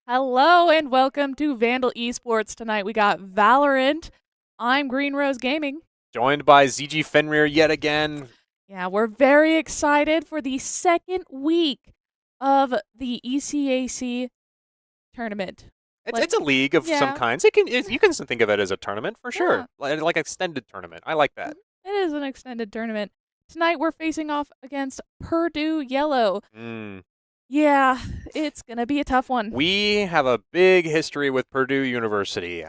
Hello and welcome to Vandal Esports. Tonight we got Valorant. I'm Green Rose Gaming. Joined by ZG Fenrir yet again. Yeah, we're very excited for the second week of the ECAC tournament. It's a league of some kinds. You can think of it as a tournament for sure, like extended tournament. I like that. It is an extended tournament. Tonight we're facing off against Purdue Yellow. Yeah, it's going to be a tough one. We have a big history with Purdue University.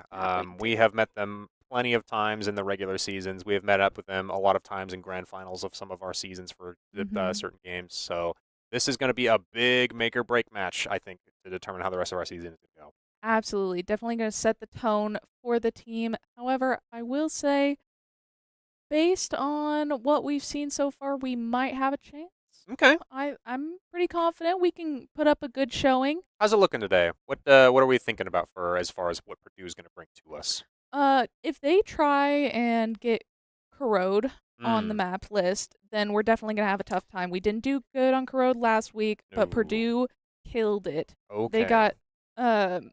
We have met them plenty of times in the regular seasons. We have met up with them a lot of times in grand finals of some of our seasons for certain games. So this is going to be a big make-or-break match, I think, to determine how the rest of our season is going to go. Absolutely. Definitely going to set the tone for the team. However, I will say, based on what we've seen so far, we might have a chance. Okay. I'm pretty confident we can put up a good showing. How's it looking today? What are we thinking about for as far as what Purdue is going to bring to us? If they try and get Corrode on the Mm. map list, then we're definitely gonna have a tough time. We didn't do good on Corrode last week, but No. Purdue killed it. They Okay. got um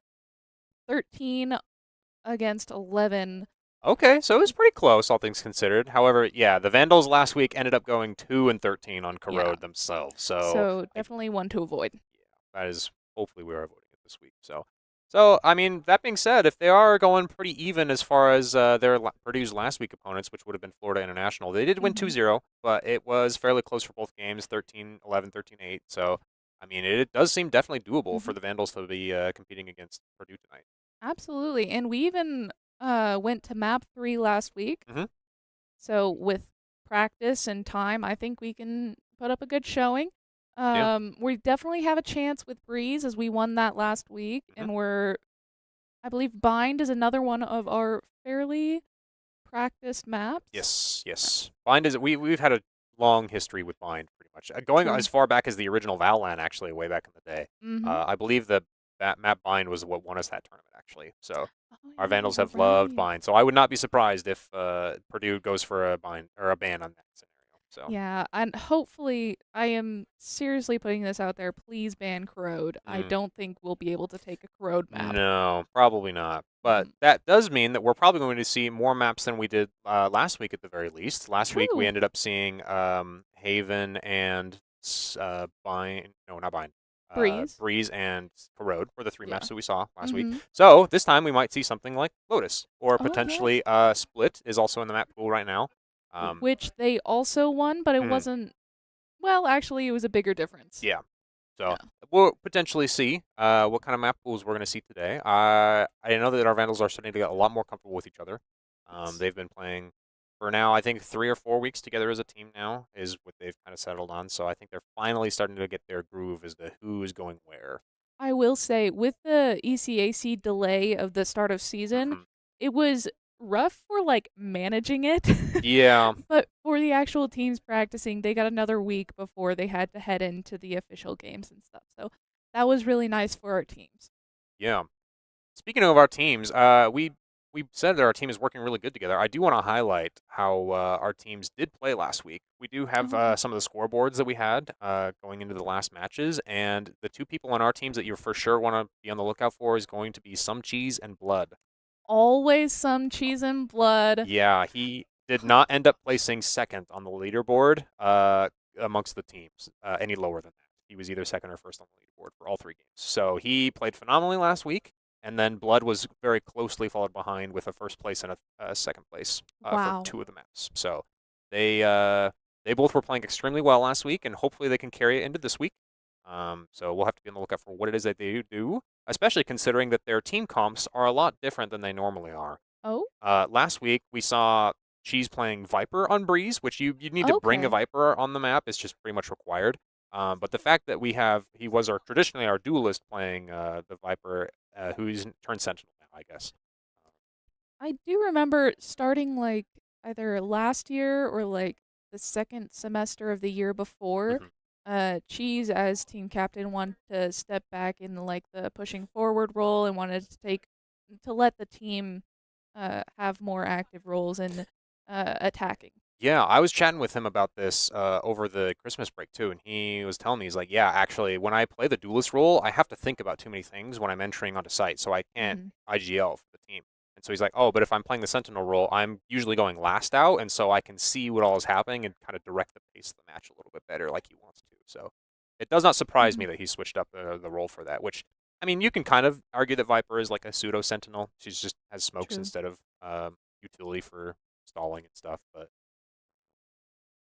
13 against 11. Okay, so it was pretty close, all things considered. However, yeah, the Vandals last week ended up going 2-13 on Yeah. Corrode themselves. So So definitely one to avoid. that is hopefully we are avoiding it this week. So I mean, that being said, if they are going pretty even as far as Purdue's last week opponents, which would have been Florida International, they did win Hmm. 2-0, but it was fairly close for both games, 13-11, 13-8. So I mean, it does seem definitely doable for Hmm. the Vandals to be competing against Purdue tonight. Absolutely. And we even went to map 3 last week. Hmm. So with practice and time, I think we can put up a good showing. Yeah. We definitely have a chance with Breeze as we won that last week, Hmm. and I believe Bind is another one of our fairly practiced maps. Yes, Yeah. yes. Bind is we've had a long history with Bind, pretty much, going True. as far back as the original Valorant, actually, way back in the day. Mm-hmm. I believe that map Bind was what won us that tournament, actually. So Oh our yeah, Vandals you're have loved right. Bind, so I would not be surprised if Purdue goes for a bind or a ban on that scenario. So Yeah, and hopefully, I am seriously putting this out there. Please ban Corrode. I mm, don't think we'll be able to take a Corrode map. no, probably not. But Hmm. that does mean that we're probably going to see more maps than we did last week, at the very least. Last week we True. ended up seeing Haven and Bind. No, not Bind. Breeze. Breeze and Corrode were the three Yeah. maps that we saw last week. Mm-hmm. So this time we might see something like Lotus, or Oh yeah. potentially Split is also in the map pool right now. Which they also won, but it Hmm, wasn't. Well, actually, it was a bigger difference. yeah. So Yeah. we'll potentially see what kind of map pools we're going to see today. I know that our Vandals are starting to get a lot more comfortable with each other. Yes. They've been playing for now, I think 3 or 4 weeks together as a team now is what they've kind of settled on. So I think they're finally starting to get their groove as to who is going where. I will say, with the ECAC delay of the start of season, Hmm. it was rough for like managing it. Yeah, But for the actual teams practicing, they got another week before they had to head into the official games and stuff. So that was really nice for our teams. yeah. Speaking of our teams, we said that our team is working really good together. I do want to highlight how our teams did play last week. We do have Oh, yeah. some of the scoreboards that we had going into the last matches, and the two people on our teams that you for sure want to be on the lookout for is going to be Some Cheese and Blood. Always some cheese and blood. Yeah, he did not end up placing second on the leaderboard amongst the teams any lower than that. He was either second or first on the leaderboard for all 3 games. So he played phenomenally last week, and then Blood was very closely followed behind with a first place and a second place for Wow. 2 of the maps. So they both were playing extremely well last week, and hopefully they can carry it into this week. So we'll have to be on the lookout for what it is that they do, especially considering that their team comps are a lot different than they normally are. Oh, Last week we saw Cheese playing Viper on Breeze, which you need to bring a okay. Viper on the map. It's just pretty much required. But the fact that he was traditionally our duelist playing the Viper, who's turned Sentinel now, I guess. I do remember starting like either last year or like the second semester of the year before. Mhm. Cheese as team captain wanted to step back in like the pushing forward role and wanted to let the team have more active roles in attacking. Yeah, I was chatting with him about this over the Christmas break too, and he was telling me, he's like, yeah, actually, when I play the duelist role, I have to think about too many things when I'm entering onto site, so I can't Hmm. IGL for the team. And so he's like, oh, but if I'm playing the Sentinel role, I'm usually going last out, and so I can see what all is happening and kind of direct the pace of the match a little bit better, like he wants to. So it does not surprise me Hmm. that he switched up the role for that. Which, I mean, you can kind of argue that Viper is like a pseudo Sentinel. She just has smokes True. instead of utility for stalling and stuff, but.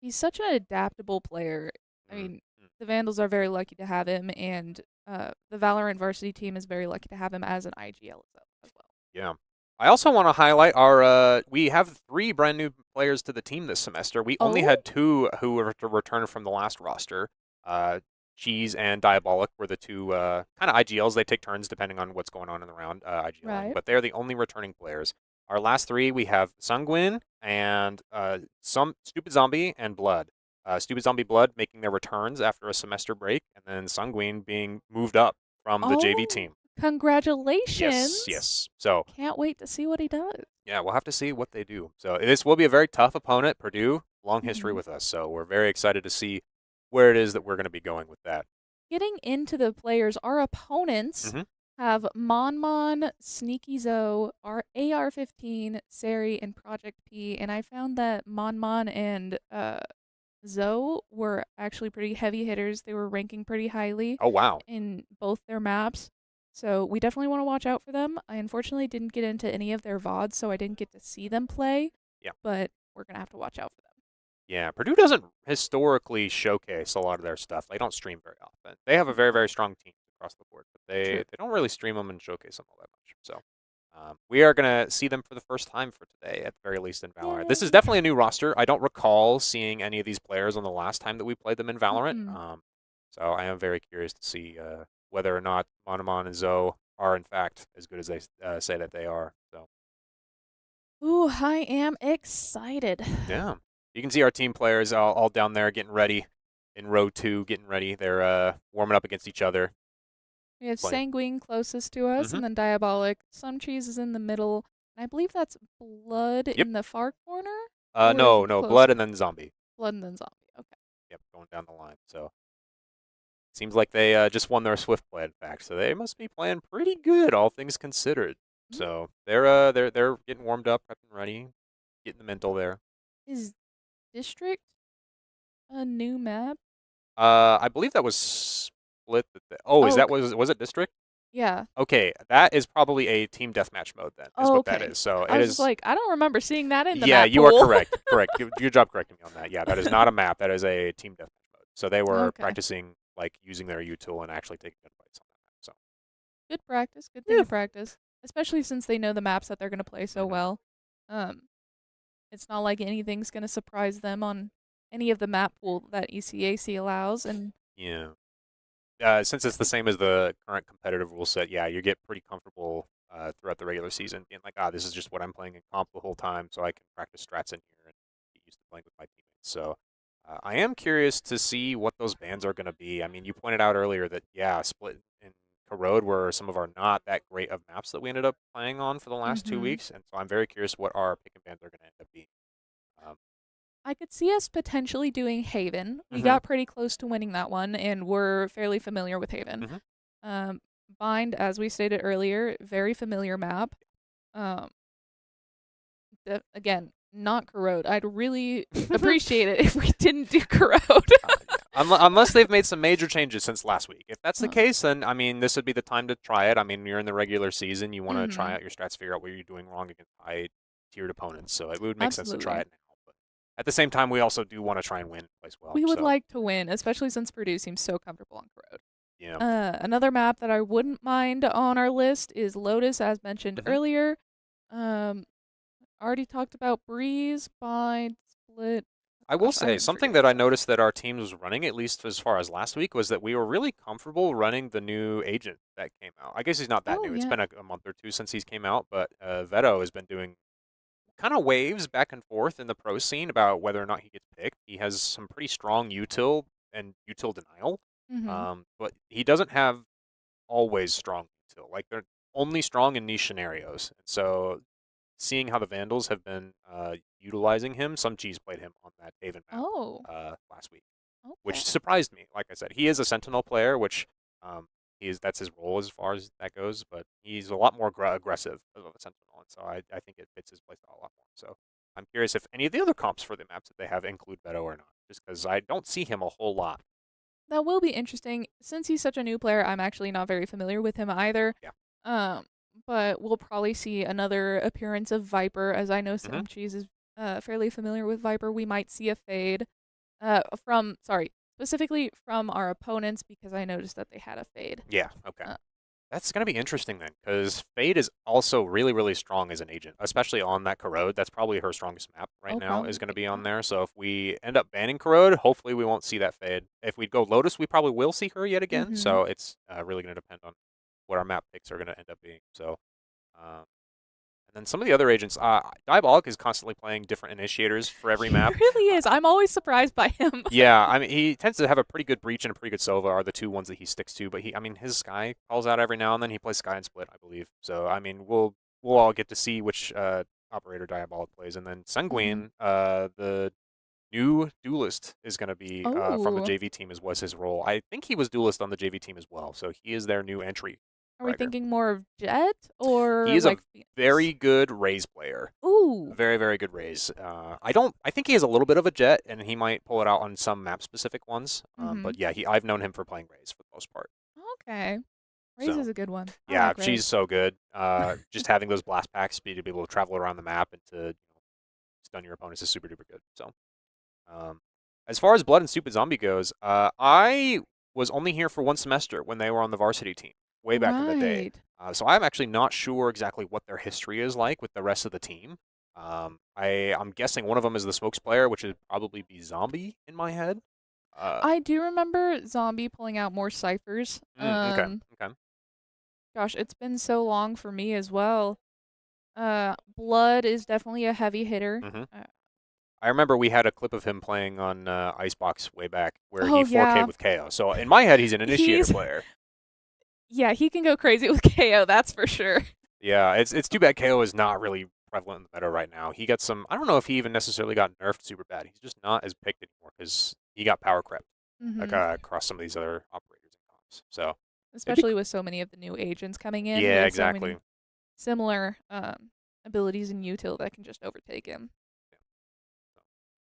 He's such an adaptable player. I Mm, mean, mm. the Vandals are very lucky to have him, and the Valorant varsity team is very lucky to have him as an IGL as well. Yeah. I also want to highlight we have 3 brand new players to the team this semester. We only Oh, had 2 who were to return from the last roster. Uh, Cheese and Diabolic were the 2 kind of IGLs. They take turns depending on what's going on in the round, IGLing, right. but they're the only returning players. Our last 3, we have Sanguine and some Stupid Zombie and Blood. Stupid Zombie Blood making their returns after a semester break, and then Sanguine being moved up from the JV Oh, team. Yes, congratulations. yes. So Can't wait to see what he does. yeah, we'll have to see what they do. So this will be a very tough opponent. Purdue, long history Mhm. with us, so we're very excited to see where it is that we're going to be going with that. Getting into the players, our opponents Mm-hmm. have Mon, Sneaky Zoe, our AR-15, Sari, and Project P. And I found that Mon and Zoe were actually pretty heavy hitters. They were ranking pretty highly Oh wow. in both their maps. So we definitely want to watch out for them. I unfortunately didn't get into any of their VODs, so I didn't get to see them play, Yeah. but we're going to have to watch out for them. Yeah, Purdue doesn't historically showcase a lot of their stuff. They don't stream very often. They have a very, very strong team across the board, but True. they don't really stream them and showcase them all that much. So we are going to see them for the first time for today, at the very least in Valorant. This is Yay. definitely a new roster. I don't recall seeing any of these players on the last time that we played them in Valorant. Mm-mm. So I am very curious to see whether or not Monomon and Zoe are in fact as good as they say that they are. So Ooh, I am excited. yeah, you can see our team players all down there getting ready in row 2, getting ready. They're warming up against each other. We have Playing. Sanguine closest to us, Mm-hmm. and then Diabolic. Some Cheese is in the middle. And I believe that's Blood Yep. in the far corner? Or No, no, close. Blood and then Zombie. Blood and then Zombie. Okay. Yep, going down the line. So seems like they just won their Swift play, in fact. So they must be playing pretty good, all things considered. Mm. So they're getting warmed up, prepping ready, getting the mental there. Is District a new map? I believe that was split. Oh, is Oh, that was it District? yeah. Okay, that is probably a team deathmatch mode then, is Oh, what that okay. is. So I it was just is. like, I don't remember seeing that in the Yeah, map you are pool. correct. Correct. Good job correcting me on that. Yeah, that is not a map. That is a team deathmatch mode. So they were Okay. practicing like using their U tool and actually taking good fights on that map. So Good practice. Good thing yeah. to practice. Especially since they know the maps that they're going to play so Mm-hmm. well. Um, it's not like anything's going to surprise them on any of the map pool that ECAC allows. And Yeah. Since it's the same as the current competitive rule set, yeah, you get pretty comfortable throughout the regular season, being like, this is just what I'm playing in comp the whole time, so I can practice strats in here and get used to playing with my teammates. So I am curious to see what those bans are going to be. I mean, you pointed out earlier that, yeah, Split and Corrode were some of our not that great of maps that we ended up playing on for the last 2 weeks, and so I'm very curious what our pick and bans are going to end up being. Um, I could see us potentially doing Haven. We mm-hmm, got pretty close to winning that one, and we're fairly familiar with Haven. mm-hmm. Um, Bind, as we stated earlier, very familiar map. Um, again, not Corrode. I'd really appreciate it if we didn't do Corrode. Yeah. Unless they've made some major changes since last week. If that's the uh, case, then I mean, this would be the time to try it. I mean, you're in the regular season, you want to try mhm, out your strats, figure out what you're doing wrong against high-tiered opponents. So it would make sense to try absolutely. it now. But at the same time, we also do want to try and win as well. We would So like to win, especially since Purdue seems so comfortable on Corrode. yeah. Another map that I wouldn't mind on our list is Lotus, as mentioned hmm earlier. Um, already talked about Breeze, Bind, Split. I will Gosh, say I'm something forgetting that I some. noticed that our team was running, at least as far as last week, was that we were really comfortable running the new agent that came out. I guess he's not that Oh new. It's yeah. been a month or two since he's came out, but Veto has been doing kind of waves back and forth in the pro scene about whether or not he gets picked. He has some pretty strong util and util denial, Mhm. but he doesn't have always strong util. Like they're only strong in niche scenarios. And so seeing how the Vandals have been utilizing him, some G's played him on that Haven map Oh. last week, Okay. which surprised me. Like I said, he is a Sentinel player, which um, that's his role as far as that goes. But he's a lot more aggressive of a Sentinel, and so I think it fits his playstyle a lot more. So I'm curious if any of the other comps for the maps that they have include Beto or not, just because I don't see him a whole lot. That will be interesting. Since he's such a new player, I'm actually not very familiar with him either. Yeah. Um, but we'll probably see another appearance of Viper, as I know hmm Sam Cheese is fairly familiar with Viper. We might see a fade from, sorry, specifically from our opponents because I noticed that they had a fade. Yeah. Okay. Uh, That's going to be interesting then, because Fade is also really, really strong as an agent, especially on that Corrode. That's probably her strongest map right oh, now, is going to probably. be Yeah. on there. So if we end up banning Corrode, hopefully we won't see that Fade. If we go Lotus, we probably will see her yet again. Mm-hmm. So it's really going to depend on what our map picks are going to end up being. So um, And then some of the other agents, Diabolic is constantly playing different initiators for every He map. really is. I'm always surprised by him. Yeah, I mean, he tends to have a pretty good Breach and a pretty good Sova are the two ones that he sticks to. But I mean, his Sky calls out every now and then. He plays Sky and Split, I believe. So I mean, we'll all get to see which operator Diabolic plays, and then Hmm. Sanguine, the new duelist, is going to be from the Oh, JV team, as was his role. I think he was duelist on the JV team as well, so he is their new entry are we fragger. thinking more of Jet He or is a like Phoenix? very good Raze player. Ooh. Very, very good Raze. I think he has a little bit of a Jet, and he might pull it out on some map-specific ones. Mm-hmm. But yeah, I've known him for playing Raze for the most part. Okay. Raze So is a good one. I yeah, like she's Raze. so good. Just having those blast packs speed to be able to travel around the map and to stun your opponents is super duper good. So um, as far as Blood and Stupid Zombie goes, I was only here for one semester when they were on the varsity team way back in the day. Right. So I'm actually not sure exactly what their history is like with the rest of the team. I'm guessing one of them is the Smokes player, which would probably be Zombie in my head. Uh, I do remember Zombie pulling out more ciphers. okay, okay. Gosh, it's been so long for me as well. Blood is definitely a heavy hitter. hmm Uh, I remember we had a clip of him playing on Icebox way back where he oh 4K'd yeah, with KO. So in my head, he's an initiator he's player. yeah, he can go crazy with KO, that's for sure. Yeah, it's too bad KO is not really prevalent in the meta right now. He got some. I don't know if he even necessarily got nerfed super bad. He's just not as picked anymore because he got power crept like Mhm. across some of these other operators and comps. So it'd be Especially with so many of the new agents coming in yeah, with so exactly. many similar abilities and util that can just overtake him.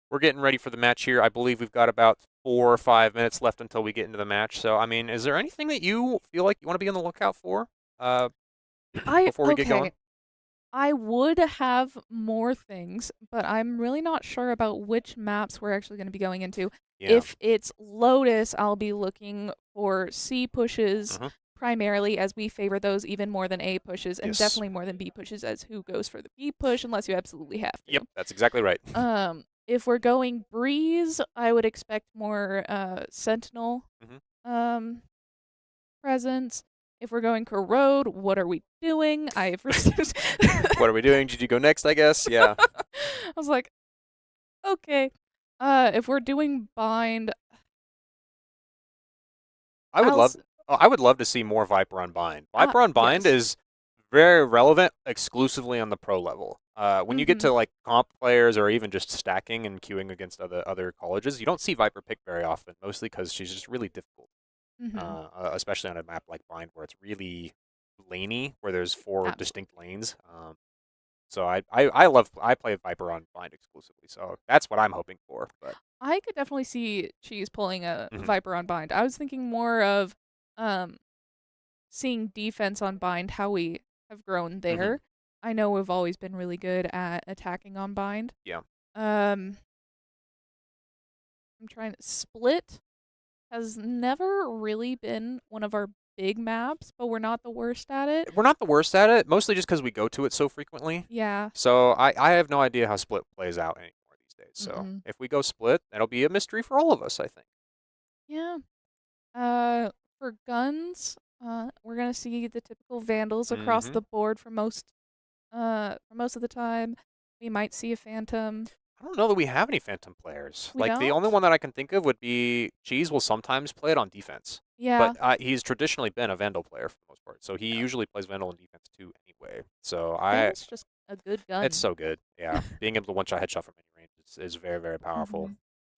We're getting ready for the match here. I believe we've got about 4 or 5 minutes left until we get into the match. So I mean, is there anything that you feel like you want to be on the lookout for uh, I before we get going? okay. I would have more things, but I'm really not sure about which maps we're actually going to be going into. Yeah. If it's Lotus, I'll be looking for C pushes hmm primarily as we favor those even more than A pushes and Yes. definitely more than B pushes as who goes for the B push unless you absolutely have Yep. to. That's exactly right. If we're going Breeze, I would expect more Sentinel hmm um presence. If we're going Corrode, what are we doing? I've What are we doing? Did you go next? I guess. Yeah. I was like, okay. If we're doing bind, I would I'll. love. Oh, I would love to see more Viper on Bind. Viper on Bind Yes. is very relevant exclusively on the pro level. When you get Mhm. to like comp players or even just stacking and queuing against other colleges, you don't see Viper picked very often. Mostly because she's just really difficult, Mhm. especially on a map like Bind where it's really laney, where there's four Absolutely. distinct lanes. So I play Viper on Bind exclusively. So that's what I'm hoping for. But I could definitely see Cheese pulling a mhm, Viper on bind. I was thinking more of um seeing defense on bind, how we have grown mhm, there. I know we've always been really good at attacking on bind. yeah. Um, I'm trying to split has never really been one of our big maps, but we're not the worst at it. We're not the worst at it, mostly just because we go to it so frequently. Yeah. So I have no idea how Split plays out anymore these days. So Mm-mm. if we go Split, that'll be a mystery for all of us, I think. Yeah. For guns, we're gonna see the typical vandals across Mm-hmm. the board for most of the time. We might see a phantom. I don't know that we have any Phantom players. We Like the only don't? one that I can think of would be Cheese. Will sometimes play it on defense, but Yeah. he's traditionally been a Vandal player for the most part. So he Yeah. usually plays Vandal and defense too, anyway. So Vandal's just a good it's gun. so good. Yeah, being able to one-shot headshot from any range is very, very powerful. Mm-hmm.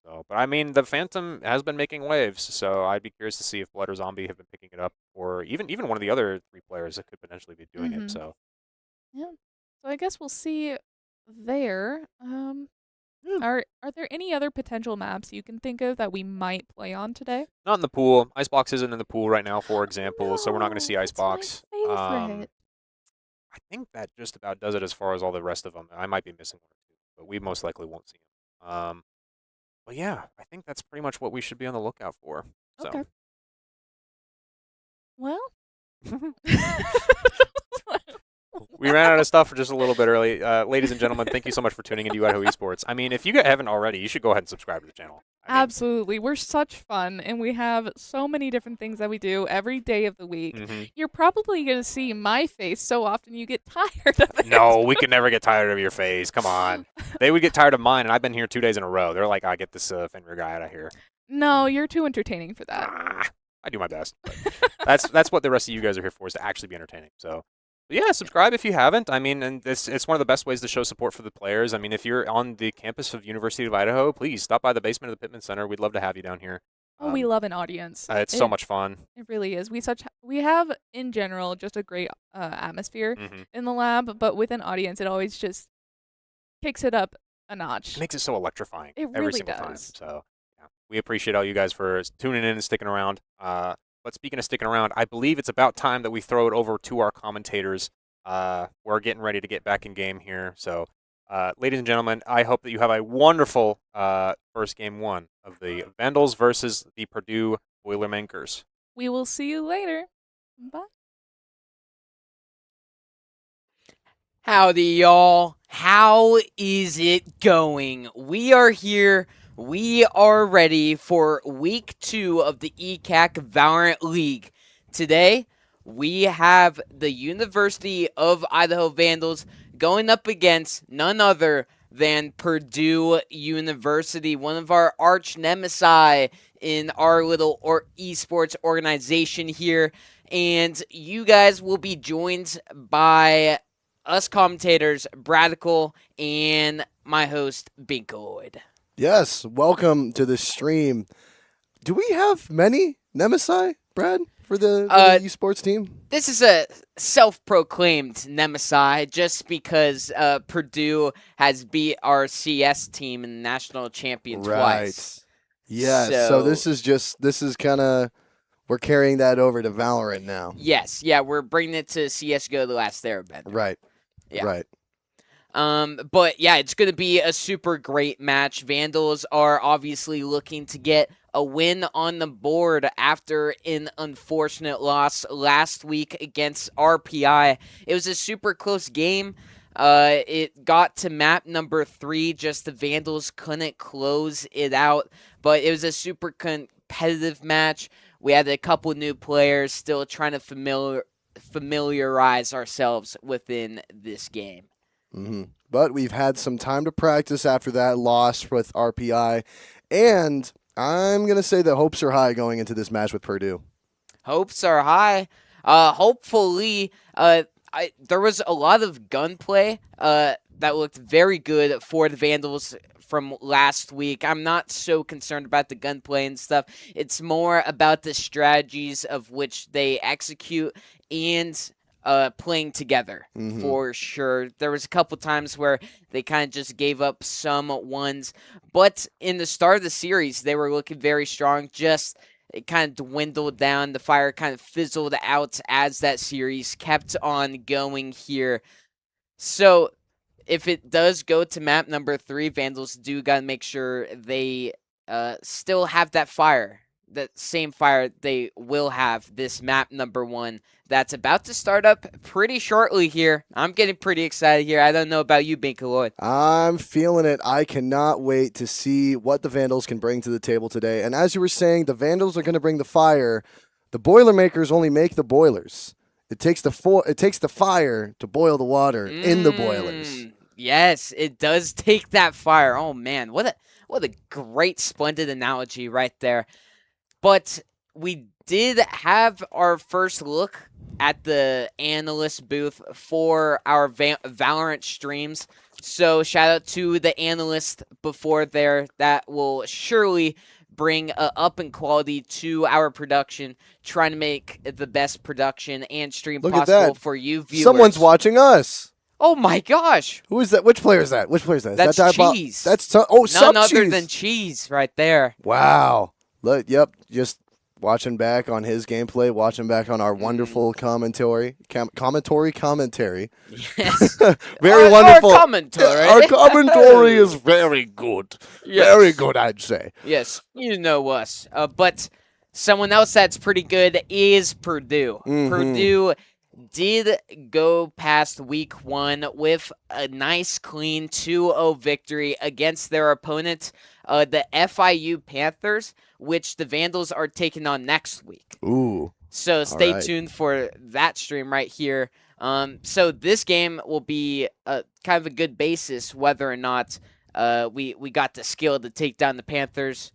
So, but I mean, the Phantom has been making waves, so I'd be curious to see if Blood or Zombie have been picking it up, or even one of the other three players that could potentially be doing it. Mm-hmm. So, Yeah. So I guess we'll see there. yeah. Are there any other potential maps you can think of that we might play on today? Not in the pool. Icebox isn't in the pool right now, for example, so we're not going to No, see that's my Icebox. favorite. I think that just about does it as far as all the rest of them. I might be missing one or two, but we most likely won't see them. But yeah, I think that's pretty much what we should be on the lookout for. So. Okay. Well, We ran out of stuff for just a little bit early. Ladies and gentlemen, thank you so much for tuning into Idaho Esports. I mean, if you haven't already, you should go ahead and subscribe to the channel. Absolutely. We're such fun, and we have so many different things that we do every day of the week. You're probably going to see my face so often you get tired of it. No, we could never get tired of your face. Come on. They would get tired of mine, and I've been here 2 days in a row. They're like, I get this Fenrir guy out of here. No, you're too entertaining for that. I do my best. But that's what the rest of you guys are here for, is to actually be entertaining. So, yeah, subscribe if you haven't. I mean, and it's one of the best ways to show support for the players. I mean, if you're on the campus of University of Idaho, please stop by the basement of the Pittman Center. We'd love to have you down here. Oh, we love an audience. It's so much fun. It really is. We have in general just a great atmosphere in the lab, but with an audience, it always just kicks it up a notch. It makes it so electrifying every really single does. time. So, yeah, we appreciate all you guys for tuning in and sticking around. But speaking of sticking around, I believe it's about time that we throw it over to our commentators. We're getting ready to get back in game here. So, ladies and gentlemen, I hope that you have a wonderful first game one of the Vandals versus the Purdue Boilermakers. We will see you later. Bye. Howdy, y'all. How is it going? We are here. We are ready for week 2 of the ECAC Valorant League. Today, we have the University of Idaho Vandals going up against none other than Purdue University, one of our arch nemesis in our little esports organization here. And you guys will be joined by us commentators, Bradical, and my host, Binkaloid. Yes, welcome to the stream. Do we have many nemesis, Brad, for the esports team? This is a self-proclaimed nemesis just because Purdue has beat our CS team in the national champion twice. Yes, so this is kind of, we're carrying that over to Valorant now. Yes, yeah, we're bringing it to CSGO The Last Airbender. Right, yeah. Right. But yeah, it's going to be a super great match. Vandals are obviously looking to get a win on the board after an unfortunate loss last week against RPI. It was a super close game. It got to map number 3, just the Vandals couldn't close it out, but it was a super competitive match. We had a couple new players still trying to familiarize ourselves within this game. But we've had some time to practice after that loss with RPI, and I'm going to say that hopes are high going into this match with Purdue. Hopes are high. Hopefully, there was a lot of gunplay that looked very good for the Vandals from last week. I'm not so concerned about the gunplay and stuff. It's more about the strategies of which they execute and playing together for sure. There was a couple times where they kind of just gave up some ones, but in the start of the series, they were looking very strong. Just it kind of dwindled down. The fire kind of fizzled out as that series kept on going here. So if it does go to map number 3, Vandals do got to make sure they still have that fire. That same fire they will have this map number 1 that's about to start up pretty shortly here. I'm getting pretty excited here. I don't know about you, Binkaloid. I'm feeling it. I cannot wait to see what the Vandals can bring to the table today. And as you were saying, the Vandals are going to bring the fire. The Boilermakers only make the boilers. It takes the fire to boil the water in the boilers. Yes, it does take that fire. Oh man, what a great, splendid analogy right there. But we did have our first look at the analyst booth for our Valorant streams. So shout out to the analyst before there. That will surely bring up in quality to our production, trying to make the best production and stream possible for you viewers. Someone's watching us. Oh my gosh. Who is that? Which player is that? Which player is that? That's Cheese. None other than Cheese right there. Wow. Look, yep, just watching back on his gameplay, watching back on our wonderful commentary. Yes. Very wonderful. Our commentary. Our commentary is very good. Yes. Very good, I'd say. Yes, you know us. But someone else that's pretty good is Purdue. Purdue did go past week 1 with a nice, clean 2-0 victory against their opponent, the FIU Panthers, which the Vandals are taking on next week. Ooh. So stay right. tuned for that stream right here. So this game will be kind of a good basis whether or not we got the skill to take down the Panthers.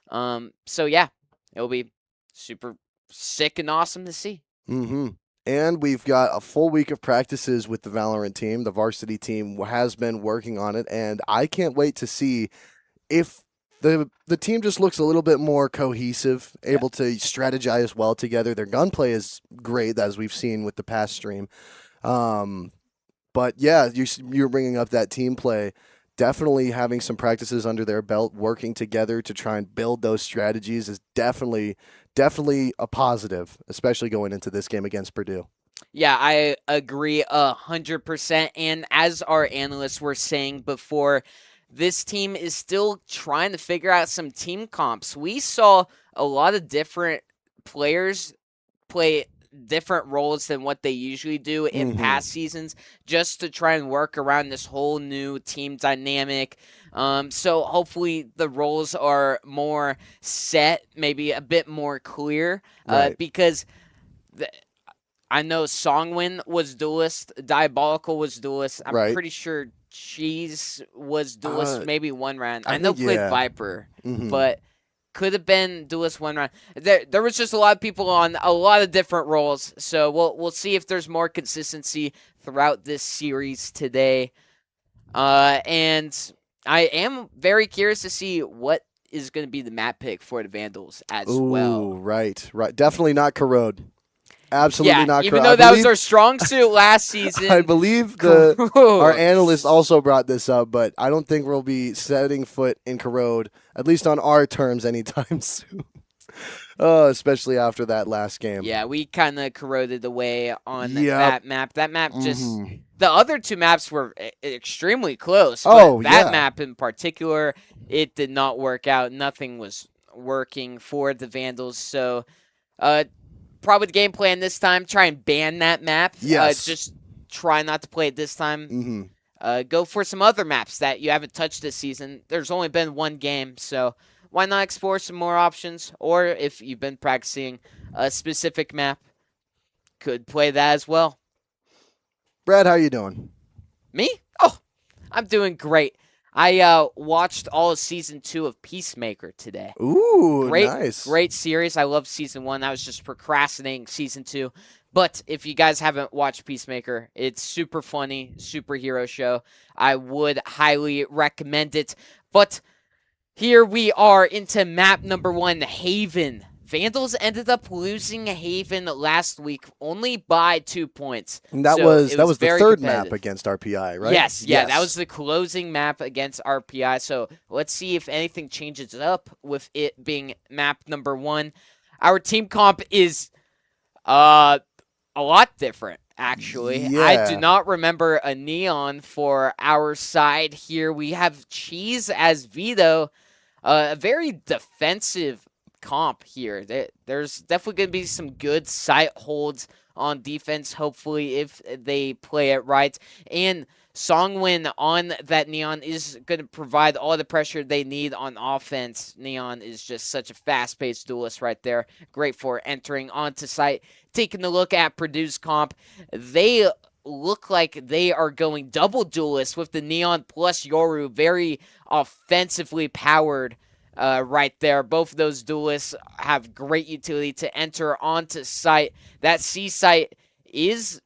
So yeah, it'll be super sick and awesome to see. Mm-hmm. And we've got a full week of practices with the Valorant team. The varsity team has been working on it, and I can't wait to see if the team just looks a little bit more cohesive, able to strategize well together. Their gunplay is great, as we've seen with the past stream. But yeah, you're bringing up that team play. Definitely having some practices under their belt, working together to try and build those strategies is definitely a positive, especially going into this game against Purdue. Yeah, I agree 100%. And as our analysts were saying before, this team is still trying to figure out some team comps. We saw a lot of different players play different roles than what they usually do in past seasons, just to try and work around this whole new team dynamic. So hopefully the roles are more set, maybe a bit more clear, because I know Songwin was duelist, Diabolical was duelist. I'm pretty sure Cheese was duelist, maybe one round. I know played Viper, but could have been duelist one round. There was just a lot of people on a lot of different roles, so we'll see if there's more consistency throughout this series today. And I am very curious to see what is going to be the map pick for the Vandals as well. Right. Definitely not Corrode. Absolutely not. Even though that was our strong suit last season. I believe our analyst also brought this up, but I don't think we'll be setting foot in Corrode, at least on our terms, anytime soon. Especially after that last game. Yeah, we kind of corroded away on that map. That map just... The other two maps were extremely close. But that map in particular, it did not work out. Nothing was working for the Vandals. So, probably the game plan this time, try and ban that map. Yes. Just try not to play it this time. Go for some other maps that you haven't touched this season. There's only been one game, so why not explore some more options? Or if you've been practicing a specific map, could play that as well. Brad, how you doing? Me? Oh, I'm doing great. I watched all of Season 2 of Peacemaker today. Ooh, nice. Great series. I love Season 1. I was just procrastinating Season 2. But if you guys haven't watched Peacemaker, it's super funny, superhero show. I would highly recommend it. But here we are into map number 1, Haven. Vandals ended up losing Haven last week only by 2 points. And that was the third map against RPI, right? Yes, that was the closing map against RPI. So let's see if anything changes up with it being map number 1. Our team comp is a lot different, actually. Yeah. I do not remember a Neon for our side here. We have Cheese as Vito, a very defensive comp here. There's definitely going to be some good sight holds on defense, hopefully, if they play it right. And Songwin on that Neon is going to provide all the pressure they need on offense. Neon is just such a fast-paced duelist right there. Great for entering onto site. Taking a look at Purdue's comp, they look like they are going double duelist with the Neon plus Yoru. Very offensively powered right there. Both of those duelists have great utility to enter onto site. That C site is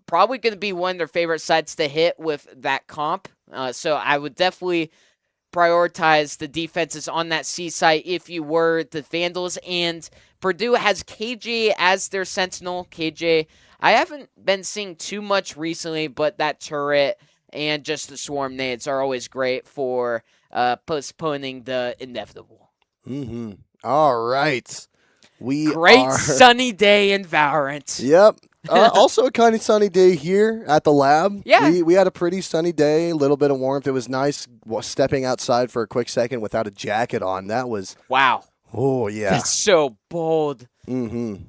probably going to be one of their favorite sites to hit with that comp. So I would definitely prioritize the defenses on that C site if you were the Vandals. And Purdue has KJ as their sentinel. KJ, I haven't been seeing too much recently, but that turret and just the swarm nades are always great for postponing the inevitable. All right. Great sunny day in Valorant. Yep. Also a kind of sunny day here at the lab. Yeah. We had a pretty sunny day, a little bit of warmth. It was nice stepping outside for a quick second without a jacket on. That was... Wow. Oh, yeah. That's so bold. And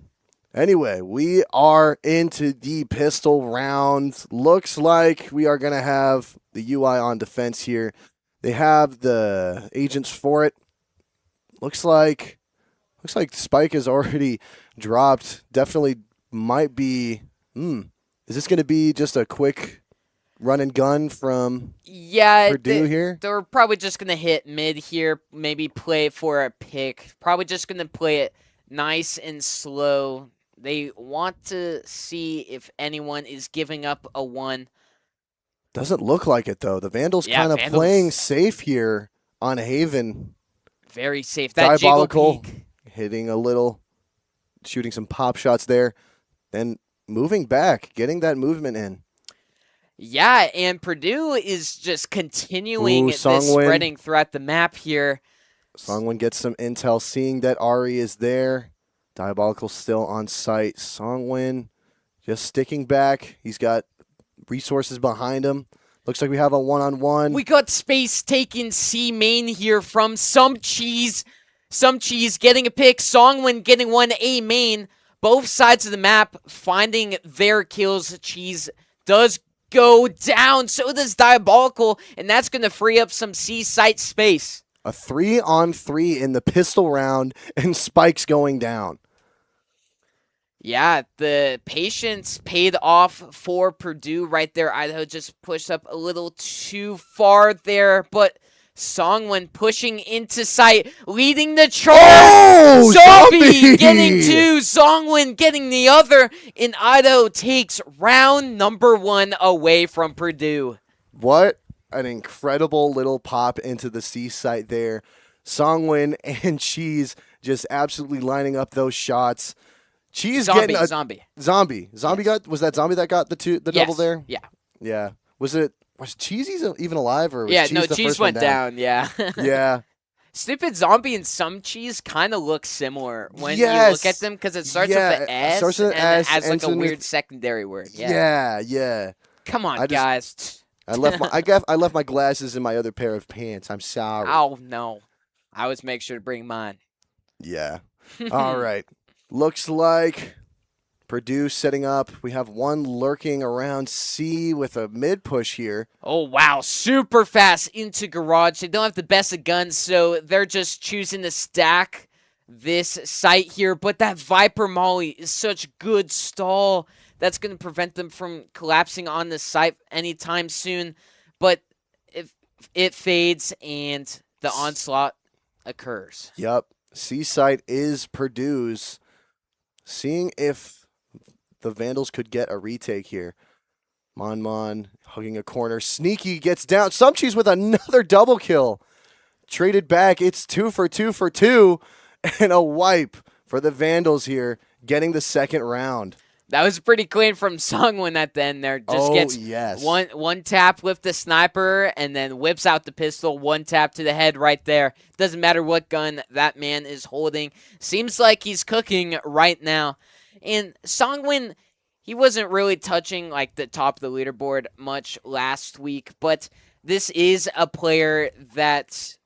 Anyway, we are into the pistol round. Looks like we are going to have the UI on defense here. They have the agents for it. Looks like Spike has already dropped. Definitely might be. Is this going to be just a quick run and gun from Purdue here? They're probably just going to hit mid here, maybe play for a pick. Probably just going to play it nice and slow. They want to see if anyone is giving up a 1. Doesn't look like it, though. The Vandals kind of playing safe here on Haven. Very safe. That Diabolical jiggle peek. hitting a little, shooting some pop shots there, then moving back, getting that movement in. Yeah, and Purdue is just continuing this spreading throughout the map here. Songwin gets some intel, seeing that Ari is there. Diabolical still on site. Songwin just sticking back. He's got resources behind him. Looks like we have a one-on-one. We got space taking C main here from Some Cheese. Some Cheese getting a pick. Songwin getting one A main. Both sides of the map finding their kills. Cheese does go down. So does Diabolical. And that's going to free up some C site space. A 3-on-3 in the pistol round. And Spike's going down. Yeah, the patience paid off for Purdue right there. Idaho just pushed up a little too far there, but Songwin pushing into sight, leading the charge. Oh, Zombie getting 2, Songwin getting the other, and Idaho takes round number 1 away from Purdue. What an incredible little pop into the C site there. Songwin and Cheese just absolutely lining up those shots. Cheese Zombie. Zombie. Yes. Was that Zombie that got the double there? Yeah. Was Cheese even alive, or was Cheese no, the Cheese first one went down. Yeah. Yeah. Stupid Zombie and Some Cheese kind of look similar when you Yes. look at them because it starts with Yeah, an S starts with an and S it has and like a ends weird with- secondary word. Yeah. Come on, guys. I left my glasses in my other pair of pants. I'm sorry. Oh no, I always make sure to bring mine. Yeah. All right. Looks like Purdue setting up. We have one lurking around C with a mid push here. Oh wow, super fast into garage. They don't have the best of guns, so they're just choosing to stack this site here. But that Viper Molly is such good stall. That's going to prevent them from collapsing on the site anytime soon. But if it fades and the onslaught occurs. Yep. C site is Purdue's. Seeing if the Vandals could get a retake here. Mon hugging a corner. Sneaky gets down. Some Cheese with another double kill. Traded back. It's 2 for 2 for 2. And a wipe for the Vandals here, getting the second round. That was pretty clean from Songwin at the end there. Just gets yes. one tap with the sniper and then whips out the pistol. One tap to the head right there. Doesn't matter what gun that man is holding. Seems like he's cooking right now. And Songwin, he wasn't really touching like the top of the leaderboard much last week, but this is a player that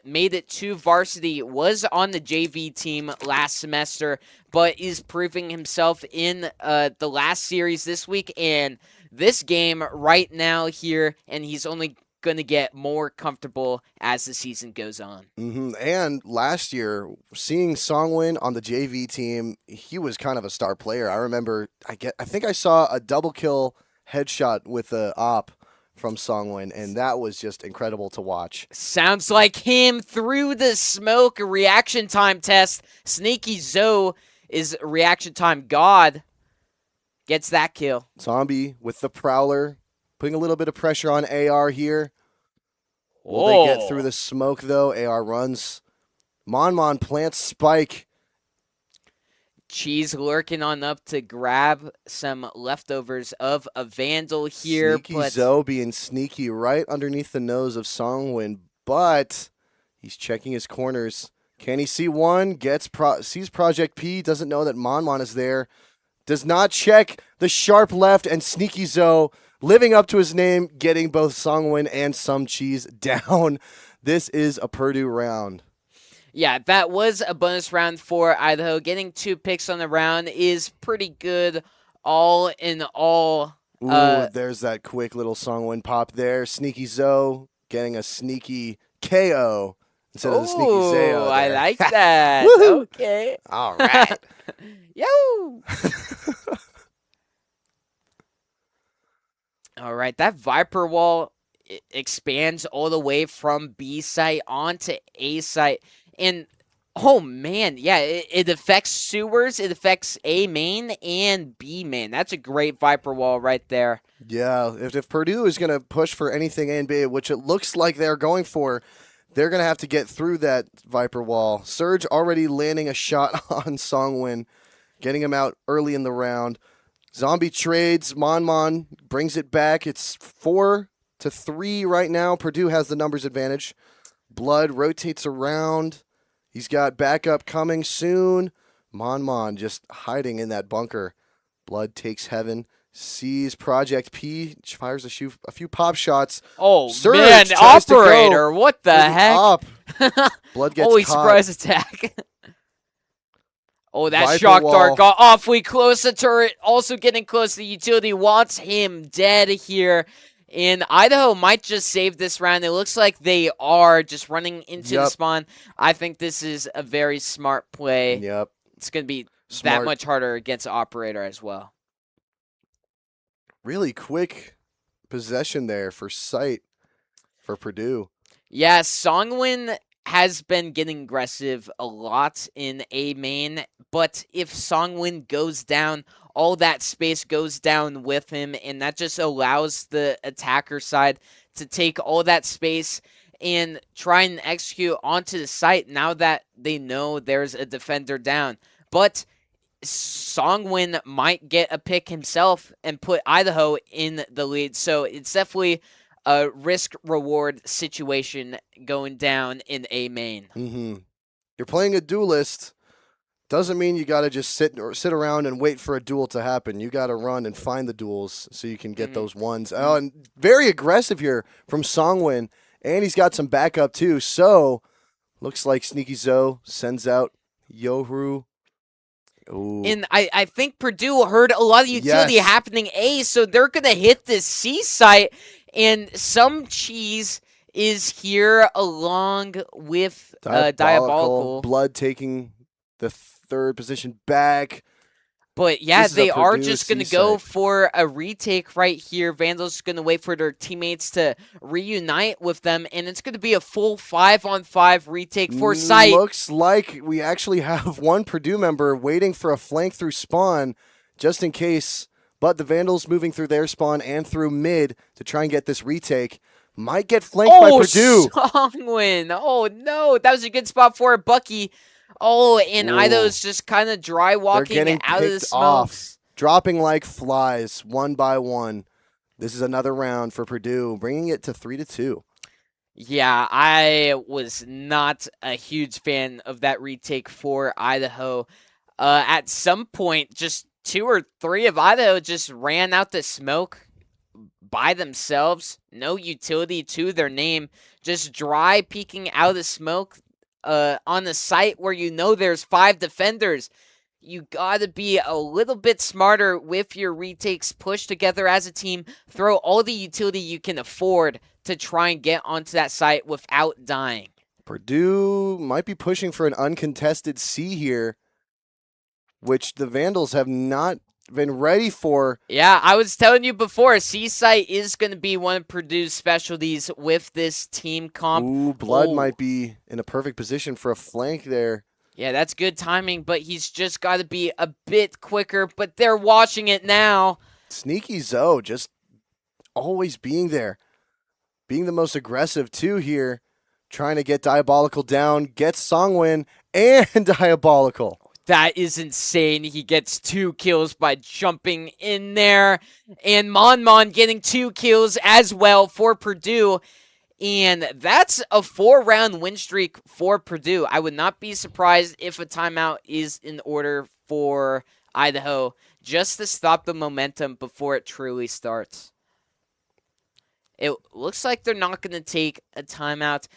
made it to varsity, was on the JV team last semester, but is proving himself in the last series this week and this game right now here, and he's only going to get more comfortable as the season goes on. Mm-hmm. And last year, seeing Songwin on the JV team, he was kind of a star player. I remember, I think I saw a double kill headshot with the op from Songwin, and that was just incredible to watch. Sounds like him through the smoke. Reaction time test. Sneaky Zoe is reaction time god. Gets that kill. Zombie with the Prowler, putting a little bit of pressure on AR here. Will they get through the smoke, though? AR runs. Mon plants Spike. Cheese lurking on up to grab some leftovers of a Vandal here. Sneaky Zoe being sneaky right underneath the nose of Songwin, but he's checking his corners. Can he see one? Sees Project P, doesn't know that Mon is there. Does not check the sharp left, and Sneaky Zoe living up to his name, getting both Songwin and Some Cheese down. This is a Purdue round. Yeah, that was a bonus round for Idaho. Getting 2 picks on the round is pretty good all in all. Ooh, there's that quick little Songwin pop there. Sneaky Zoe getting a sneaky KO instead of the sneaky Zeo. I there. like that. Woohoo! Okay. All right. Yo! All right, that Viper wall expands all the way from B site onto A site. And, oh man, yeah, it affects sewers, it affects A main and B main. That's a great Viper wall right there. Yeah, if Purdue is going to push for anything A and B, which it looks like they're going for, they're going to have to get through that Viper wall. Surge already landing a shot on Songwin, getting him out early in the round. Zombie trades. Mon brings it back. It's 4-3 right now. Purdue has the numbers advantage. Blood rotates around. He's got backup coming soon. Mon just hiding in that bunker. Blood takes heaven. Sees Project P. Fires a few pop shots. Oh, Surge man, tries to go operator, what the heck? Up. Blood gets Holy caught. surprise attack. Oh, that Viper shock wall. dart got awfully close. The turret also getting close. The utility wants him dead here. And Idaho might just save this round. It looks like they are just running into the spawn. I think this is a very smart play. Yep. It's going to be Smart. that much harder against operator as well. Really quick possession there for sight for Purdue. Yeah, Songwin has been getting aggressive a lot in A main, but if Songwin goes down, all that space goes down with him, and that just allows the attacker side to take all that space and try and execute onto the site now that they know there's a defender down. But Songwin might get a pick himself and put Idaho in the lead, so it's definitely a risk-reward situation going down in A main. Mm-hmm. You're playing a duelist. Doesn't mean you got to just sit around and wait for a duel to happen. You got to run and find the duels so you can get those ones. Oh, and very aggressive here from Songwin, and he's got some backup too. So looks like Sneaky Zoe sends out Yohru. Ooh. And I think Purdue heard a lot of utility happening A, so they're going to hit this C site, and some cheese is here along with Diabolical. Blood taking the third position back. But yeah, they are Purdue just going to C-site. go for a retake right here. Vandals going to wait for their teammates to reunite with them, and it's going to be a full 5-on-5 retake for sight. Looks like we actually have one Purdue member waiting for a flank through spawn just in case, but the Vandals moving through their spawn and through mid to try and get this retake. Might get flanked by Purdue. Songwin. Oh, no. That was a good spot for Bucky. Oh, and Idaho's just kind of dry walking out of the smokes. Dropping like flies, one by one. This is another round for Purdue, bringing it to 3-2. Yeah, I was not a huge fan of that retake for Idaho. At some point, just 2 or 3 of Idaho just ran out the smoke by themselves. No utility to their name. Just dry peeking out of the smoke. On the site where you know there's 5 defenders, you gotta be a little bit smarter with your retakes. Push together as a team. Throw all the utility you can afford to try and get onto that site without dying. Purdue might be pushing for an uncontested C here, which the Vandals have not been ready for. Yeah, I was telling you before, C site is going to be one of Purdue's specialties with this team comp. Ooh, Blood might be in a perfect position for a flank there. Yeah, that's good timing, but he's just got to be a bit quicker, but they're watching it now. Sneaky Zoe just always being there. Being the most aggressive too here. Trying to get Diabolical down. Gets Songwin and Diabolical. That is insane. He gets 2 kills by jumping in there. And Mon getting 2 kills as well for Purdue. And that's a 4-round win streak for Purdue. I would not be surprised if a timeout is in order for Idaho, just to stop the momentum before it truly starts. It looks like they're not going to take a timeout.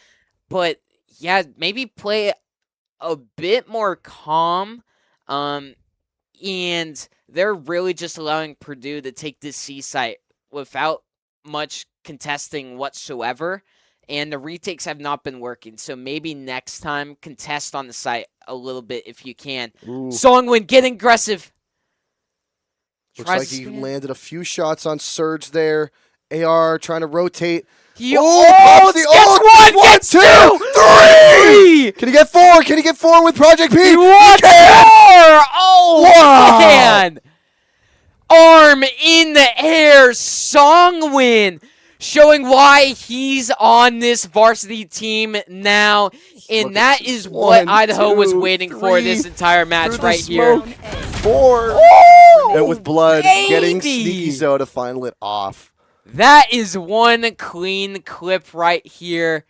But yeah, maybe play a bit more calm, and they're really just allowing Purdue to take this C site without much contesting whatsoever. And the retakes have not been working, so maybe next time contest on the site a little bit if you can. Ooh. Songwin getting aggressive. Looks like he landed a few shots on Surge there. AR trying to rotate. He pops the ult! gets two, three! Can he get four? Can he get four with Project P? He wants more! Oh, wow. Man! Arm in the air, Songwin, showing why he's on this varsity team now. And that is what Idaho was waiting for this entire match right here. 4. Ooh, and with Blood baby. getting Sneaky Zo to final it off. That is one clean clip right here.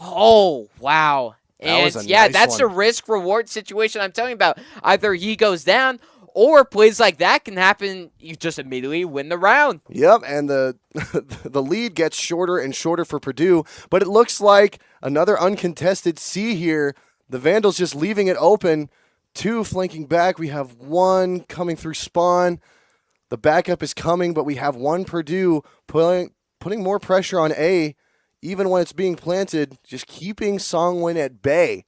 Oh, wow. And yeah, nice that's a risk-reward situation I'm telling you about. Either he goes down, or plays like that can happen, you just immediately win the round. Yep, and the the lead gets shorter and shorter for Purdue, but it looks like another uncontested C here. The Vandals just leaving it open. 2 flanking back. We have 1 coming through spawn. The backup is coming, but we have 1 Purdue putting more pressure on A, even when it's being planted, just keeping Songwin at bay.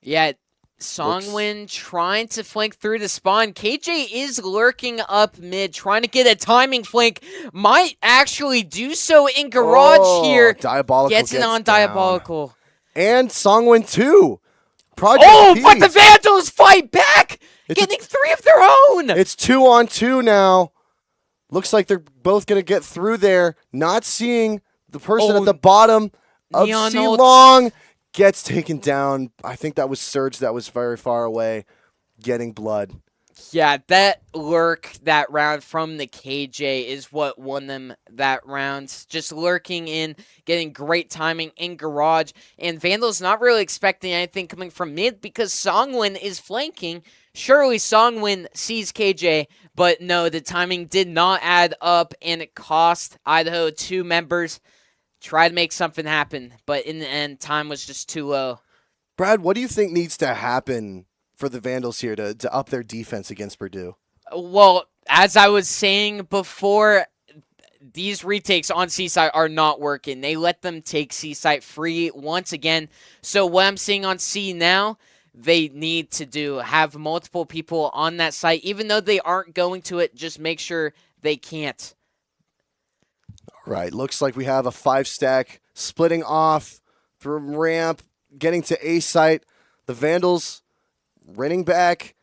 Yeah, Songwin trying to flank through the spawn. KJ is lurking up mid, trying to get a timing flank. Might actually do so in garage here. Diabolical gets it on Diabolical. And Songwin 2. Project P. But the Vandals fight back, getting 3 of their own. It's 2-on-2 now. Looks like they're both going to get through there. Not seeing the person at the bottom of Neon C ult. Long gets taken down. I think that was Surge that was very far away, getting Blood. Yeah, that lurk that round from the KJ is what won them that round. Just lurking in, getting great timing in garage. And Vandals not really expecting anything coming from mid because Songwin is flanking. Surely Songwin sees KJ, but no, the timing did not add up, and it cost Idaho 2 members. Try to make something happen, but in the end, time was just too low. Brad, what do you think needs to happen for the Vandals here to up their defense against Purdue? Well, as I was saying before, these retakes on C-Site are not working. They let them take C-Site free once again. So what I'm seeing on C now, they need to have multiple people on that site. Even though they aren't going to it, just make sure they can't. All right, looks like we have a 5-stack splitting off through ramp, getting to A site. The Vandals running back,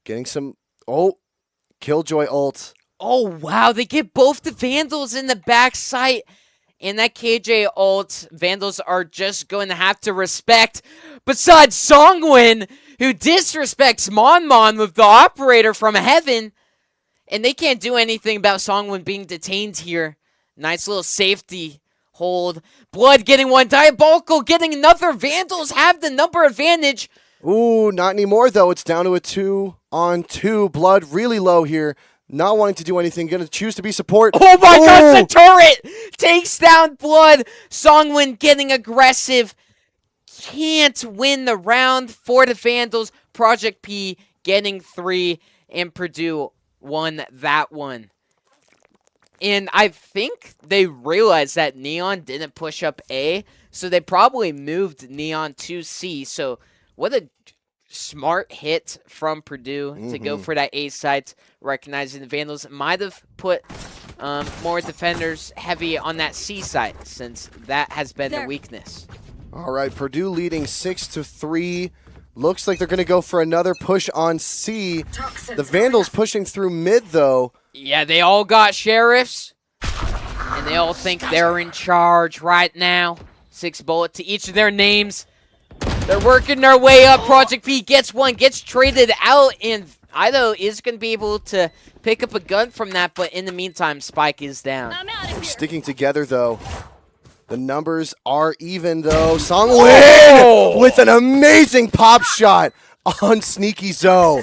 getting some, Killjoy ult. Oh, wow, they get both the Vandals in the back site. And that KJ ult, Vandals are just going to have to respect. Besides Songwin, who disrespects Mon with the operator from heaven. And they can't do anything about Songwin being detained here. Nice little safety hold. Blood getting 1, Diabolical getting another. Vandals have the number advantage. Ooh, not anymore, though. It's down to a 2-on-2. Blood really low here. Not wanting to do anything. Going to choose to be support. Oh my God, the turret takes down Blood. Songwin getting aggressive. Can't win the round for the Vandals. Project P getting 3, and Purdue won that one. And I think they realized that Neon didn't push up A, so they probably moved Neon to C. So what a smart hit from Purdue to go for that A site, recognizing the Vandals might have put more defenders heavy on that C site, since that has been the weakness. All right, Purdue leading 6-3. Looks like they're going to go for another push on C. The Vandals pushing through mid, though. Yeah, they all got sheriffs, and they all think they're in charge right now. 6 bullets to each of their names. They're working their way up. Project P gets 1, gets traded out, and Idaho is going to be able to pick up a gun from that, but in the meantime, Spike is down. They're sticking together, though. The numbers are even, though. Songwin with an amazing pop shot on Sneaky Zo.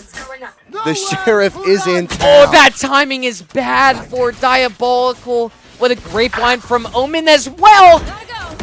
The sheriff is in town. Oh, that timing is bad for Diabolical. What a great blind from Omen as well.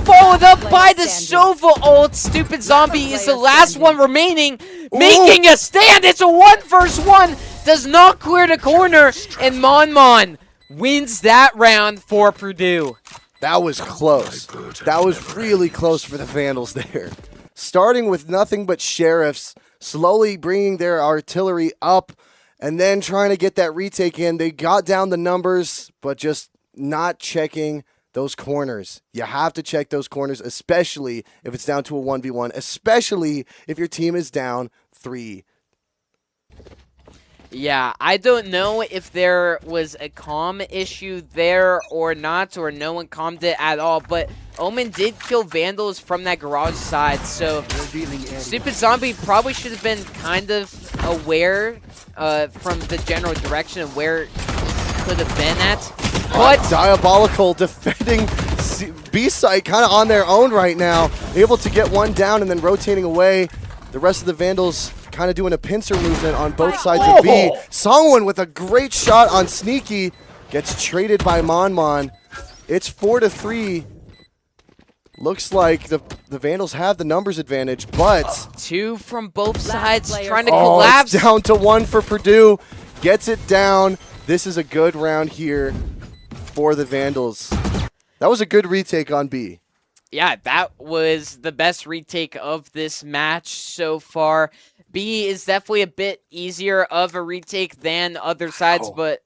followed up by the Sova ult. Stupid Zombie is the last one remaining, making a stand. It's a 1v1. Does not clear the corner, and Mon wins that round for Purdue. That was close. That was really close for the Vandals there. Starting with nothing but sheriffs, slowly bringing their artillery up, and then trying to get that retake in. They got down the numbers, but just not checking those corners. You have to check those corners, especially if it's down to a 1v1, especially if your team is down 3. Yeah, I don't know if there was a comm issue there or not, or no one commed it at all, but Omen did kill Vandals from that garage side, so Stupid Zombie probably should have been kind of aware from the general direction of where it could have been at. But Diabolical defending B-site kind of on their own right now, able to get one down and then rotating away. The rest of the Vandals kind of doing a pincer movement on both sides of B. Songwon with a great shot on Sneaky gets traded by Mon. It's 4-3. Looks like the Vandals have the numbers advantage, but 2 from both sides trying to collapse. It's down to 1 for Purdue. Gets it down. This is a good round here for the Vandals. That was a good retake on B. Yeah, that was the best retake of this match so far. B is definitely a bit easier of a retake than other sides, but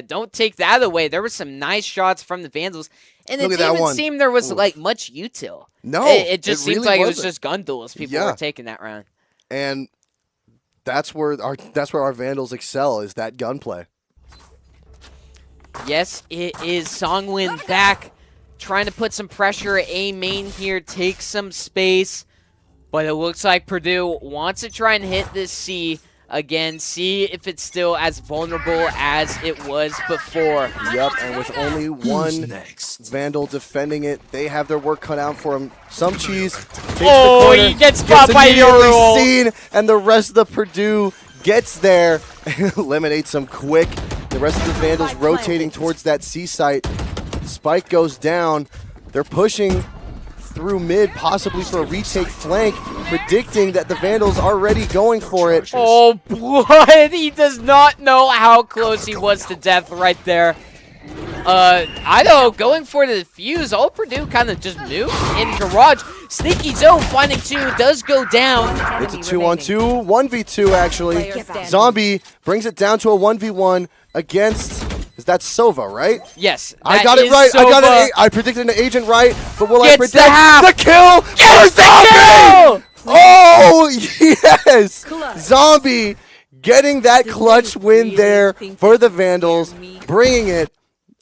don't take that away. There were some nice shots from the Vandals, and it didn't even seem there was like much util. No, it just seemed really like wasn't. it was just gun duels people were taking that round. And that's where our Vandals excel, is that gunplay. Yes, it is Songwin back, trying to put some pressure. A main here, take some space, but it looks like Purdue wants to try and hit this C again, see if it's still as vulnerable as it was before. Yep, and with only one Vandal defending it, they have their work cut out for him. Some cheese takes the corner, he gets spot by Yoru. Seen, and the rest of the Purdue gets there and eliminates them quick. The rest of the Vandals rotating towards that C site. Spike goes down. They're pushing through mid, possibly for a retake flank, predicting that the Vandals are already going for it. Oh, blood! He does not know how close he was to death right there. Idaho going for the defuse. All Purdue kind of just moved in garage. Sneaky Zone finding 2, does go down. It's a 2-on-2, 1v2 actually. Zombie brings it down to a 1v1 against, is that Sova, right? Yes, I got it right. Sova. I predicted an agent right, but will I Gets predict the half. the kill for Zombie? Oh, yes! Zombie getting that clutch win there for the Vandals, bringing it.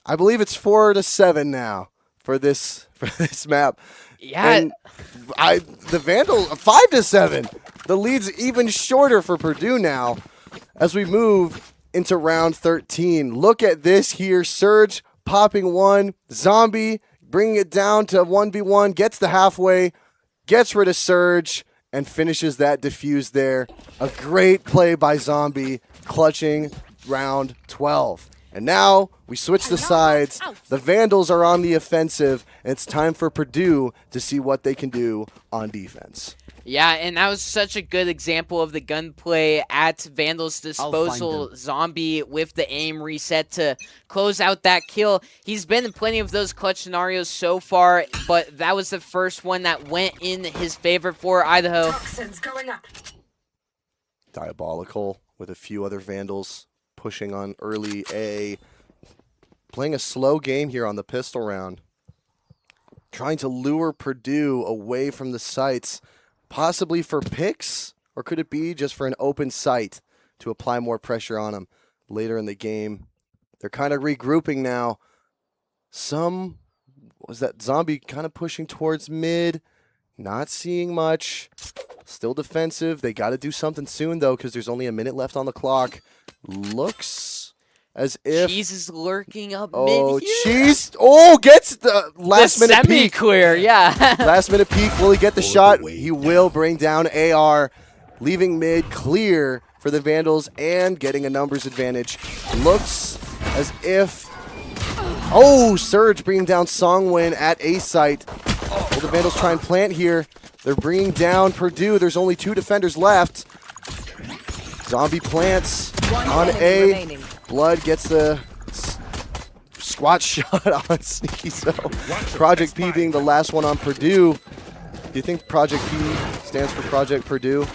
I believe it's 4-7 now for this map. Yeah. And the Vandals 5-7. The lead's even shorter for Purdue now as we move into round 13. Look at this here. Surge popping 1. Zombie bringing it down to 1v1. Gets the halfway. Gets rid of Surge and finishes that defuse there. A great play by Zombie, clutching round 12. And now we switch the sides. The Vandals are on the offensive, and it's time for Purdue to see what they can do on defense. Yeah, and that was such a good example of the gunplay at Vandals' disposal. Zombie with the aim reset to close out that kill. He's been in plenty of those clutch scenarios so far, but that was the first one that went in his favor for Idaho. Diabolical with a few other Vandals pushing on early A. Playing a slow game here on the pistol round. Trying to lure Purdue away from the sites. Possibly for picks, or could it be just for an open site to apply more pressure on them later in the game? They're kind of regrouping now. Was that Zombie kind of pushing towards mid? Not seeing much. Still defensive. They got to do something soon, though, because there's only a minute left on the clock. Looks as if... Cheese is lurking up oh, mid here. Cheese! Oh, gets the last minute peek. Semi-clear, yeah. Last minute peek. Will he get the shot? He will bring down AR, leaving mid clear for the Vandals and getting a numbers advantage. Looks as if... Oh, Surge bringing down Songwin at A site. The Vandals try and plant here. They're bringing down Purdue. There's only 2 defenders left. Zombie plants on A. Remaining. Blood gets the squat shot on Sneaky So. Project P being the last one on Purdue. Do you think Project P stands for Project Purdue?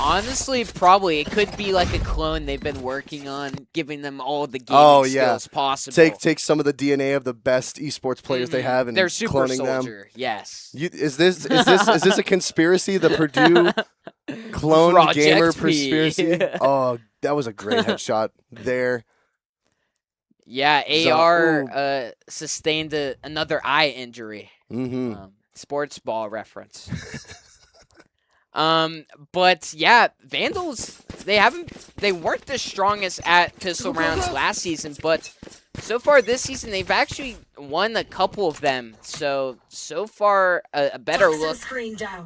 Honestly, probably. It could be like a clone they've been working on, giving them all the gaming skills possible. Take some of the DNA of the best esports players they have and they're super cloning soldier. them. Yes. Is this a conspiracy? The Purdue clone Project gamer P. conspiracy? Oh, that was a great headshot there. Yeah, AR sustained another eye injury. Mm-hmm. Sports ball reference. But yeah, Vandals, they weren't the strongest at pistol rounds last season, but so far this season they've actually won a couple of them. So far a better look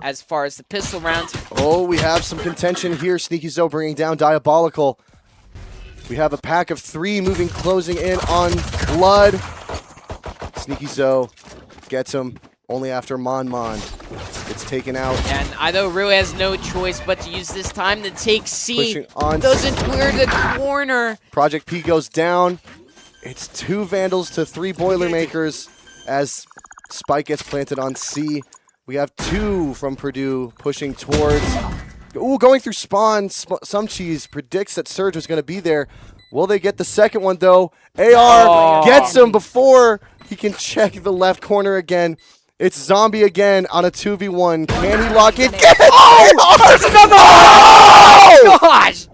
as far as the pistol rounds. Oh, we have some contention here. Sneaky Zo bringing down Diabolical. We have a pack of 3 closing in on Blood. Sneaky Zo gets him only after Mon gets taken out. And Idaho really has no choice but to use this time to take C. Pushing on. Doesn't clear the corner. Project P goes down. It's 2 Vandals to 3 Boilermakers as Spike gets planted on C. We have 2 from Purdue pushing towards. Ooh, going through spawn. Some Cheese predicts that Surge was going to be there. Will they get the second one, though? AR gets him before he can check the left corner again. It's Zombie again on a 2v1. Can he lock it? Get it! There's another one! Oh, gosh!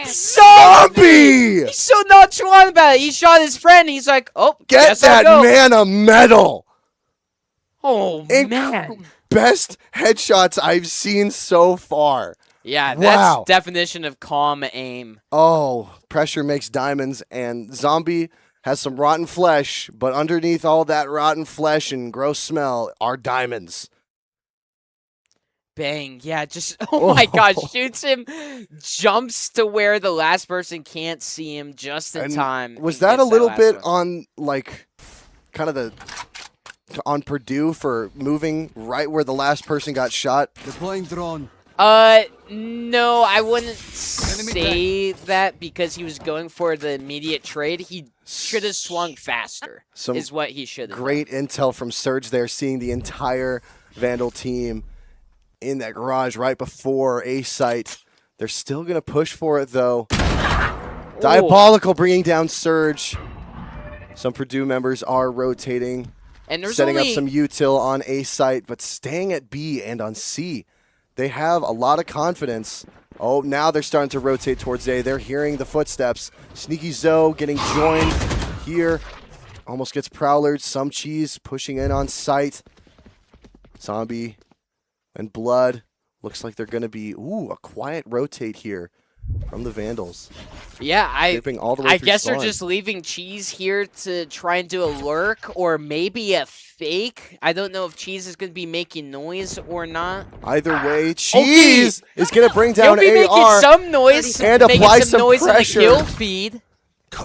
Zombie! He's so nonchalant about it. He shot his friend. He's like, oh, Get guess I'll that go. man a medal! Oh, man. Best headshots I've seen so far. Yeah, Wow. that's definition of calm aim. Oh, pressure makes diamonds, and Zombie has some rotten flesh, but underneath all that rotten flesh and gross smell are diamonds. Bang. Yeah, just, oh my gosh, shoots him, jumps to where the last person can't see him just in And time. Was and that a gets little last bit one. on, like, kind of on Purdue for moving right where the last person got shot? Deploying drone. No, I wouldn't say that because he was going for the immediate trade. He should have swung faster, Some is what he should have. Great intel from Surge there, seeing the entire Vandal team in that garage right before A site. They're still going to push for it, though. Diabolical bringing down Surge. Some Purdue members are rotating, And there's setting only up some util on A site, but staying at B and on C. They have a lot of confidence. Oh, now they're starting to rotate towards A. They're hearing the footsteps. Sneaky Zo getting joined here. Almost gets prowlered. Some Cheese pushing in on site. Zombie and Blood. Looks like they're going to be, a quiet rotate here from the Vandals. Yeah, Dipping all the way I through guess spawn. they're just leaving Cheese here to try and do a lurk or maybe a fake. I don't know if Cheese is going to be making noise or not. Either way, Cheese is going to bring down He'll be making AR, some noise, and making apply some some noise pressure. in the kill feed.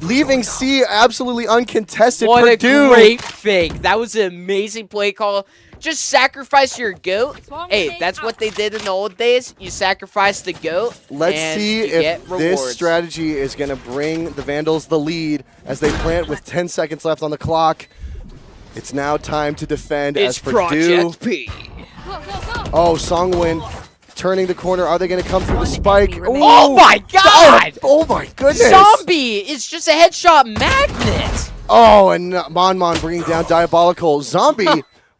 leaving C absolutely uncontested. What Purdue. a great fake. That was an amazing play call. Just sacrifice your goat. Hey, that's what they did in the old days. You sacrifice the goat. Let's and see you if get this rewards. strategy is going to bring the Vandals the lead as they plant with 10 seconds left on the clock. It's now time to defend It's as Purdue. Project P. Oh, Songwin turning the corner. Are they going to come through the spike? Ooh. Oh my god! Oh my goodness! Zombie is just a headshot magnet. Oh, and Mon bringing down Diabolical. Zombie,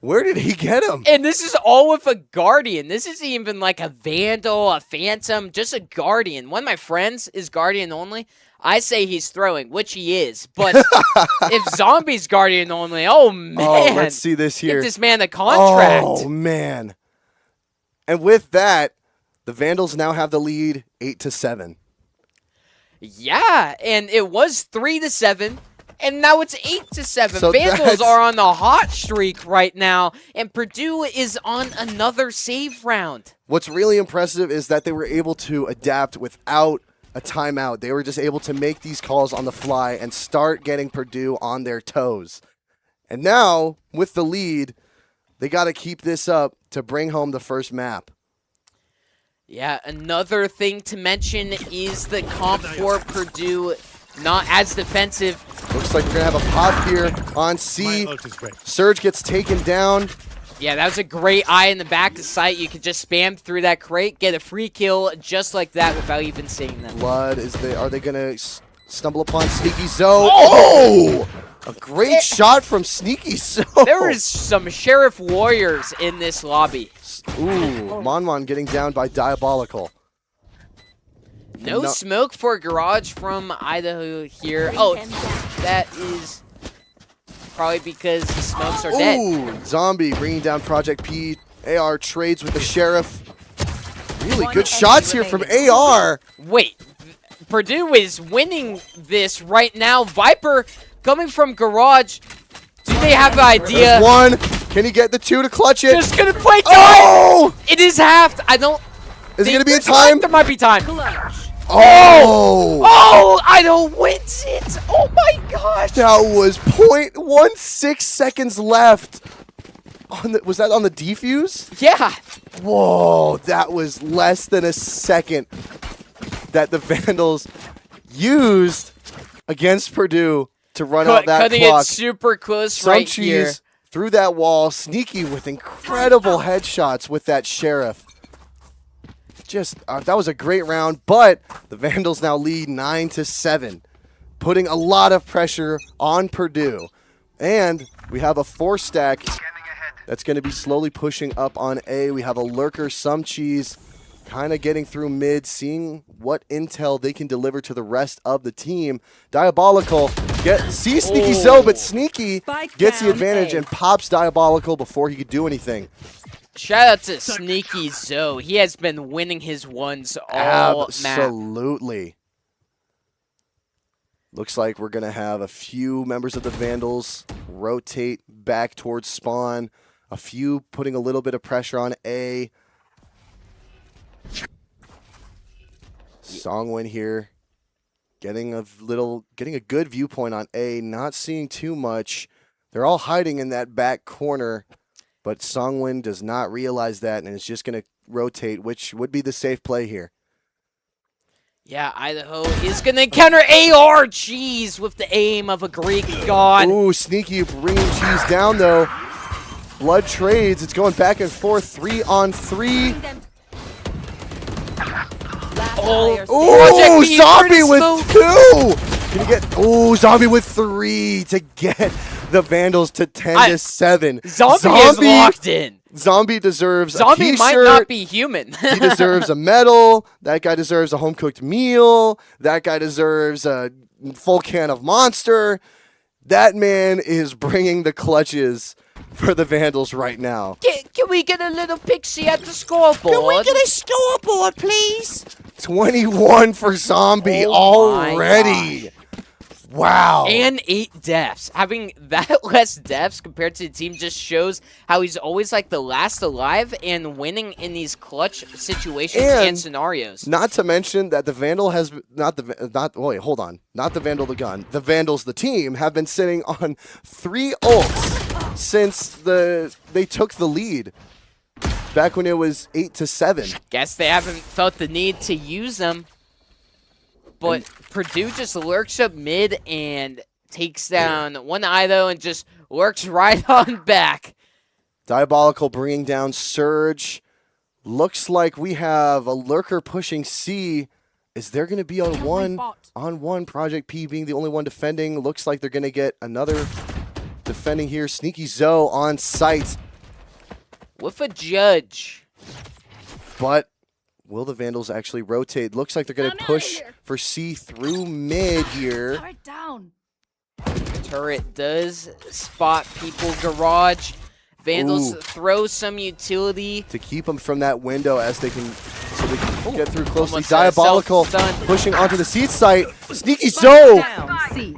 where did he get him? And this is all with a Guardian. This isn't even like a Vandal, a Phantom, just a Guardian. One of my friends is Guardian only. I say he's throwing, which he is. But if Zombie's Guardian only, oh man. Oh, let's see this here. Give this man a contract. Oh, man. And with that, the Vandals now have the lead 8-7. Yeah, and it was 3-7. And now it's 8-7. So Vandals that's- are on a hot streak right now, and Purdue is on another save round. What's really impressive is that they were able to adapt without a timeout. They were just able to make these calls on the fly and start getting Purdue on their toes. And now, with the lead, They got to keep this up to bring home the first map. Yeah, another thing to mention is the comp for Purdue, not as defensive. Looks like we're going to have a pop here on C. Surge gets taken down. Yeah, that was a great eye in the back of sight. You could just spam through that crate, get a free kill just like that without even seeing them. Blood, are they going to stumble upon Sneaky Zoe? Oh! A great shot from Sneaky Zoe. There is some Sheriff Warriors in this lobby. Ooh, Monmon getting down by Diabolical. No smoke for Garage from Idaho here. Oh, that is probably because the smokes are dead. Ooh, Zombie bringing down Project P. AR trades with the Sheriff. Really good shots here from AR. Wait, Purdue is winning this right now. Viper coming from Garage. Do they have an idea? There's one. Can he get the two to clutch it? Just gonna play time. Oh! It is halved. I don't. Is it gonna be a time? There might be time. Oh! Oh! Idaho wins it. Oh my gosh. That was 0.16 seconds left. Was that on the defuse? Yeah. Whoa, that was less than a second that the Vandals used against Purdue to run out that cutting clock. It super close Some right cheese here. Through that wall, Sneaky with incredible headshots with that Sheriff. Just that was a great round, but the Vandals now lead 9-7, putting a lot of pressure on Purdue. And we have a 4-stack that's going to be slowly pushing up on A. We have a Lurker, some cheese, kind of getting through mid, seeing what intel they can deliver to the rest of the team. Diabolical sees Sneaky Zoe, but Sneaky gets the advantage and pops Diabolical before he could do anything. Shout out to Sneaky Zoe. He has been winning his ones all map. Absolutely. Looks like we're going to have a few members of the Vandals rotate back towards spawn. A few putting a little bit of pressure on A. Songwin here. Getting a good viewpoint on A. Not seeing too much. They're all hiding in that back corner. But Songwin does not realize that and is just going to rotate, which would be the safe play here. Yeah, Idaho is going to counter AR Cheese with the aim of a Greek god. Ooh, Sneaky bringing Cheese down, though. Blood trades. It's going back and forth. 3-on-3. Oh, Zombie with 2. Can you get? Oh, Zombie with 3 to get the Vandals to 10-7. Zombie is locked in. Zombie deserves Zombie a t-shirt. might not be human. He deserves a medal. That guy deserves a home-cooked meal. That guy deserves a full can of Monster. That man is bringing the clutches for the Vandals right now. Can we get a little pixie at the scoreboard? Can we get a scoreboard, please? 21 for Zombie already. Wow. And 8 deaths. Having that less deaths compared to the team just shows how he's always like the last alive and winning in these clutch situations and scenarios. Not to mention that the Vandal has not the Vandal the gun. The Vandals the team have been sitting on 3 ults since they took the lead. Back when it was 8-7. Guess they haven't felt the need to use them. But Purdue just lurks up mid and takes down one Idaho and just lurks right on back. Diabolical bringing down Surge. Looks like we have a Lurker pushing C. Is there going to be on one? Project P being the only one defending. Looks like they're going to get another defending here. Sneaky Zoe on site. With a judge. But will the Vandals actually rotate? Looks like they're going to push for C through mid here. Turret down. Turret does spot people. Garage. Vandals throw some utility. To keep them from that window as they can, so they can get through closely. Almost Diabolical self-stun. pushing onto the seat site. Sneaky Zoe C.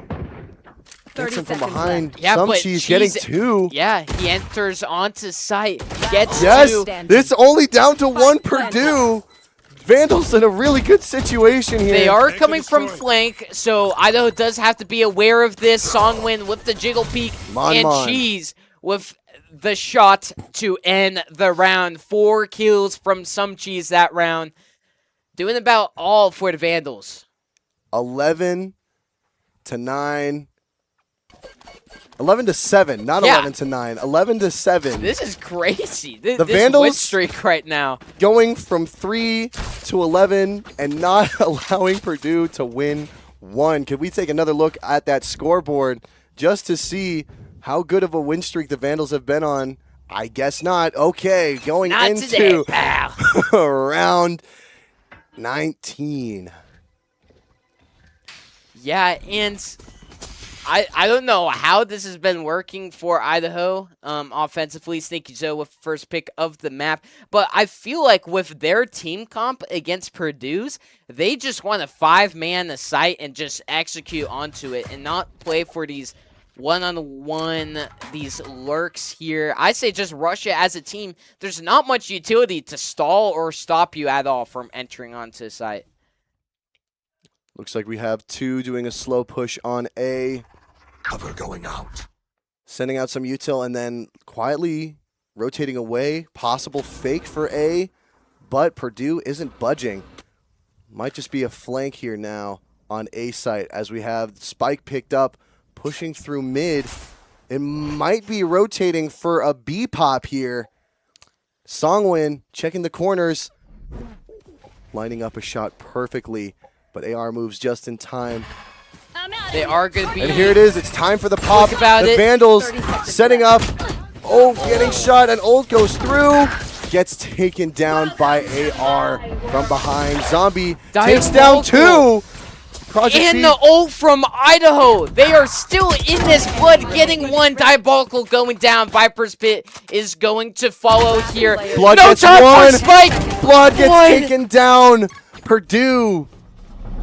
gets him from behind. Yeah, Some but cheese getting Cheese- 2. Yeah, he enters onto site. Gets Yes, 2. it's only down to 1 Purdue. Vandals in a really good situation here. They are coming from flank, so Idaho does have to be aware of this. Songwin with the jiggle peek, and Mon. Cheese with the shot to end the round. 4 kills from Some Cheese that round. Doing about all for the Vandals. 11 to 9. 11 to 7, not 11 to 9. 11 to 7. This is crazy. This Vandals win streak right now. Going from 3 to 11 and not allowing Purdue to win one. Could we take another look at that scoreboard just to see how good of a win streak the Vandals have been on? I guess not. Okay, going Not into today, pal. round 19. Yeah, and I don't know how this has been working for Idaho offensively. Sneaky Joe with first pick of the map. But I feel like with their team comp against Purdue's, they just want a 5-man a site and just execute onto it and not play for these one-on-one, these lurks here. I say just rush it as a team. There's not much utility to stall or stop you at all from entering onto the site. Looks like we have 2 doing a slow push on A. Cover going out. Sending out some util and then quietly rotating away. Possible fake for A, but Purdue isn't budging. Might just be a flank here now on A site as we have Spike picked up, pushing through mid. It might be rotating for a B pop here. Songwin checking the corners, lining up a shot perfectly. But AR moves just in time. They are going to be... And here it is. It's time for the pop. Think about The it. Vandals setting up. Oh, getting shot. And ult goes through. Gets taken down by AR from behind. Zombie takes down 2. Project And B. the ult from Idaho. They are still in this blood, getting 1. Diabolical going down. Viper's Pit is going to follow here. Blood no gets time 1. for Spike. Blood gets Blood. taken down. Purdue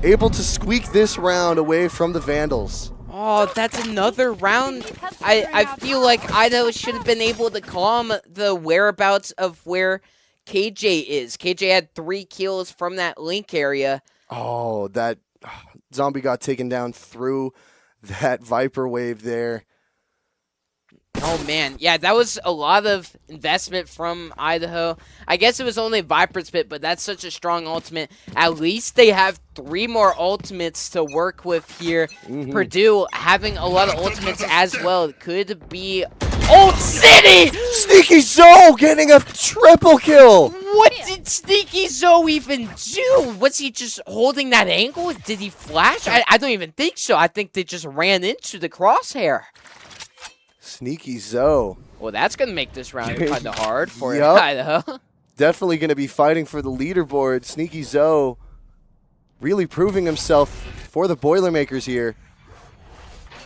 able to squeak this round away from the Vandals. Oh, that's another round. I feel like Idaho should have been able to calm the whereabouts of where KJ is. KJ had 3 kills from that link area. Oh, that zombie got taken down through that Viper wave there. Oh, man. Yeah, that was a lot of investment from Idaho. I guess it was only Viper's Pit, but that's such a strong ultimate. At least they have 3 more ultimates to work with here. Purdue having a lot of ultimates as well. It could be Old City! Sneaky Zoe getting a triple kill. What did Sneaky Zoe even do? Was he just holding that angle? Did he flash? I don't even think so. I think they just ran into the crosshair. Sneaky Zoe. Well, that's going to make this round kind of hard for Yup. Idaho. Definitely going to be fighting for the leaderboard. Sneaky Zoe really proving himself for the Boilermakers here.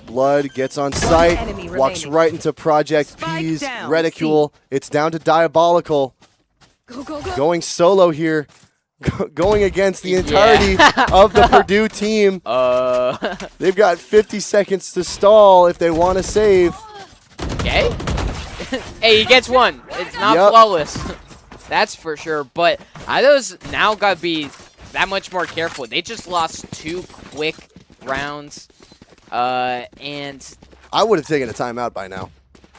Blood gets on site, walks right into Project P's reticule. It's down to Diabolical. Going solo here. Going against the entirety of the Purdue team. They've got 50 seconds to stall if they want to save. Okay. Hey, he gets 1. It's not flawless. That's for sure. But Idaho's now got to be that much more careful. They just lost 2 quick rounds. And I would have taken a timeout by now.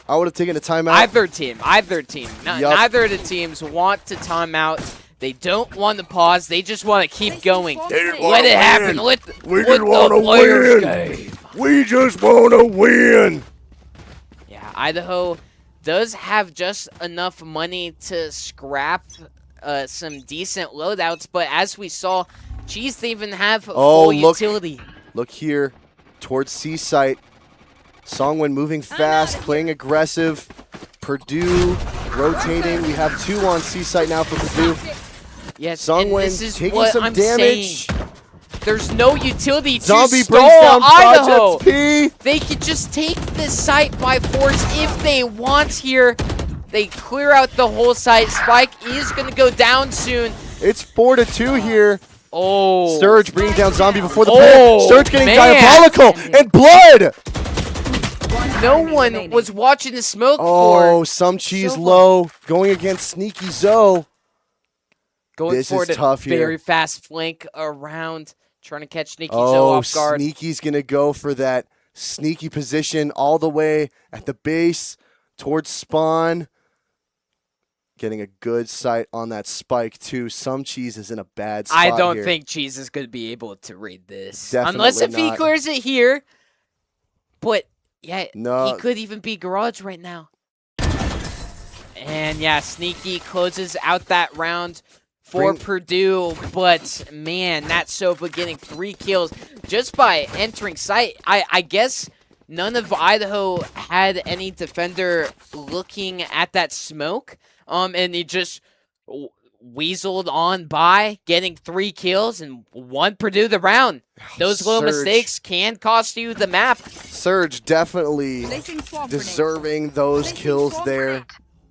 I would have taken a timeout. Either team. Neither of the teams want to time out. They don't want to pause. They just want to keep going. Let it happen. We just want to win. We just want to win. Yeah, Idaho does have just enough money to scrap some decent loadouts, but as we saw, geez, they even have full utility. Look here towards C site. Songwin moving fast, playing aggressive. Purdue rotating. We have 2 on C site now for Purdue. Yes, Songwin taking some damage. Saying. There's no utility Zombie to brings stall down Idaho. Project P. They could just take this site by force if they want here. They clear out the whole site. Spike is going to go down soon. It's 4-2 here. Oh. Surge bringing down Zombie before the plant. Surge getting man. Diabolical and Blood. No one was watching the smoke Oh, for. Some Cheese low going against Sneaky Zoe. Going This for is the tough here. very fast flank around. Trying to catch Sneaky Zoe off guard. Sneaky's going to go for that sneaky position all the way at the base. towards spawn. Getting a good sight on that spike, too. Some Cheese is in a bad spot I don't here. think Cheese is going to be able to read this. Definitely Unless if he not. clears it here. But, yeah, No. he could even be Garage right now. And, yeah, Sneaky closes out that round for Purdue. But, man, that Sofa getting 3 kills just by entering sight. I guess none of Idaho had any defender looking at that smoke. And he just weaseled on by, getting 3 kills and 1 Purdue the round. Those little mistakes can cost you the map. Surge definitely deserving those kills there.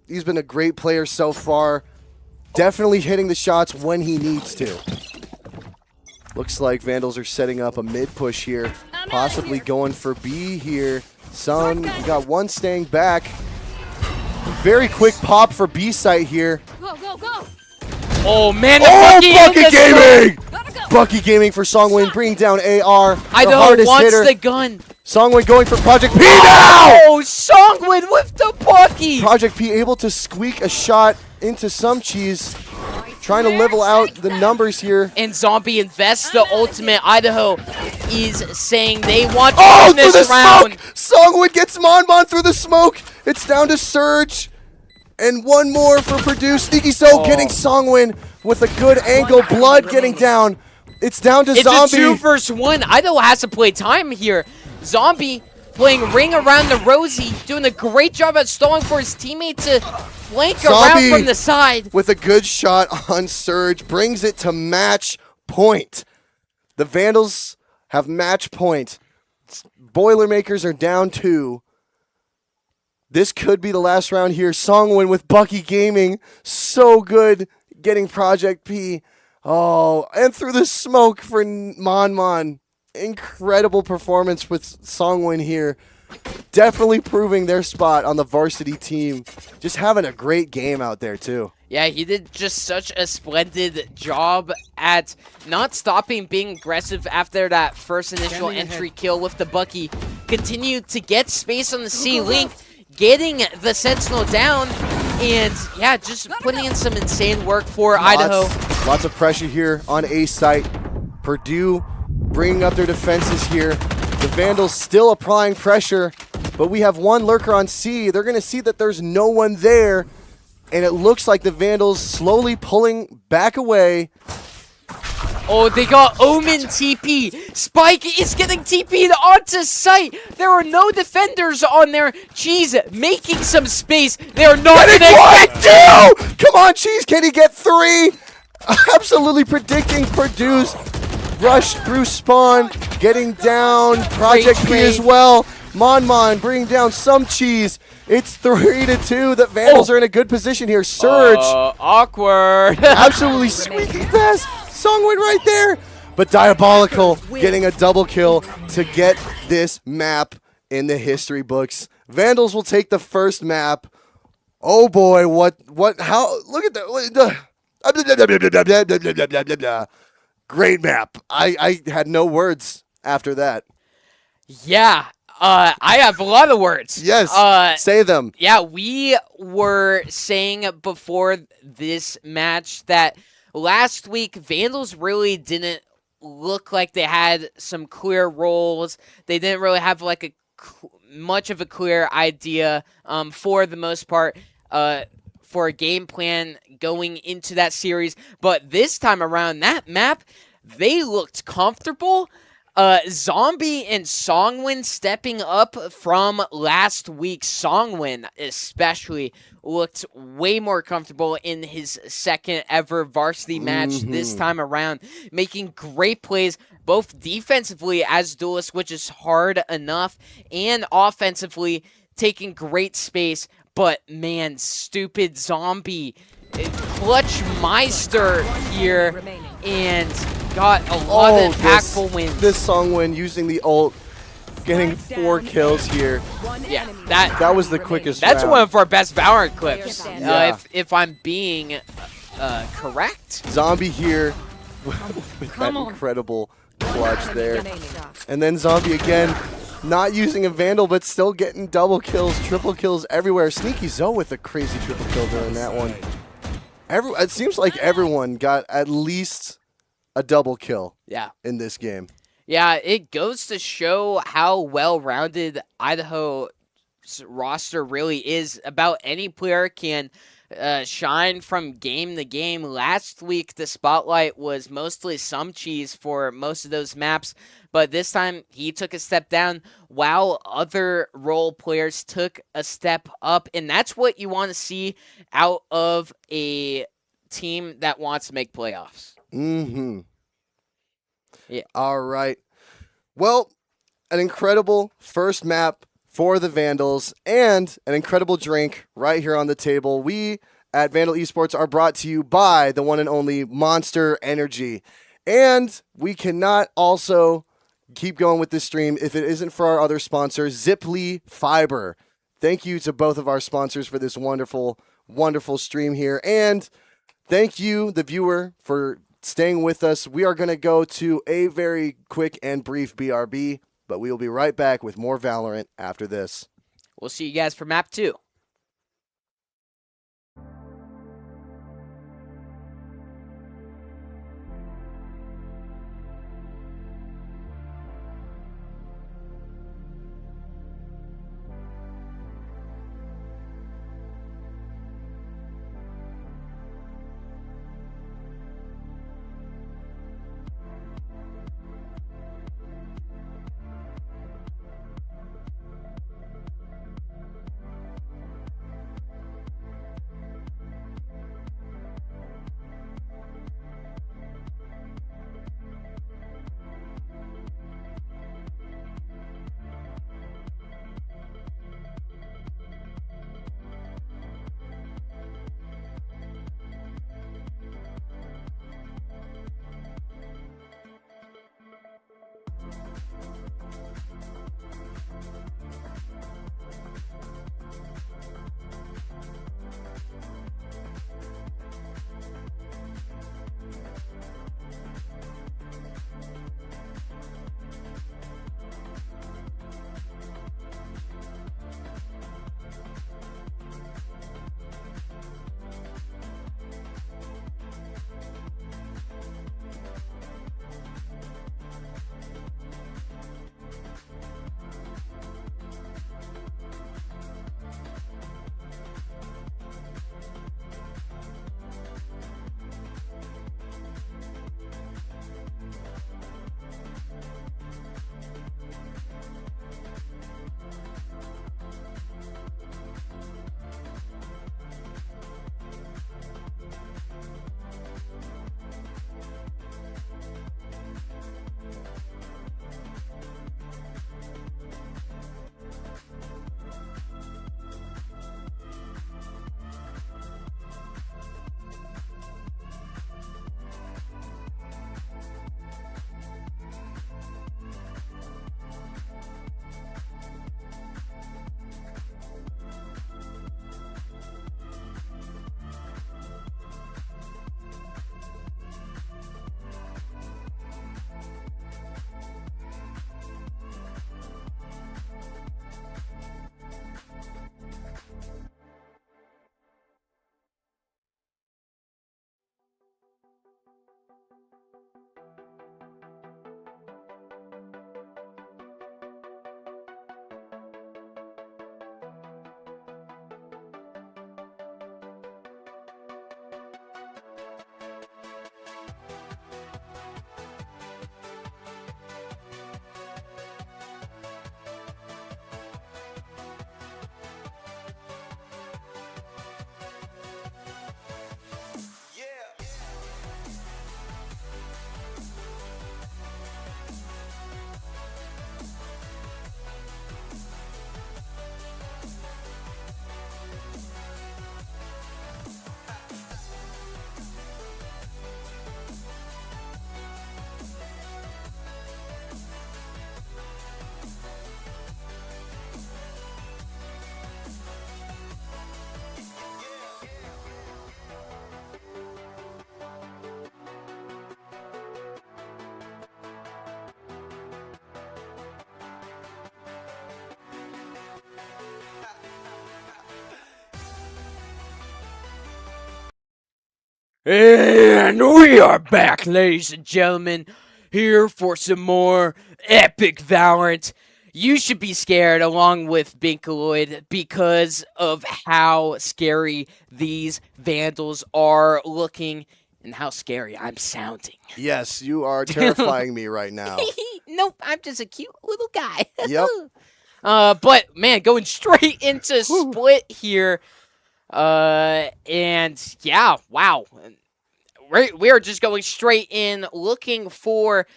He's been a great player so far. Definitely hitting the shots when he needs to. Looks like Vandals are setting up a mid push here. Possibly going for B here. Sun, we got one staying back. Very quick pop for B site here. Go, go, go. Oh, man. Bucky Gaming! Bucky Gaming for Songwin, bringing down AR. Idaho wants the gun. Songwin going for Project P now! Oh, Songwin with the Bucky. Project P able to squeak a shot into Some Cheese. Trying to level out the numbers here. And Zombie invests the ultimate. Idaho is saying they want to win this round. Songwin gets Mon through the smoke. It's down to Surge. And one more for Purdue. Sneaky So getting Songwin with a good angle. Blood getting down. It's down to Zombie. It's a 2 versus 1. Idaho has to play time here. Zombie playing ring around the Rosie, doing a great job at stalling for his teammate to flank around from the side. With a good shot on Surge, brings it to match point. The Vandals have match point. Boilermakers are down 2. This could be the last round here. Songwin with Bucky Gaming. So good getting Project P. Oh, and through the smoke for Mon. Incredible performance with Songwin here. Definitely proving their spot on the varsity team. Just having a great game out there, too. Yeah, he did just such a splendid job at not stopping being aggressive after that first initial entry kill with the Bucky. Continued to get space on the C-Link, getting the Sentinel down, and yeah, just putting in some insane work for Idaho. Lots of pressure here on A site. Purdue bringing up their defenses here. The Vandals still applying pressure, but we have one lurker on C. They're going to see that there's no one there, and it looks like the Vandals slowly pulling back away. Oh, they got Omen TP. Spike is getting TP'd onto site. There are no defenders on there. Cheese making some space. They are not going to get 2! Come on, Cheese. Can he get 3? Absolutely predicting Purdue's rush through spawn. Getting down Project P as well. Mon bringing down Some Cheese. It's 3-2. The Vandals are in a good position here. Surge. Awkward. Absolutely squeaky fast. Songwin right there. But Diabolical getting a double kill to get this map in the history books. Vandals will take the first map. Oh boy, how, look at that. Great map. I had no words after that. Yeah, I have a lot of words. Yes, say them. Yeah, we were saying before this match that last week Vandals really didn't look like they had some clear roles. They didn't really have like much of a clear idea for the most part for a game plan going into that series. But this time around, that map, they looked comfortable. Zombie and Songwin stepping up from last week. Songwin especially looked way more comfortable in his second ever varsity match this time around, making great plays both defensively as duelist, which is hard enough, and offensively taking great space. But man, stupid Zombie clutch Meister here and got a lot of impactful wins. This Songwin using the ult, getting 4 kills here. Yeah, that was the quickest That's round. one of our best Valorant clips, Yeah. if I'm being correct. Zombie here with that incredible clutch there. And then Zombie again not using a Vandal, but still getting double kills, triple kills everywhere. Sneaky Zoe with a crazy triple kill during that one. It seems like everyone got at least a double kill in this game. Yeah, it goes to show how well-rounded Idaho's roster really is. About any player can shine from game to game. Last week, the spotlight was mostly Some Cheese for most of those maps, but this time he took a step down while other role players took a step up, and that's what you want to see out of a team that wants to make playoffs. Mm-hmm. Yeah. All right. Well, an incredible first map for the Vandals and an incredible drink right here on the table. We at Vandal Esports are brought to you by the one and only Monster Energy. And we cannot also keep going with this stream if it isn't for our other sponsor, Ziply Fiber. Thank you to both of our sponsors for this wonderful, wonderful stream here. And thank you, the viewer, for staying with us. We are going to go to a very quick and brief BRB, but we will be right back with more Valorant after this. We'll see you guys for map 2. And we are back, ladies and gentlemen, here for some more epic Valorant. You should be scared along with Binkaloid because of how scary these Vandals are looking and how scary I'm sounding. Yes, you are terrifying me right now. Nope, I'm just a cute little guy. Yep. But man, going straight into split here. And yeah, wow. We are just going straight in, looking for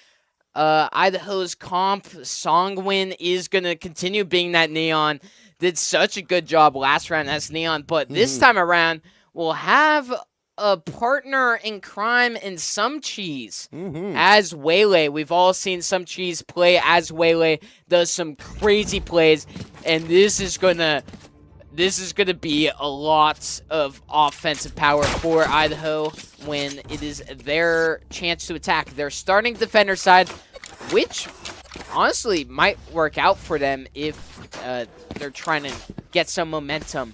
Idaho's comp. Songwin is going to continue being that Neon. Did such a good job last round as Neon, but this time around, we'll have a partner in crime in Some Cheese as Waylay. We've all seen Some Cheese play as Waylay, does some crazy plays, and this is gonna be a lot of offensive power for Idaho when it is their chance to attack. Their starting defender side, which honestly might work out for them if they're trying to get some momentum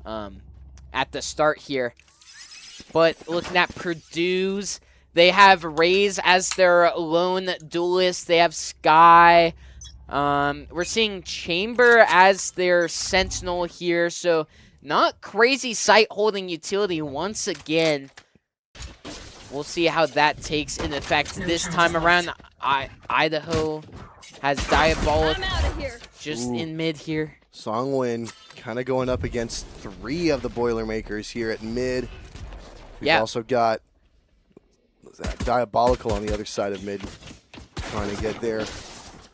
at the start here. But looking at Purdue's, they have Raze as their lone duelist. They have Sky. We're seeing Chamber as their sentinel here, so not crazy site holding utility once again. We'll see how that takes in effect this time around. Idaho has Diabolic just in mid here. Songwin kind of going up against 3 of the Boilermakers here at mid. We've also got Diabolical on the other side of mid trying to get there.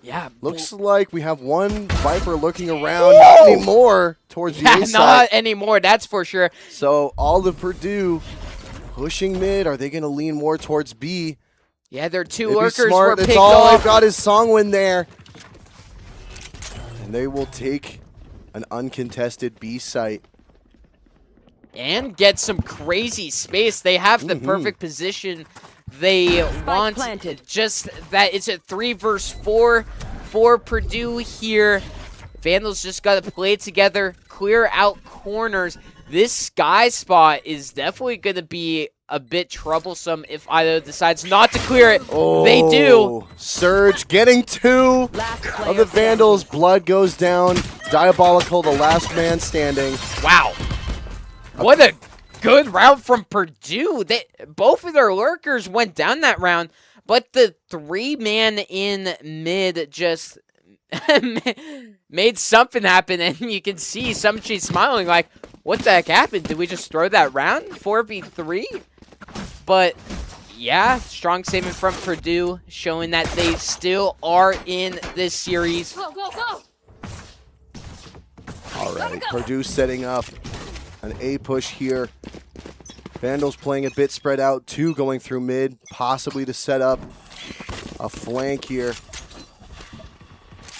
Yeah. Looks like we have one Viper looking around. Not anymore towards the A side. Not anymore, that's for sure. So all of Purdue pushing mid. Are they going to lean more towards B? Yeah, their 2 They'd be lurkers smart. were That's picked all off. they've got is Songwin there. And they will take an uncontested B site. And get some crazy space. They have the perfect position they want. Just that it's a 3 versus 4 for Purdue here. Vandals just got to play together, clear out corners. This Sky spot is definitely going to be a bit troublesome if Idaho decides not to clear it. Oh, they do. Surge getting 2 of the Vandals. Blood goes down. Diabolical, the last man standing. Wow. What a good round from Purdue. Both of their lurkers went down that round, but the 3-man in mid just made something happen, and you can see Some Cheese smiling like, what the heck happened? Did we just throw that round? 4v3? But yeah, strong statement from Purdue, showing that they still are in this series. Go, go, go! All right, Purdue setting up an A push here. Vandals playing a bit spread out, 2 going through mid, possibly to set up a flank here.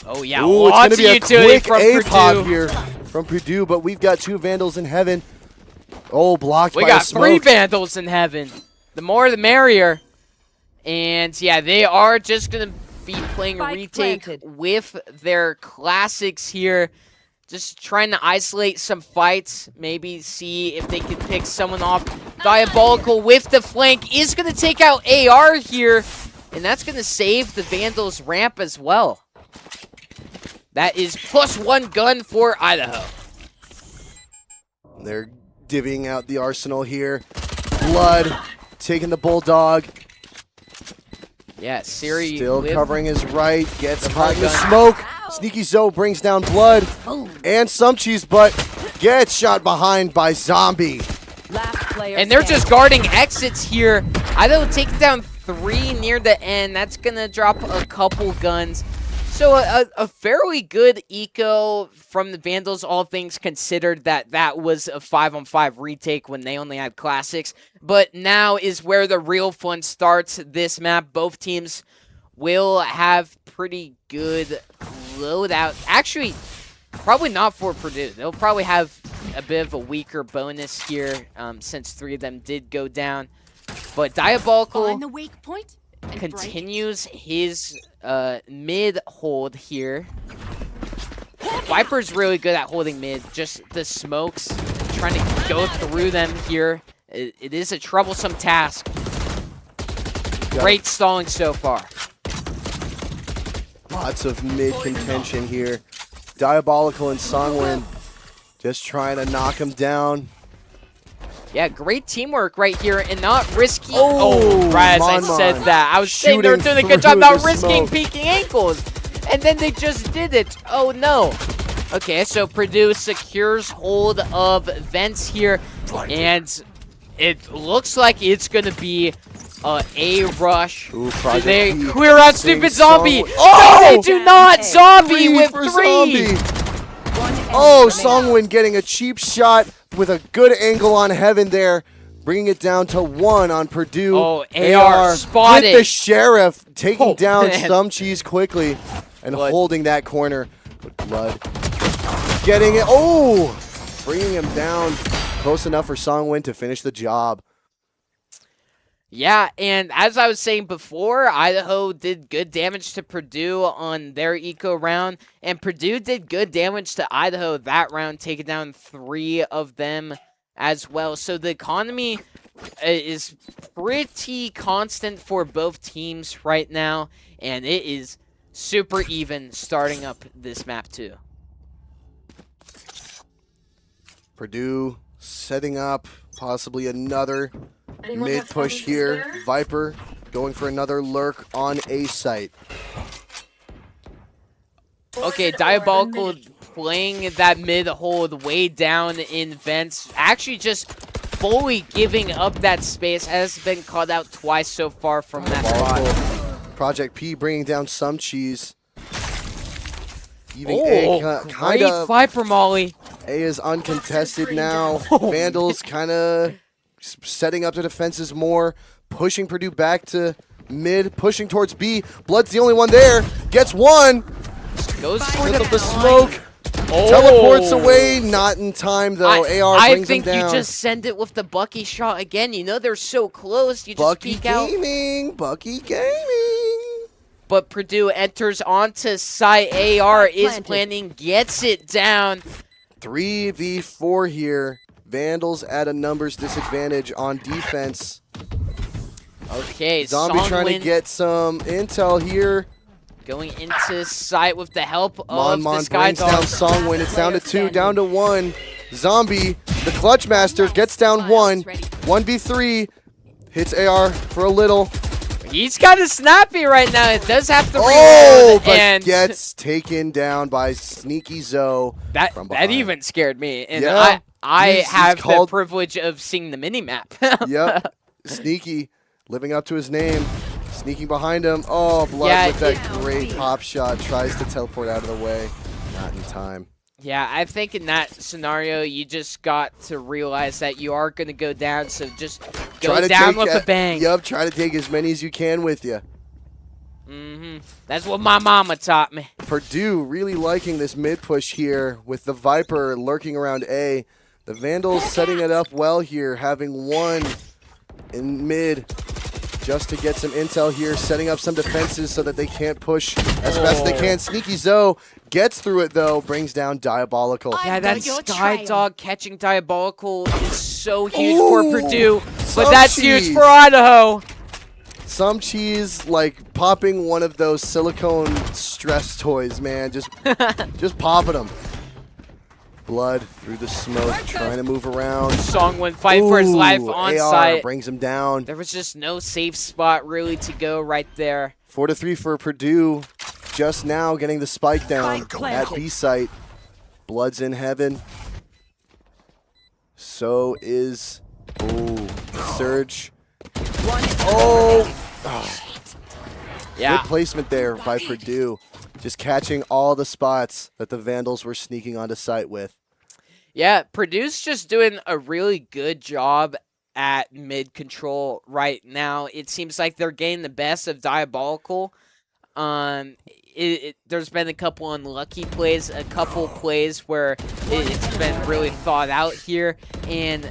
Oh yeah, Ooh, lots it's going of to be a utility quick from A-pop Purdue. here from Purdue, but we've got 2 Vandals in heaven. Oh, blocked We by got a 3 smoke. Vandals in heaven. The more the merrier. And yeah, they are just going to be playing retake with their classics here. Just trying to isolate some fights. Maybe see if they can pick someone off. Diabolical with the flank is going to take out AR here. And that's going to save the Vandals ramp as well. That is +1 gun for Idaho. They're divvying out the arsenal here. Blood taking the Bulldog. Yeah, Siri Still covering his right. Gets caught in the gun. smoke. Sneaky Zoe brings down Blood. And Some Cheese, but gets shot behind by Zombie. And they're just guarding exits here. Idaho taking down 3 near the end. That's going to drop a couple guns. So a fairly good eco from the Vandals, all things considered, that was a 5-on-5 retake when they only had classics. But now is where the real fun starts this map. Both teams will have pretty good loadout. Actually, probably not for Purdue. They'll probably have a bit of a weaker bonus here since 3 of them did go down. But Diabolical Find the weak point and continues his mid hold here. Viper's really good at holding mid. Just the smokes, trying to go through them here it is a troublesome task. Great stalling so far. Lots of mid contention here. Diabolical and Songwin just trying to knock him down. Yeah, great teamwork right here and not risky. Oh, right as I Mon said Mon that. I was saying they were shooting doing a good job through not the risking smoke. peeking ankles. And then they just did it. Oh, no. Okay, so Purdue secures hold of vents here. And it looks like it's going to be a rush. Ooh, Do Project they P clear out seeing stupid zombie? Songwin- No, they Oh! do not. Zombie with for 3. Zombie. Oh, Songwin getting a cheap shot with a good angle on Heaven there, bringing it down to 1 on Purdue. Oh, AR spotted. With the Sheriff taking Oh, down man. Some Cheese quickly and Blood. holding that corner. But Blood getting it. Oh, bringing him down close enough for Songwin to finish the job. Yeah, and as I was saying before, Idaho did good damage to Purdue on their eco round, and Purdue did good damage to Idaho that round, taking down 3 of them as well. So the economy is pretty constant for both teams right now, and it is super even starting up this map too. Purdue setting up possibly another Anyone mid have push photos here. there? Viper going for another lurk on A site. Okay, Diabolical playing that mid hold way down in vents. Actually just fully giving up that space. Has been called out twice so far from that spot. Diabolical. Project P bringing down Some Cheese. Leaving Oh, A great kind of. Viper Molly. A is uncontested now. Oh, Vandals kind of setting up the defenses more, pushing Purdue back to mid, pushing towards B. Blood's the only one there. Gets 1. Goes for Pick the up the smoke. Oh. Teleports away. Not in time though. AR I brings him think down. you just send it with the Bucky shot again. You know they're so close. You just Bucky peek out. Gaming. Bucky Gaming. But Purdue enters onto site. AR is planning, gets it down. 3v4 here. Vandals at a numbers disadvantage on defense. Okay, Zombie trying to Songwin get some intel here. going into site with the help Mon of Mon the Sky brings down Dog. Songwin. It's down to 2, down to 1. Zombie, the Clutch Master, gets down 1. 1v3. Hits AR for a little. He's kind of snappy right now. It does have to Oh, reload, but and gets taken down by Sneaky Zoe. that from that behind. even scared me. And Yeah, I he's have the called- privilege of seeing the mini map. Yep. Sneaky, living up to his name. Sneaking behind him. Oh, Blood Yeah, with that great pop shot. Tries to teleport out of the way. Not in time. Yeah, I think in that scenario, you just got to realize that you are going to go down, so just Try go to down take with a bang. Yep, try to take as many as you can with you. That's what my mama taught me. Purdue really liking this mid push here with the Viper lurking around A. The Vandals setting it up well here, having 1 in mid just to get some intel here, setting up some defenses so that they can't push as best they can. Sneaky Zoe gets through it though, brings down Diabolical. Yeah, that Your Sky trail. Dog catching Diabolical is so huge for Ooh, Purdue, but some that's huge cheese. for Idaho. Some Cheese like popping one of those silicone stress toys, man. Just popping them. Blood through the smoke, trying to move around. Songwin fighting for his life Ooh, on AR site. brings him down. There was just no safe spot really to go right there. 4-3 for Purdue. Just now getting the spike down at B site. Blood's in heaven. So is Surge. Oh, Yeah, good placement there by Purdue. Just catching all the spots that the Vandals were sneaking onto site with. yeah. Purdue's just doing a really good job at mid control right now. It seems like they're getting the best of Diabolical. There's been a couple unlucky plays, a couple plays where it's been really thought out here, and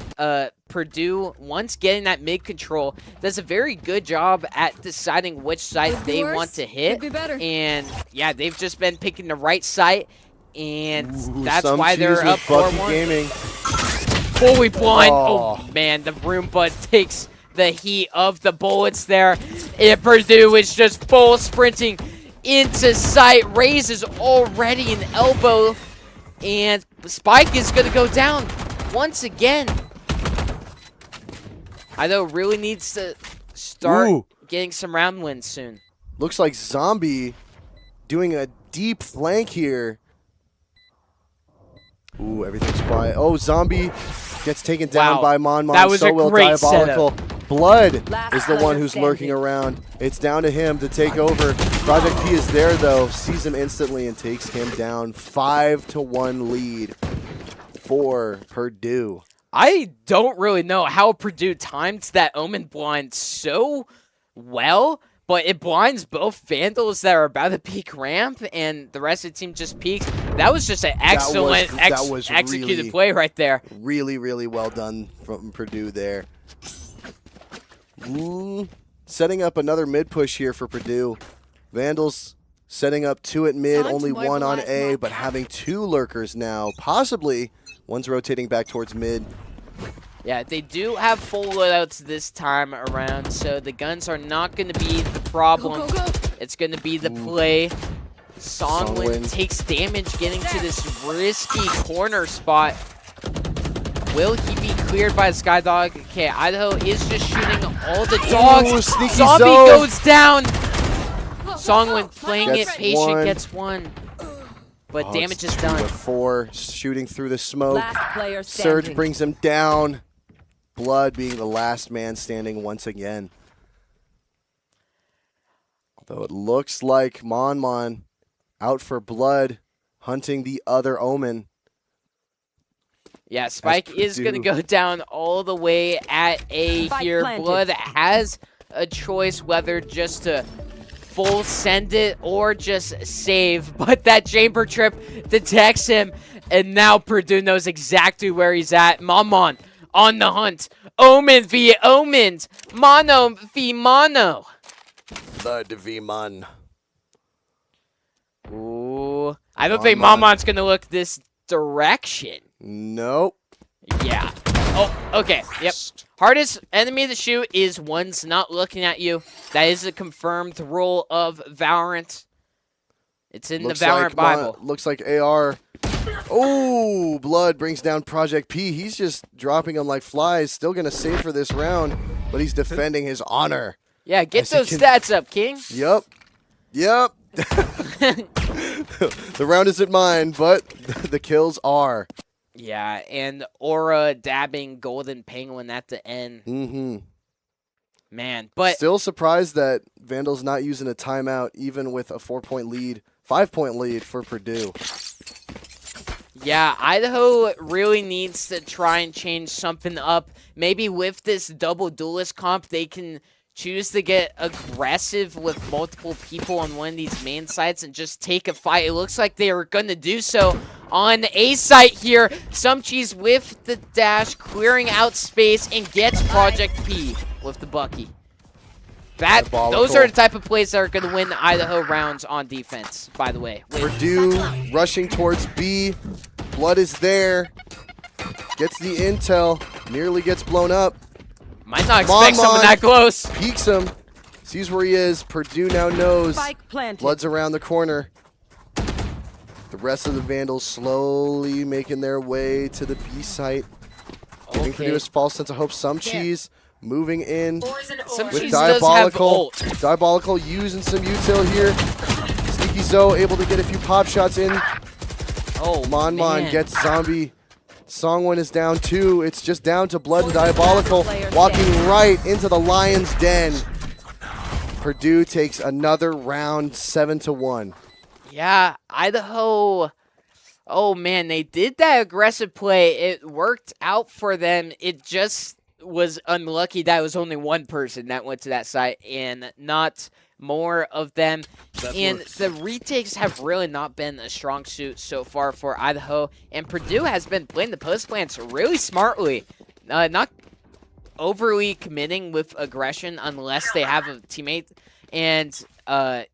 Purdue, once getting that mid control, does a very good job at deciding which site they want to hit. And yeah, they've just been picking the right site, and Ooh, that's Some why Cheese they're with up Bucky 4-1. Gaming. fully blind. Oh. Oh man, the room bud takes the heat of the bullets there. And Purdue is just full sprinting into sight. Raze is already an elbow. And Spike is going to go down once again. Idaho really needs to start getting some round wins soon. Looks like Zombie doing a deep flank here. Ooh, everything's quiet. Oh, Zombie gets taken down by Mon. That was so a well, great Diabolical. setup. Blood Last is the one player who's standing. lurking around. It's down to him to take over. Project P is there, though. Sees him instantly and takes him down. 5-1 lead for Purdue. I don't really know how Purdue timed that Omen blind so well, but it blinds both Vandals that are about to peek ramp, and the rest of the team just peeks. That was just an excellent executed really, play right there. Really, really well done from Purdue there. Setting up another mid push here for Purdue. Vandals setting up 2 at mid, only 1 on A, but having 2 lurkers now. Possibly, one's rotating back towards mid. Yeah, they do have full loadouts this time around, so the guns are not going to be the problem. Go, go, go. It's going to be the play. Songwin Songwin takes damage getting to this risky corner spot. Will he be cleared by the Skydog? Okay, Idaho is just shooting all the dogs. Ooh, sneaky Zombie Zoe. goes down. Songwin playing it Gets patient one. gets one. But damage is 2 done. to 4, shooting through the smoke. Last player standing. Surge brings him down. Blood being the last man standing once again. Though it looks like Mon out for Blood, hunting the other Omen. Yeah, Spike is going to go down all the way at A Spike here. planted. Blood has a choice whether just to full send it or just save, but that chamber trip detects him, and now Purdue knows exactly where he's at. Mon on the hunt. Omen v. Omens. Mono v. Mono. Blood v Mon. Ooh. I don't think Mon's going to look this direction. Nope. Yeah. Oh, okay. Yep. Hardest enemy to shoot is one's not looking at you. That is a confirmed rule of Valorant. It's in Looks the Valorant like Bible. Looks like AR. Oh, Blood brings down Project P. He's just dropping them like flies. Still going to save for this round, but he's defending his honor. Yeah, get As he those can- stats up, King. Yep. The round isn't mine, but the kills are. Yeah, and Aura dabbing Golden Penguin at the end. Mm-hmm. Man, but Still surprised that Vandal's not using a timeout, even with a 5-point lead for Purdue. yeah, Idaho really needs to try and change something up. Maybe with this double duelist comp, they can choose to get aggressive with multiple people on one of these main sites and just take a fight. It looks like they are going to do so on A site here. Some cheese with the dash, clearing out space, and gets Project P with the Bucky. Those are the type of plays that are going to win Idaho rounds on defense, by the way. Purdue rushing towards B. Blood is there. Gets the intel. Nearly gets blown up. Might not expect someone that close. Peeks him. Sees where he is. Purdue now knows. Spike planted. Blood's around the corner. The rest of the Vandals slowly making their way to the B site. Giving Purdue a false sense of hope. Some cheese moving in Some with cheese does have Diabolical. ult. Diabolical using some util here. Sneaky Zoe able to get a few pop shots in. Oh, Mon man. gets Zombie. Songwin is down 2. It's just down to Blood and Diabolical. Walking right into the Lion's Den. Purdue takes another round 7-1. Yeah, Idaho. Oh, man, they did that aggressive play. It worked out for them. It just was unlucky that it was only one person that went to that site and not more of them. And the retakes have really not been a strong suit so far for Idaho. And Purdue has been playing the post plants really smartly. Not overly committing with aggression unless they have a teammate. And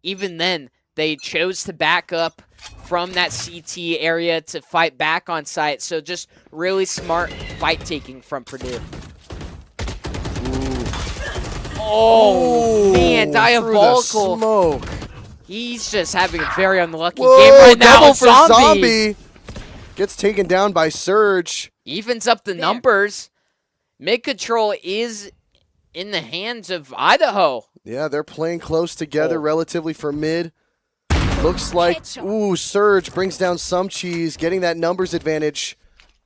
even then, they chose to back up from that CT area to fight back on site. So just really smart fight taking from Purdue. Oh, man, Through the Diabolical. smoke. He's just having a very unlucky Whoa, game right now. double for Zombie. Gets taken down by Surge. Evens up the numbers. Mid control is in the hands of Idaho. Yeah, they're playing close together relatively for mid. Looks like, ooh, Surge brings down some cheese, getting that numbers advantage,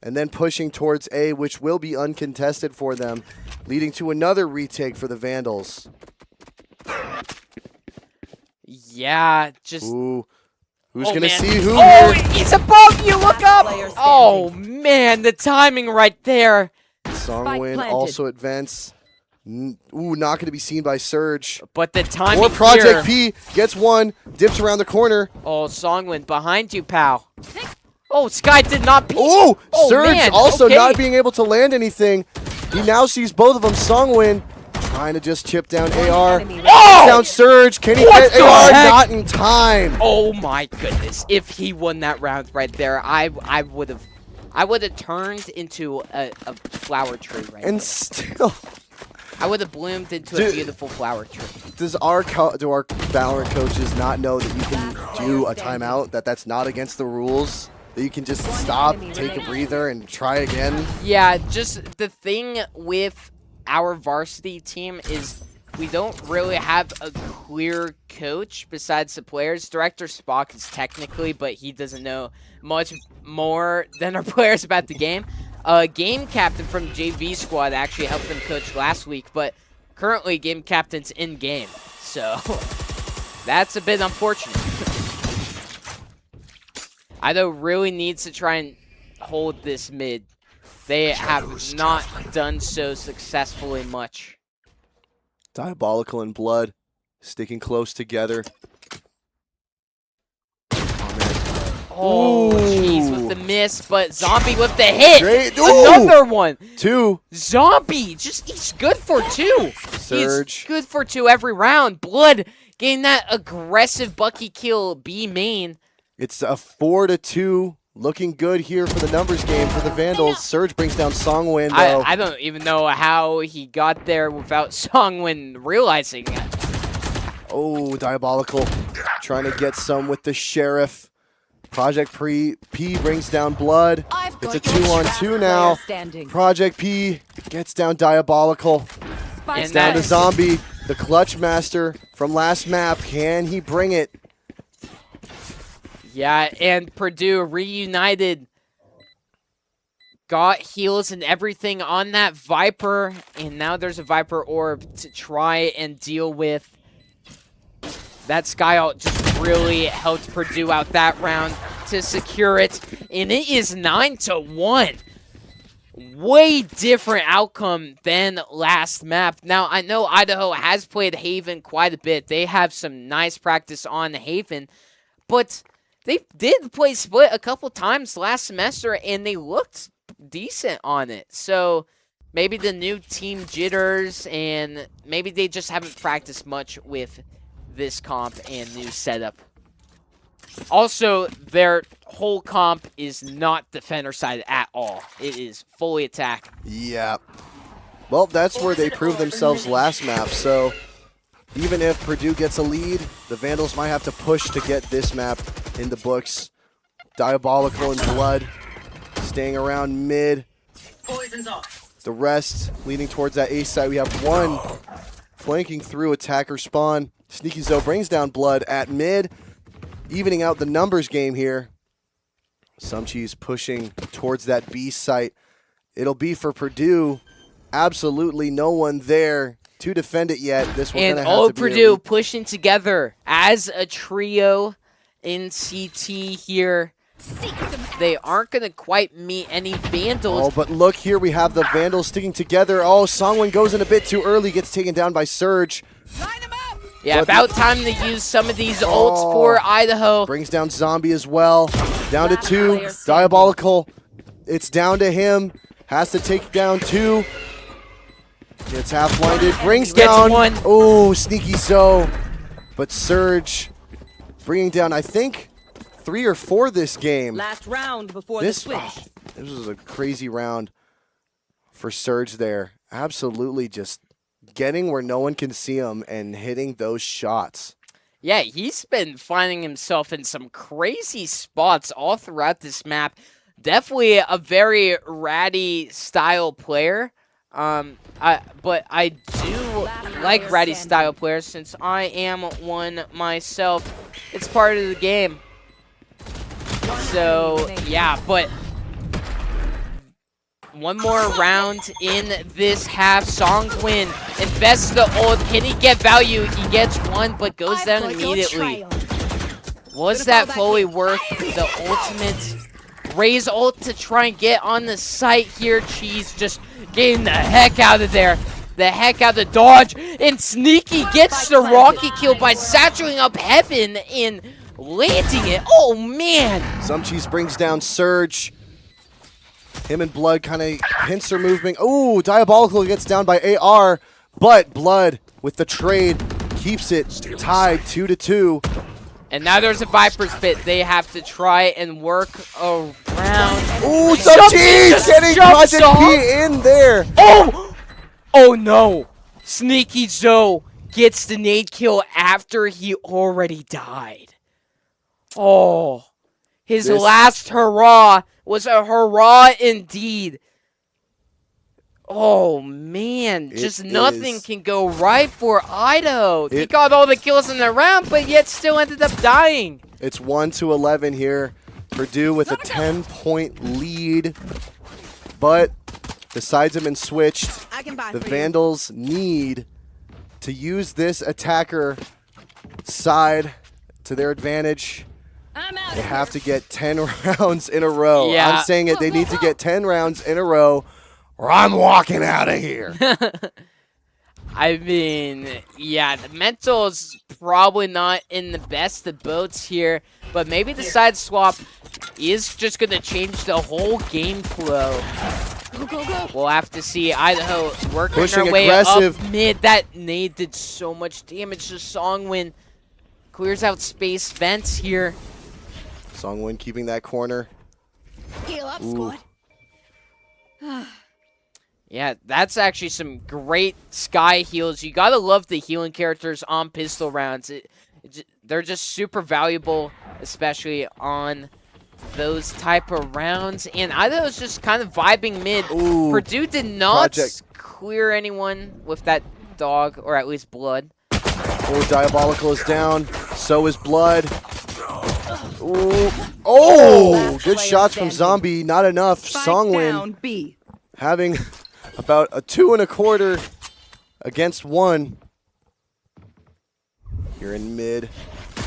and then pushing towards A, which will be uncontested for them, leading to another retake for the Vandals. Yeah, just... Ooh, who's going to man. see who Oh, here? he's above you! Look up! Oh, man, the timing right there. Songwin also advance. Ooh, not going to be seen by Surge. But the timing Or Project here. P gets one, dips around the corner. Oh, Songwin behind you, pal. Oh, Sky did not peek. Ooh, Surge man, also okay. not being able to land anything. He now sees both of them. Songwin trying to just chip down AR. Oh! Down Surge. Can he What get the AR? heck? Not in time. Oh my goodness! If he won that round right there, I would have turned into a flower tree right And there. still, I would have bloomed into a Dude. beautiful flower tree. do our Valorant coaches not know that you can do a timeout? That's not against the rules? That you can just stop, take a breather, and try again? Yeah, just the thing with our varsity team is we don't really have a clear coach besides the players. Director Spock is technically, but he doesn't know much more than our players about the game. Game captain from JV squad actually helped them coach last week, but currently game captain's in game, so that's a bit unfortunate. Idaho really needs to try and hold this mid. They have not done so successfully much. Diabolical and Blood sticking close together. Oh, jeez, with Ooh. the miss, but Zombie with the hit. Great. Ooh. Another one. 2. Zombie, he's good for 2. Surge. He's good for 2 every round. Blood getting that aggressive Bucky kill B main. It's a 4-2. Looking good here for the numbers game for the Vandals. Surge brings down Songwin, though. I don't even know how he got there without Songwin realizing it. Oh, Diabolical trying to get some with the Sheriff. Project P brings down Blood. It's a 2-on-2 now. Project P gets down Diabolical. And Down to that- Zombie, the clutch master from last map. Can he bring it? Yeah, and Purdue reunited. Got heals and everything on that Viper, and now there's a Viper Orb to try and deal with. That Sky Ult just really helped Purdue out that round to secure it, and it is 9-1. Way different outcome than last map. Now, I know Idaho has played Haven quite a bit. They have some nice practice on Haven, but they did play Split a couple times last semester, and they looked decent on it. So maybe the new team jitters, and maybe they just haven't practiced much with this comp and new setup. Also, their whole comp is not defender side at all. It is fully attack. Yeah. Well, that's where they proved themselves last map, so even if Purdue gets a lead, the Vandals might have to push to get this map in the books. Diabolical and Blood staying around mid. The rest leading towards that A side. We have one flanking through attacker spawn. Sneaky Zoe brings down Blood at mid, evening out the numbers game here. Some Cheese pushing towards that B site. It'll be for Purdue. Absolutely no one there to defend it yet. This one's And gonna have all to be a Purdue lead. pushing together as a trio in CT here. They aren't going to quite meet any Vandals. Oh, but look here, we have the Vandals sticking together. Oh, Songwin goes in a bit too early, gets taken down by Surge. Yeah, but about time to use some of these ults for Idaho. Brings down Zombie as well. Down to 2. Diabolical. It's down to him. Has to take down 2. Gets half blinded. Brings Gets down. 1. Oh, Sneaky Zoe. But Surge bringing down, I think, 3 or 4 this game. Last round before This the switch. this was a crazy round for Surge there. Absolutely just getting where no one can see him and hitting those shots. Yeah, he's been finding himself in some crazy spots all throughout this map. Definitely a very ratty style player. But I do like ratty style players since I am one myself. It's part of the game. So, yeah, but one more round in this half. Songwin invests the ult. Can he get value? He gets one, but goes down immediately. Was that fully worth the ultimate raise ult to try and get on the site here? Cheese just getting the heck out of there. The heck out of the dodge. And Sneaky gets the rocket kill by saturating up Heaven and landing it. Oh, man. Cheese brings down Surge. Him and Blood kind of hints are moving. Oh, Diabolical gets down by AR, but Blood with the trade keeps it tied 2-2. And now there's a Viper's Pit. They have to try and work around. Ooh, Cheese getting Project P in there. Oh! Oh no! Sneaky Joe gets the nade kill after he already died. Oh. His last hurrah was a hurrah indeed. Oh, man. Just nothing can go right for Idaho. He got all the kills in the round, but yet still ended up dying. It's 1-11 here. Purdue with a 10-point lead. But the sides have been switched. The Vandals need to use this attacker side to their advantage. They have to get 10 rounds in a row. Yeah. I'm saying it. They need to get 10 rounds in a row, or I'm walking out of here. I mean, yeah, the mental's probably not in the best of boats here, but maybe the side swap is just going to change the whole game flow. We'll have to see. Idaho working Pushing their way aggressive. up mid. That nade did so much damage to Songwin. Clears out space vents here. Songwin keeping that corner. Heal up, Ooh. squad. Yeah, that's actually some great sky heals. You gotta love the healing characters on pistol rounds. They're just super valuable, especially on those type of rounds. And Idaho's just kind of vibing mid. Ooh. Purdue did not Project. clear anyone with that dog, or at least blood. Oh, Diabolical is down. So is Blood. Ooh. Oh, good shots from Zombie. Not enough. Songwin B. having about a 2 1/4 against 1. Here in mid.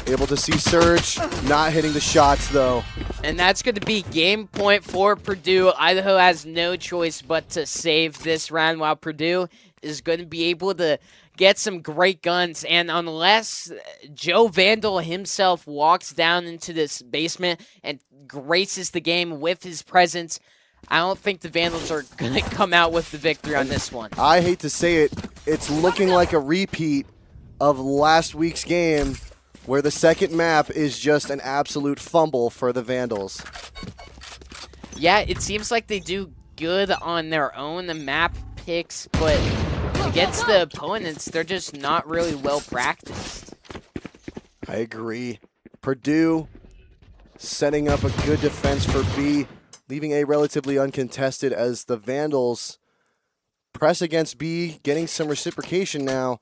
Able to see Surge. Not hitting the shots, though. And that's going to be game point for Purdue. Idaho has no choice but to save this round, while Purdue is going to be able to get some great guns. And unless Joe Vandal himself walks down into this basement and graces the game with his presence, I don't think the Vandals are going to come out with the victory on this one. I hate to say it, it's looking like a repeat of last week's game, where the second map is just an absolute fumble for the Vandals. Yeah, it seems like they do good on their own map picks, but against the opponents, they're just not really well practiced. I agree. Purdue setting up a good defense for B, leaving A relatively uncontested as the Vandals press against B, getting some reciprocation now.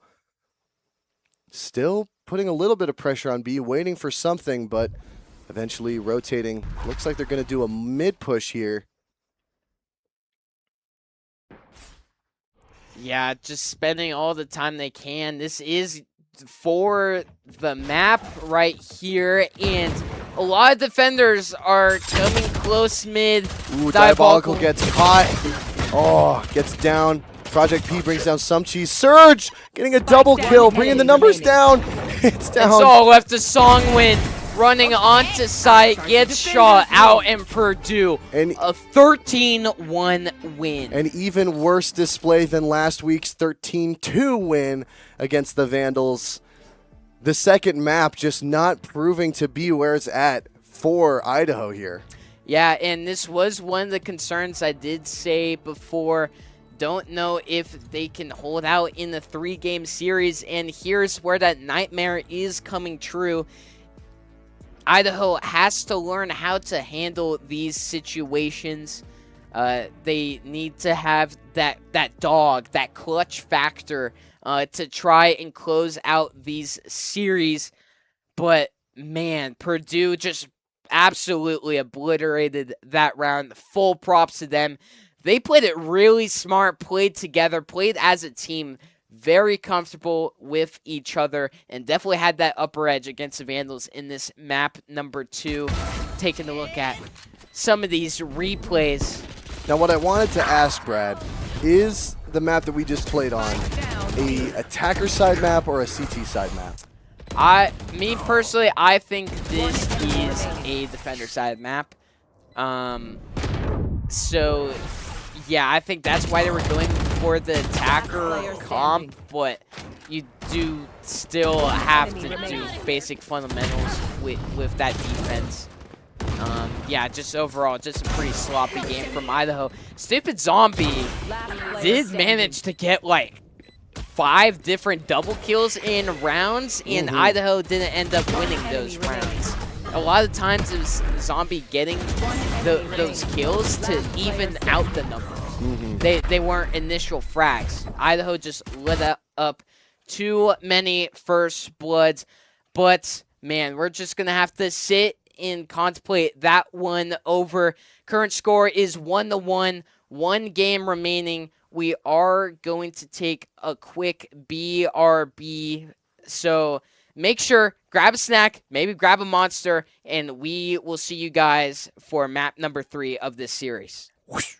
Still putting a little bit of pressure on B, waiting for something, but eventually rotating. Looks like they're going to do a mid push here. Yeah, just spending all the time they can. This is for the map right here, and a lot of defenders are coming close mid. Ooh, Diabolical gets caught. Oh, gets down. Project P brings down some cheese. Surge getting a double kill, bringing the numbers down. It's down. It's all left to Songwin. Running onto site, gets shot out, and Purdue And a 13-1 win. an even worse display than last week's 13-2 win against the Vandals. The second map just not proving to be where it's at. for Idaho here. Yeah, and this was one of the concerns I did say before. Don't know if they can hold out in the 3-game series, and here's where that nightmare is coming true. Idaho has to learn how to handle these situations. They need to have that dog, that clutch factor to try and close out these series. But, man, Purdue just absolutely obliterated that round. Full props to them. They played it really smart, played together, played as a team, very comfortable with each other, and definitely had that upper edge against the Vandals in this map number 2. Taking a look at some of these replays. Now, what I wanted to ask, Brad, is the map that we just played on a attacker side map or a CT side map? Me personally, I think this is a defender side map. So, yeah, I think that's why they were going for the attacker comp, but you do still have to do basic fundamentals with that defense. Yeah, just overall, just a pretty sloppy game from Idaho. Stupid Zombie did manage to get, like, 5 different double kills in rounds, and Idaho didn't end up winning those rounds. A lot of times it was Zombie getting those kills to even out the numbers. They weren't initial frags. Idaho just lit up too many first bloods. But, man, we're just going to have to sit and contemplate that one over. Current score is 1-1. 1 game remaining. We are going to take a quick BRB. So make sure, grab a snack, maybe grab a monster, and we will see you guys for map number 3 of this series. Whoosh.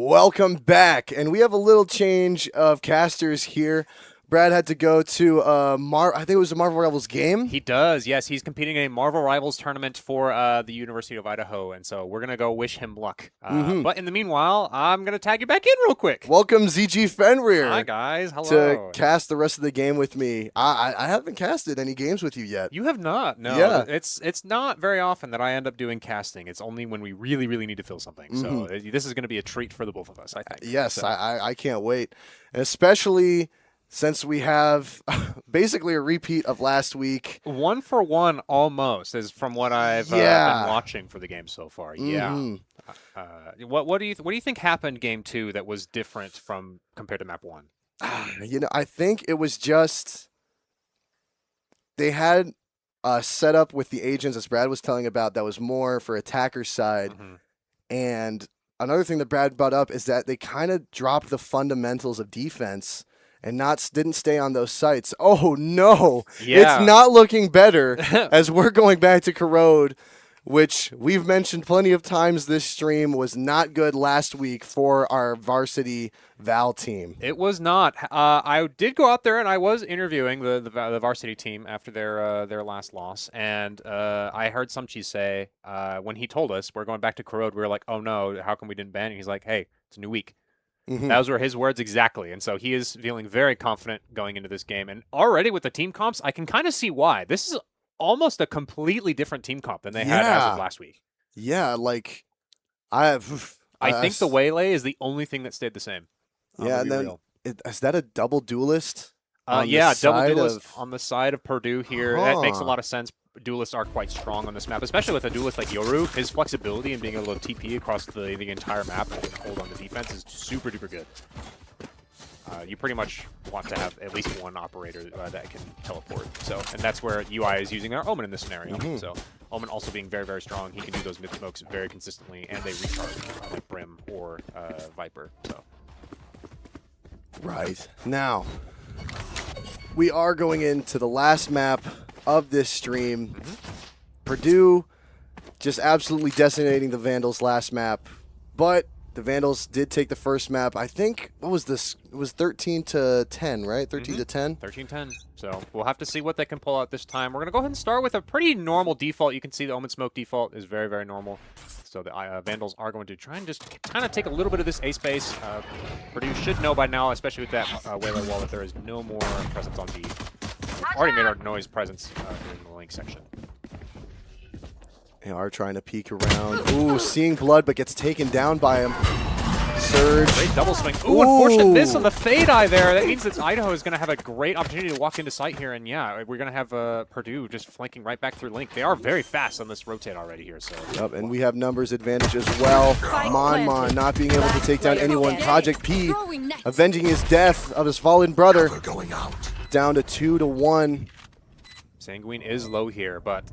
Welcome back, and we have a little change of casters here. Brad had to go to I think it was a Marvel Rivals game. He does, yes. He's competing in a Marvel Rivals tournament for the University of Idaho, and so we're going to go wish him luck. But in the meanwhile, I'm going to tag you back in real quick. Welcome, ZG Fenrir. Hi, guys. Hello. To cast the rest of the game with me. I haven't casted any games with you yet. You have not, no. Yeah. It's not very often that I end up doing casting. It's only when we really, really need to fill something. So this is going to be a treat for the both of us, I think. Yes, so. I can't wait. And especially since we have basically a repeat of last week. 1 for 1 almost is from what I've been watching for the game so far. Yeah. What do you think happened game 2 that was different from compared to map 1? I think it was just they had a setup with the agents, as Brad was telling about, that was more for attacker side. And another thing that Brad brought up is that they kind of dropped the fundamentals of defense and didn't stay on those sites. Oh, no. Yeah. It's not looking better as we're going back to Corrode, which we've mentioned plenty of times this stream was not good last week for our varsity Val team. It was not. I did go out there and I was interviewing the varsity team after their last loss, and I heard Sumchi say when he told us we're going back to Corrode, we were like, oh no, how come we didn't ban? And he's like, hey, it's a new week. Those were his words exactly. And so he is feeling very confident going into this game. And already with the team comps, I can kind of see why. This is almost a completely different team comp than they had as of last week. Yeah, like I think the Waylay is the only thing that stayed the same. Yeah, and then is that a double duelist? Double duelist on the side of Purdue here. That makes a lot of sense. Duelists are quite strong on this map, especially with a duelist like Yoru. His flexibility and being able to TP across the entire map and hold on the defense is super duper good. You pretty much want to have at least one operator that can teleport. And that's where UI is using our Omen in this scenario. So Omen also being very, very strong. He can do those mid smokes very consistently, and they recharge like Brim or Viper. So. Right. Now, we are going into the last map of this stream. Purdue just absolutely decimating the Vandals last map, but the Vandals did take the first map. I think, what was this? It was 13-10, right? 13-10? 13-10. So we'll have to see what they can pull out this time. We're going to go ahead and start with a pretty normal default. You can see the Omen Smoke default is very, very normal. So the Vandals are going to try and just kind of take a little bit of this A space. Purdue should know by now, especially with that Waylay wall, that there is no more presence on B. We've already made our noise presence in the link section. They are trying to peek around. Ooh, seeing blood, but gets taken down by him. Surge. Great double swing. Ooh, unfortunate miss on the fade eye there. That means that Idaho is going to have a great opportunity to walk into sight here. And yeah, we're going to have Purdue just flanking right back through Link. They are very fast on this rotate already here. So. Yep, and we have numbers advantage as well. Mon not being able to take down anyone. Project P avenging his death of his fallen brother. Down to 2-1. Sanguine is low here, but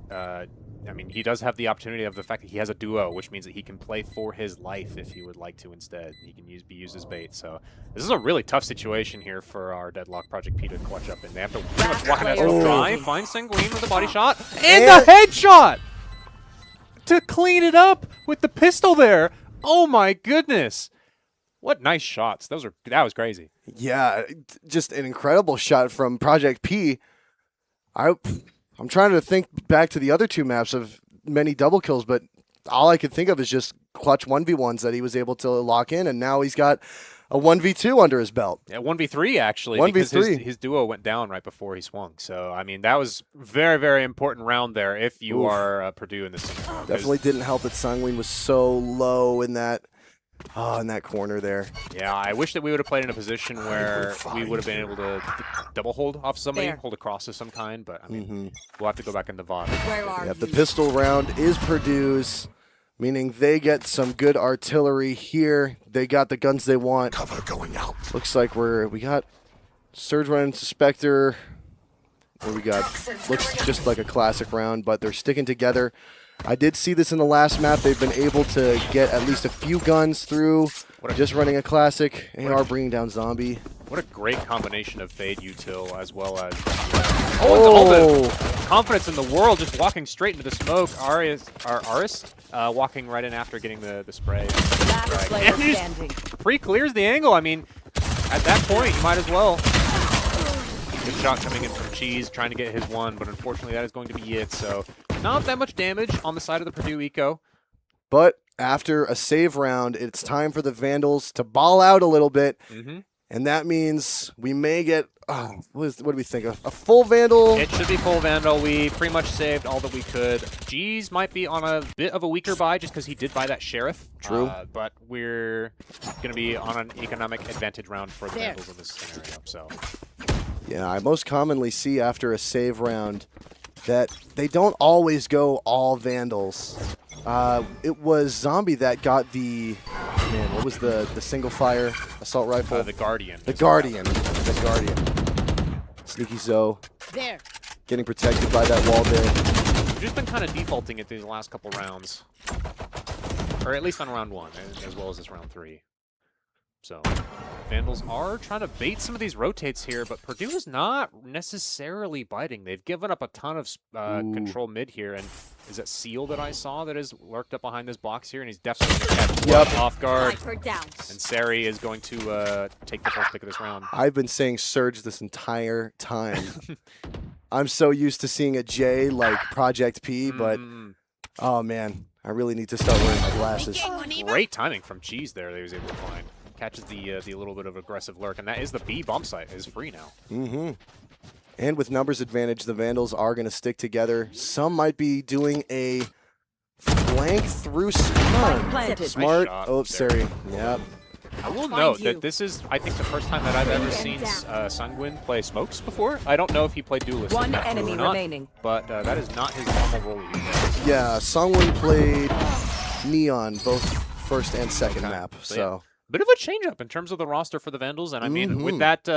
I mean, he does have the opportunity of the fact that he has a duo, which means that he can play for his life if he would like to instead. He can be used as bait. So this is a really tough situation here for our Deadlock Project P to clutch up in. They have to pretty much walk in that drive, find Sanguine with a body shot, and the headshot to clean it up with the pistol there. Oh my goodness. What nice shots. That was crazy. Yeah, just an incredible shot from Project P. I'm trying to think back to the other two maps of many double kills, but all I could think of is just clutch 1v1s that he was able to lock in, and now he's got a 1v2 under his belt. Yeah, 1v3 actually. 1v3. Because his duo went down right before he swung. So, I mean, that was very, very important round there if you are Purdue in this scenario. Definitely didn't help that Sanguine was so low in that corner there. Yeah, I wish that we would have played in a position where we would have been able to double hold off somebody, hold a cross of some kind, but I mean, we'll have to go back in the VOD. Yeah, the pistol round is Purdue's, meaning they get some good artillery here. They got the guns they want. Cover going out. Looks like we got Surge Run into Spectre. What we got looks just like a classic round, but they're sticking together. I did see this in the last map. They've been able to get at least a few guns through, just running a classic. AR bringing down Zombie. What a great combination of Fade Util as well as... all the confidence in the world, just walking straight into the smoke. Aris walking right in after getting the spray. Last player standing. Pre-clears the angle. I mean, at that point, you might as well. Good shot coming in from Cheese, trying to get his one, but unfortunately that is going to be it. So not that much damage on the side of the Purdue Eco. But after a save round, it's time for the Vandals to ball out a little bit. And that means we may get, what do we think, a full Vandal? It should be full Vandal. We pretty much saved all that we could. G's might be on a bit of a weaker buy just because he did buy that Sheriff. True. But we're going to be on an economic advantage round for the Vandals in this scenario. So. Yeah, I most commonly see after a save round that they don't always go all Vandals. It was Zombie that got the, what was the single fire assault rifle? The Guardian. The Guardian. The Guardian. Sneaky Zoe. There. Getting protected by that wall there. We've just been kind of defaulting it these last couple rounds. Or at least on round 1, as well as this round 3. So, Vandals are trying to bait some of these rotates here, but Purdue is not necessarily biting. They've given up a ton of control mid here, and is that Seal that I saw that is lurked up behind this box here, and he's definitely going to catch Blood off guard. And Sari is going to take the first pick of this round. I've been saying Surge this entire time. I'm so used to seeing a J like Project P, but oh man, I really need to start wearing my glasses. Great timing from Cheese there that he was able to find. Catches the little bit of aggressive lurk, and that is the B bump site is free now. And with numbers advantage, the Vandals are going to stick together. Some might be doing a flank through stun. Smart. Nice Oh, Sari. Yep. I will note that this is, I think, the first time that I've ever seen Sungwin play smokes before. I don't know if he played Duelist. One enemy or not, remaining. but that is not his normal role. Yeah, Sungwin played Neon both first and second map. So. Bit of a change-up in terms of the roster for the Vandals, and I mean, with that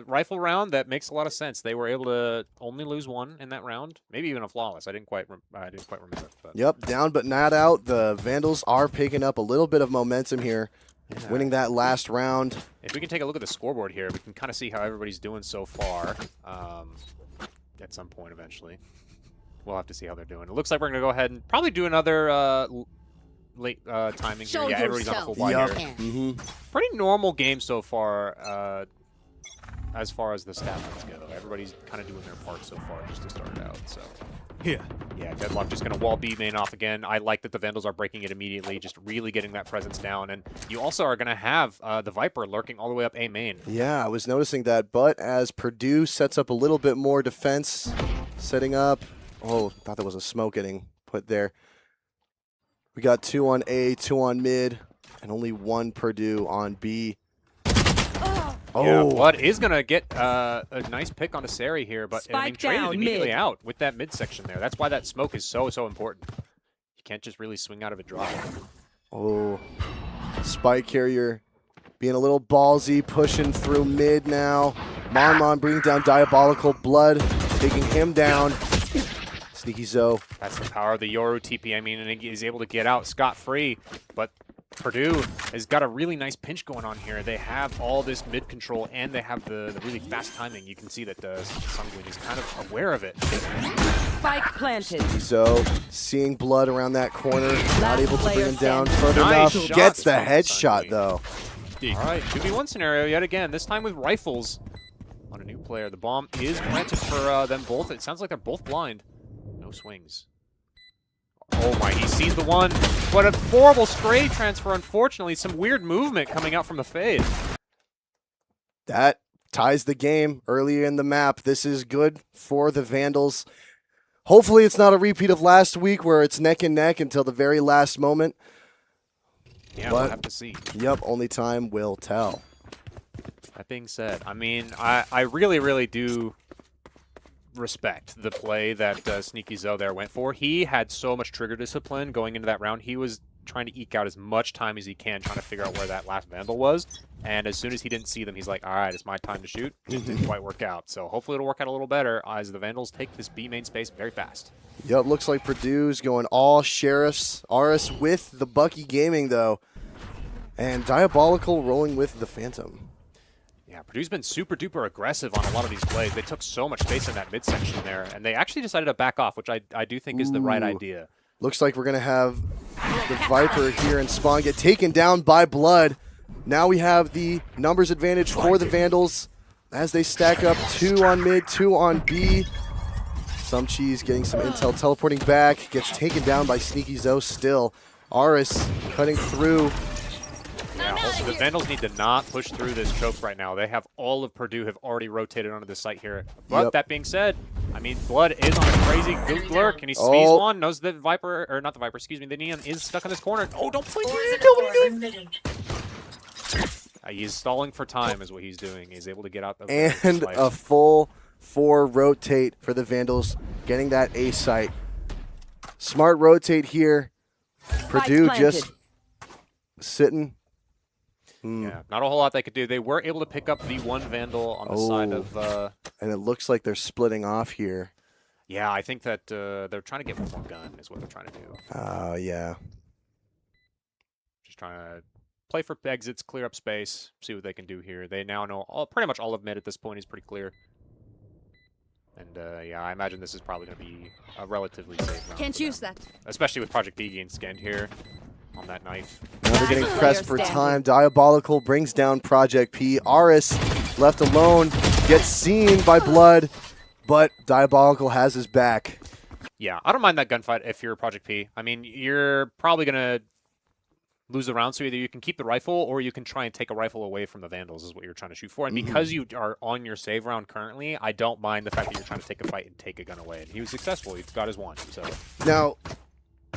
rifle round, that makes a lot of sense. They were able to only lose one in that round, maybe even a flawless. I didn't quite remember. But. Yep, down but not out. The Vandals are picking up a little bit of momentum here, winning that last round. If we can take a look at the scoreboard here, we can kind of see how everybody's doing so far. At some point, eventually, we'll have to see how they're doing. It looks like we're going to go ahead and probably do another late timing here. Yeah, everybody's on a full buy here. Pretty normal game so far, as far as the stat lines go. Everybody's kind of doing their part so far just to start it out. So yeah, Deadlock just going to wall B main off again. I like that the Vandals are breaking it immediately, just really getting that presence down. And you also are going to have the Viper lurking all the way up A main. Yeah, I was noticing that. But as Purdue sets up a little bit more defense, setting up. Oh, thought there was a smoke getting put there. We got 2 on A, 2 on mid, and only 1 Purdue on B. Yeah, Blood is going to get a nice pick on a Sari here, but I mean, traded immediately out with that midsection there. That's why that smoke is so important. You can't just really swing out of a drop. Oh, Spike Carrier being a little ballsy, pushing through mid now. Mon bringing down Diabolical. Blood taking him down. Sneaky Zoe. That's the power of the Yoru TP. I mean, and he's able to get out scot-free, but Purdue has got a really nice pinch going on here. They have all this mid control, and they have the really fast timing. You can see that Sungwin is kind of aware of it. Spike planted. Zoe seeing Blood around that corner, not able to bring him down further enough. Gets the headshot, though. All right, 2v1 scenario yet again, this time with rifles on a new player. The bomb is planted for them both. It sounds like they're both blind. No swings. Oh my, he sees the one. What a horrible stray transfer, unfortunately. Some weird movement coming out from the fade. That ties the game earlier in the map. This is good for the Vandals. Hopefully it's not a repeat of last week where it's neck and neck until the very last moment. Yeah, we'll have to see. Yep, only time will tell. That being said, I mean, I really do respect the play that Sneaky Zoe there went for. He had so much trigger discipline going into that round. He was trying to eke out as much time as he can, trying to figure out where that last Vandal was. And as soon as he didn't see them, he's like, all right, it's my time to shoot. It didn't quite work out. So hopefully it'll work out a little better as the Vandals take this B main space very fast. Yep, looks like Purdue's going all Sheriffs. Aris with the Bucky Gaming, though. And Diabolical rolling with the Phantom. Yeah, Purdue's been super duper aggressive on a lot of these plays. They took so much space in that midsection there, and they actually decided to back off, which I do think is the right idea. Looks like we're going to have the Viper here and Spawn get taken down by Blood. Now we have the numbers advantage for the Vandals as they stack up 2 on mid, 2 on B. Some Cheese getting some intel, teleporting back, gets taken down by Sneaky Zoe still. Aris cutting through. Yeah, also the Vandals need to not push through this choke right now. They have all of Purdue have already rotated onto the site here. But that being said, I mean, Blood is on a crazy good lurk, and he sees one, knows that Viper, or not the Viper, excuse me, the Neon is stuck in this corner. Oh, don't play Neon! He's stalling for time is what he's doing. He's able to get out the and a full 4 rotate for the Vandals, getting that A site. Smart rotate here. Purdue just sitting. Yeah, not a whole lot they could do. They were able to pick up the one Vandal on the side of... and it looks like they're splitting off here. Yeah, I think that they're trying to get one more gun is what they're trying to do. Yeah. Just trying to play for exits, clear up space, see what they can do here. They now know pretty much all of mid at this point is pretty clear. And yeah, I imagine this is probably going to be a relatively safe round. Can't use that. Especially with Project B getting scanned here on that knife. Now they're getting pressed for time. Diabolical brings down Project P. Aris left alone, gets seen by Blood, but Diabolical has his back. Yeah, I don't mind that gunfight if you're Project P. I mean, you're probably going to lose the round, so either you can keep the rifle or you can try and take a rifle away from the Vandals is what you're trying to shoot for. And because you are on your save round currently, I don't mind the fact that you're trying to take a fight and take a gun away. And he was successful. He got his one. So now,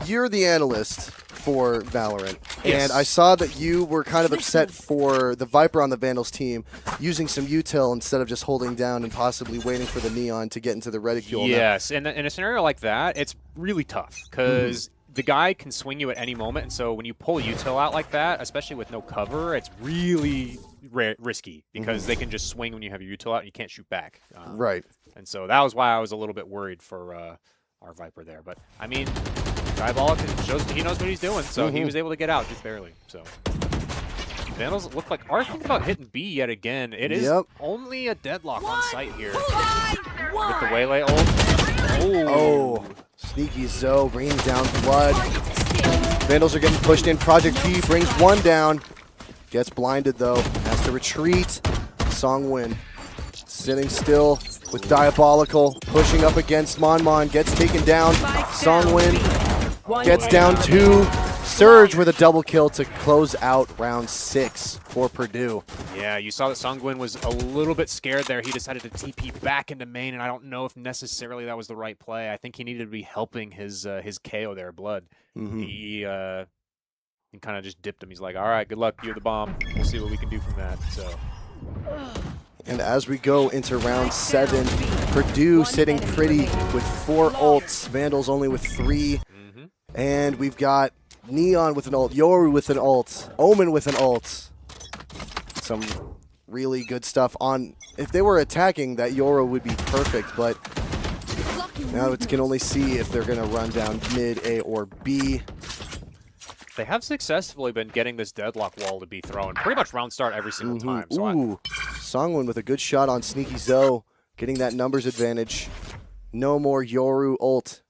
you're the analyst for Valorant, yes. And I saw that you were kind of upset for the Viper on the Vandals team using some util instead of just holding down and possibly waiting for the Neon to get into the reticule. Yes, and in a scenario like that, it's really tough because the guy can swing you at any moment, and so when you pull util out like that, especially with no cover, it's really risky because they can just swing when you have your util out and you can't shoot back. Right. And so that was why I was a little bit worried for our Viper there. But, I mean, Diabolical shows that he knows what he's doing, so he was able to get out just barely. So Vandals look like are thinking about hitting B yet again. It is only a deadlock on site here with the Waylay ult. Oh. Sneaky Zoe bringing down Blood. Vandals are getting pushed in. Project P brings one down. Gets blinded, though. Has to retreat. Songwin sitting still with Diabolical. Pushing up against Mon. Gets taken down. Songwin gets down 2. Surge with a double kill to close out round 6 for Purdue. Yeah, you saw that Songwin was a little bit scared there. He decided to TP back into main, and I don't know if necessarily that was the right play. I think he needed to be helping his KO there, Blood. He kind of just dipped him. He's like, all right, good luck. You have the bomb. We'll see what we can do from that. So. And as we go into round 7, Purdue sitting pretty with 4 ults. Vandals only with 3. And we've got Neon with an ult, Yoru with an ult, Omen with an ult. Some really good stuff on. If they were attacking, that Yoru would be perfect, but now it can only see if they're going to run down mid, A, or B. They have successfully been getting this deadlock wall to be thrown pretty much round start every single time. So Songwon with a good shot on Sneaky Zoe, getting that numbers advantage. No more Yoru ult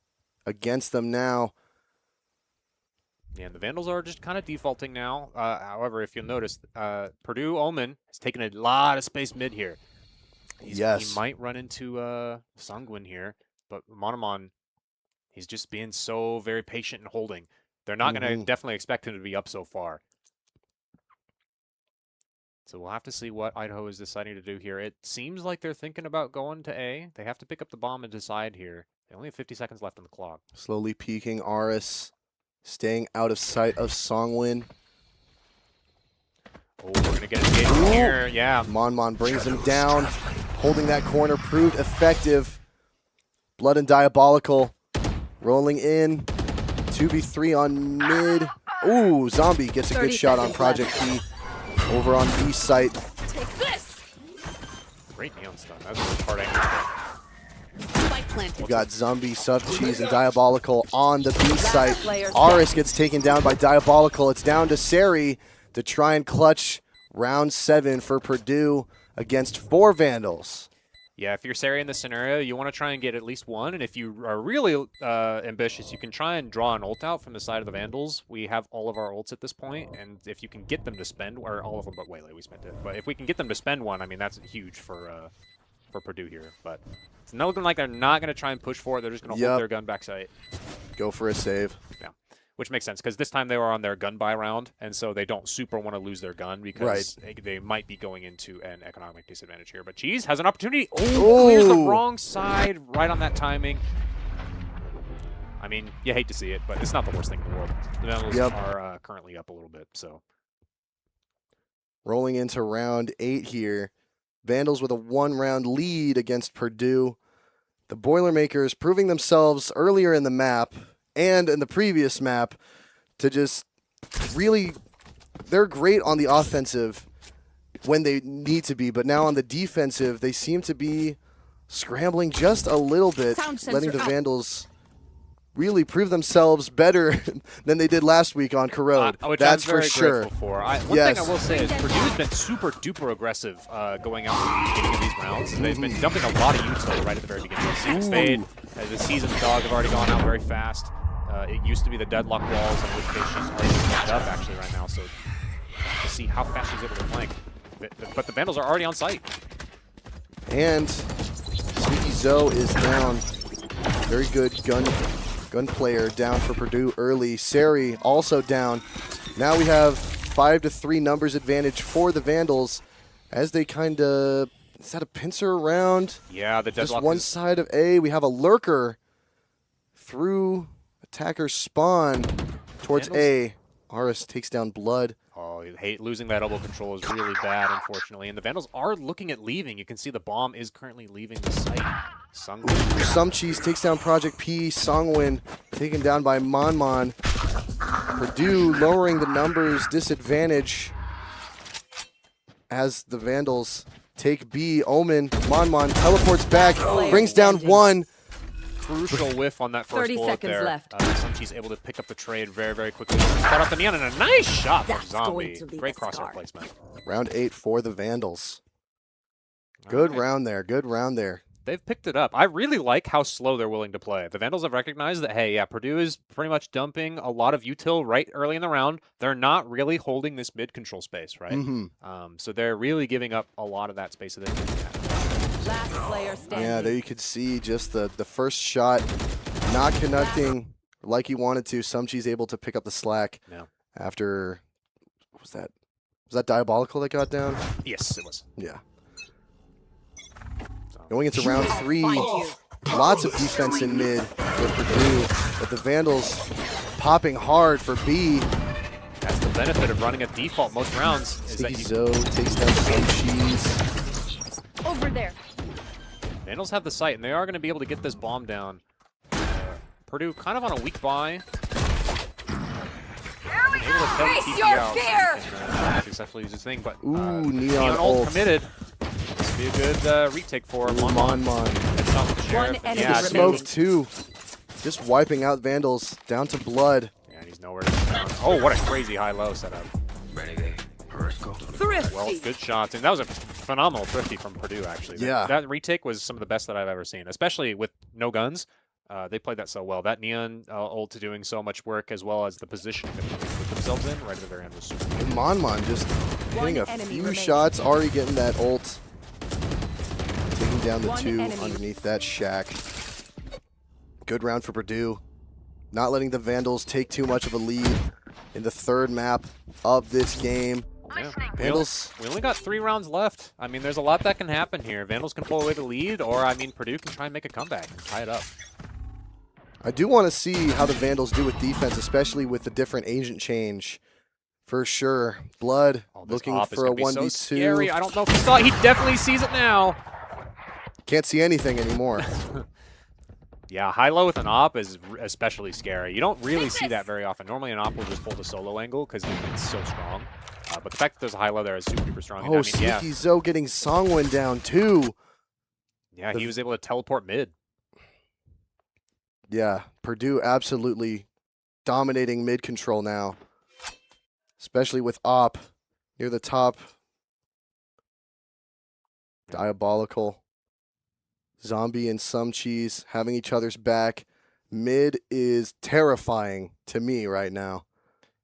against them now. Yeah, and the Vandals are just kind of defaulting now. However, if you'll notice, Purdue Omen has taken a lot of space mid here. He might run into Songwin here, but Monomon, he's just being so very patient and holding. They're not going to definitely expect him to be up so far. So we'll have to see what Idaho is deciding to do here. It seems like they're thinking about going to A. They have to pick up the bomb and decide here. They only have 50 seconds left on the clock. Slowly peeking Aris. Staying out of sight of Songwin. Oh, we're going to get engaged here. Yeah. Mon brings him down. Holding that corner proved effective. Blood and Diabolical rolling in. 2v3 on mid. Ooh, Zombie gets a 30 good shot on seconds Project P over on B site. Take this. Great neon stun. That was a really hard angle. Spike planted. We got Zombie, Sub Cheese, and Diabolical on the B site. player Aris gets taken down by Diabolical. It's down to Sari to try and clutch round 7 for Purdue against 4 Vandals. Yeah, if you're Sari in this scenario, you want to try and get at least one. And if you are really ambitious, you can try and draw an ult out from the side of the Vandals. We have all of our ults at this point, and if you can get them to spend, or all of them but Waylay, we spent it. But if we can get them to spend one, I mean, that's huge for Purdue here. But it's not looking like they're not going to try and push for it. They're just going to hold their gun back sight. Go for a save. Yeah. Which makes sense, because this time they were on their gun buy round, and so they don't super want to lose their gun, because they might be going into an economic disadvantage here. But Cheese has an opportunity. Oh, clears the wrong side right on that timing. I mean, you hate to see it, but it's not the worst thing in the world. The Vandals are currently up a little bit, so. Rolling into round 8 here. Vandals with a 1-round lead against Purdue. The Boilermakers proving themselves earlier in the map and in the previous map to just really, they're great on the offensive when they need to be, but now on the defensive, they seem to be scrambling just a little bit, letting the Vandals really prove themselves better than they did last week on Corrode. That's for sure. One thing I will say is Purdue's been super duper aggressive going out at the beginning of these rounds. They've been dumping a lot of util right at the very beginning. Spade, the seasoned dog have already gone out very fast. It used to be the deadlock walls, in which case she's already fucked up actually right now, so to see how fast she's able to flank. But the Vandals are already on site. And Sneaky Zoe is down. Very good gun player down for Purdue early. Sari also down. Now we have 5-3 numbers advantage for the Vandals as they kind of, is that a pincer around? Yeah, the deadlock. Just one side of A. We have a lurker through attacker spawn towards A. Aris takes down Blood. Oh, you hate losing that elbow control is really bad, unfortunately. And the Vandals are looking at leaving. You can see the bomb is currently leaving the site. Some Cheese takes down Project P. Songwin taken down by Monmon. Purdue lowering the numbers disadvantage as the Vandals take B. Omen, Monmon teleports back, brings down one. Crucial whiff on that first 30 bullet seconds there. left. Somchi's able to pick up the trade very, very quickly. Cut off the neon and a nice shot from Zombie. Great crosshair placement. Round 8 for the Vandals. Good round there. Good round there. They've picked it up. I really like how slow they're willing to play. The Vandals have recognized that, hey, yeah, Purdue is pretty much dumping a lot of util right early in the round. They're not really holding this mid-control space, right? So they're really giving up a lot of that space that they can. Last player standing. Yeah, there you could see just the first shot not connecting like he wanted to. Sumchi's able to pick up the slack after, what was that? Was that Diabolical that got down? Yes, it was. Yeah. Going into round 3, lots of defense in mid for Purdue, but the Vandals popping hard for B. That's the benefit of running a default most rounds. Sneaky Zoe takes down Sumchi's. Over there. Vandals have the site, and they are going to be able to get this bomb down. Purdue kind of on a weak buy. Face your fear! Successfully use his thing, but Ooh, Neon ult committed. This would be a good retake for Mon. That's not with the Sheriff. One enemy Yeah, Smoke too. Just wiping out Vandals down to Blood. Yeah, and he's nowhere to be found. Oh, what a crazy high-low setup. Thrifty. Well, good shots. And that was a phenomenal thrifty from Purdue, actually. Yeah. That retake was some of the best that I've ever seen, especially with no guns. They played that so well. That Neon ult doing so much work, as well as the positioning that they put themselves in right at the very end was super good. And Mon just hitting a enemy few remaining. shots, already getting that ult. Taking down the One 2 enemy. underneath that shack. Good round for Purdue. Not letting the Vandals take too much of a lead in the 3rd map of this game. Yeah. Vandals. We only got 3 rounds left. I mean, there's a lot that can happen here. Vandals can pull away the lead, or, I mean, Purdue can try and make a comeback and tie it up. I do want to see how the Vandals do with defense, especially with the different agent change. For sure. Blood looking for a 1v2. So scary. I don't know if he saw it. He definitely sees it now. Can't see anything anymore. Yeah, high-low with an op is especially scary. You don't really see that very often. Normally an op will just pull the solo angle because it's so strong. But the fact that there's a high-low there is super duper strong. Oh, Sneaky Zoe getting Songwon down too. Yeah, he was able to teleport mid. Yeah, Purdue absolutely dominating mid control now, especially with op near the top. Diabolical. Zombie and Some Cheese having each other's back. Mid is terrifying to me right now.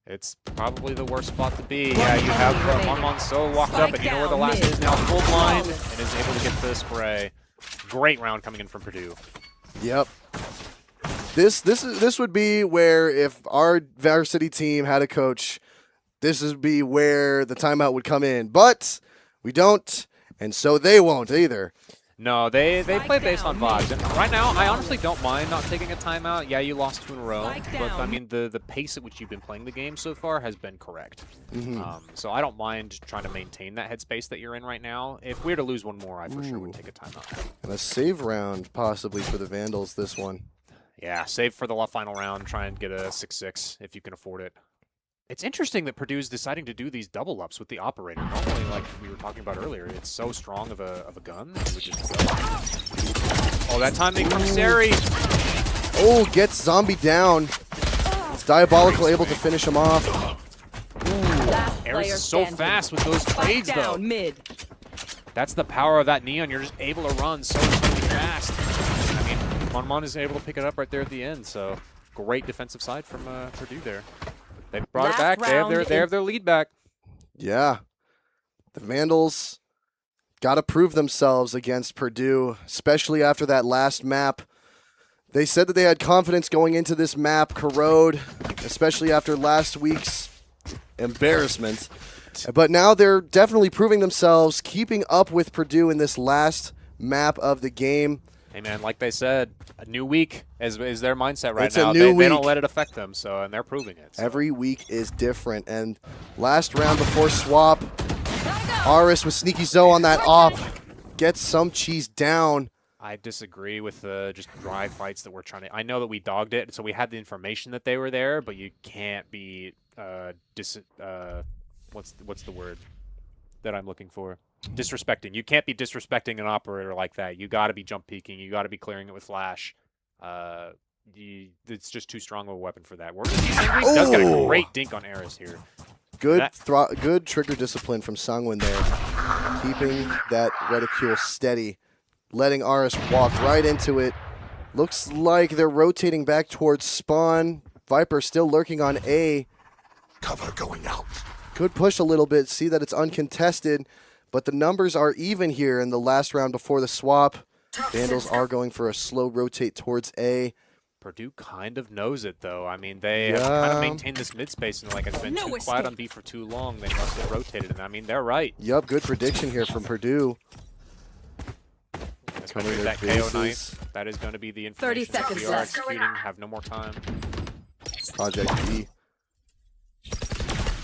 It's probably the worst spot to be. Yeah, you have Mon So walked up, and you know where the last is now, full blind, and is able to get the spray. Great round coming in from Purdue. Yep. This would be where if our varsity team had a coach, this would be where the timeout would come in. But we don't, and so they won't either. No, they play based on vibes. And right now, I honestly don't mind not taking a timeout. Yeah, you lost 2 in a row, but I mean, the pace at which you've been playing the game so far has been correct. So I don't mind trying to maintain that headspace that you're in right now. If we were to lose one more, I for sure would take a timeout. And a save round possibly for the Vandals this one. Yeah, save for the final round. Try and get a 6-6 if you can afford it. It's interesting that Purdue's deciding to do these double ups with the operator. Normally, like we were talking about earlier, it's so strong of a gun. That you would just go. Oh, that timing from Sari. Oh, gets Zombie down. It's Diabolical able to finish him off. Aris is so fast with those trades, though. That's the power of that Neon. You're just able to run so fast. I mean, Mon is able to pick it up right there at the end. So great defensive side from Purdue there. They brought it back. They have their lead back. Yeah. The Vandals got to prove themselves against Purdue, especially after that last map. They said that they had confidence going into this map, Corrode, especially after last week's embarrassment. But now they're definitely proving themselves, keeping up with Purdue in this last map of the game. Hey, man, like they said, a new week is their mindset right It's now. A new they week. don't let it affect them, and they're proving it. So. Every week is different. And last round before swap, Aris with Sneaky Zoe on that op gets Some Cheese down. I disagree with the just dry fights that we're trying to. I know that we dogged it, so we had the information that they were there, but you can't be what's the word that I'm looking for? Disrespecting. You can't be disrespecting an operator like that. You got to be jump peeking. You got to be clearing it with flash. It's just too strong of a weapon for that. Does get a great dink on Aris here. Good trigger discipline from Songwon there, keeping that reticule steady, letting Aris walk right into it. Looks like they're rotating back towards spawn. Viper still lurking on A. Cover going out. Could push a little bit, see that it's uncontested, but the numbers are even here in the last round before the swap. Vandals are going for a slow rotate towards A. Purdue kind of knows it, though. I mean, they have kind of maintained this mid space, and like it's been too quiet on B for too long. They must have rotated, and I mean, they're right. Yep, good prediction here from Purdue. Especially with that KO knife. That is going to be the information 30 seconds we are left. executing. Have no more time. Project B.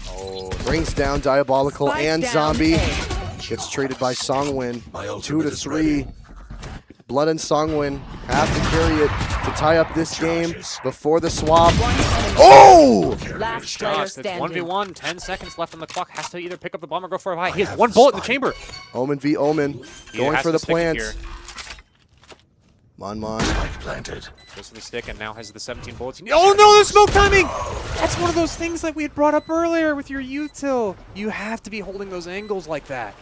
Oh, Brings down Diabolical Spike and down Zombie. A. Gets traded by Songwon. My 2 ultimate to is 3. ready. Blood and Songwon have to carry it to tie up this game before the swap. Oh! Last player Josh, it's standing. 1v1. 10 seconds left on the clock. Has to either pick up the bomb or go for a high. He has one bullet in the chamber. Omen v Omen. He Going has for to the stick it plants. here. Mon. Spike planted. Goes for the stick and now has the 17 bullets. Oh no, the smoke timing! That's one of those things that we had brought up earlier with your util. You have to be holding those angles like that.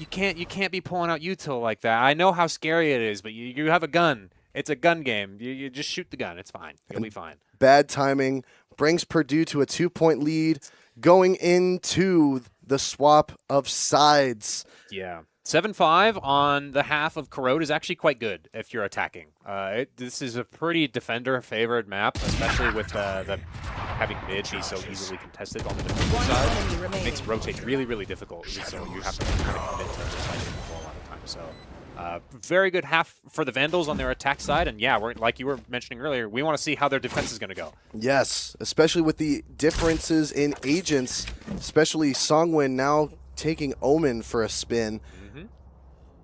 You can't be pulling out util like that. I know how scary it is, but you have a gun. It's a gun game. You just shoot the gun. It's fine. You'll be fine. Bad timing brings Purdue to a 2-point lead going into the swap of sides. Yeah. 7-5 on the half of Corrode is actually quite good if you're attacking. This is a pretty defender-favored map, especially with the having mid be so easily contested on the defensive side. It makes rotate really, really difficult, so you have to kind of commit to fighting the ball a lot of times. So, very good half for the Vandals on their attack side, and yeah, like you were mentioning earlier, we want to see how their defense is going to go. Yes, especially with the differences in agents, especially Songwon now taking Omen for a spin.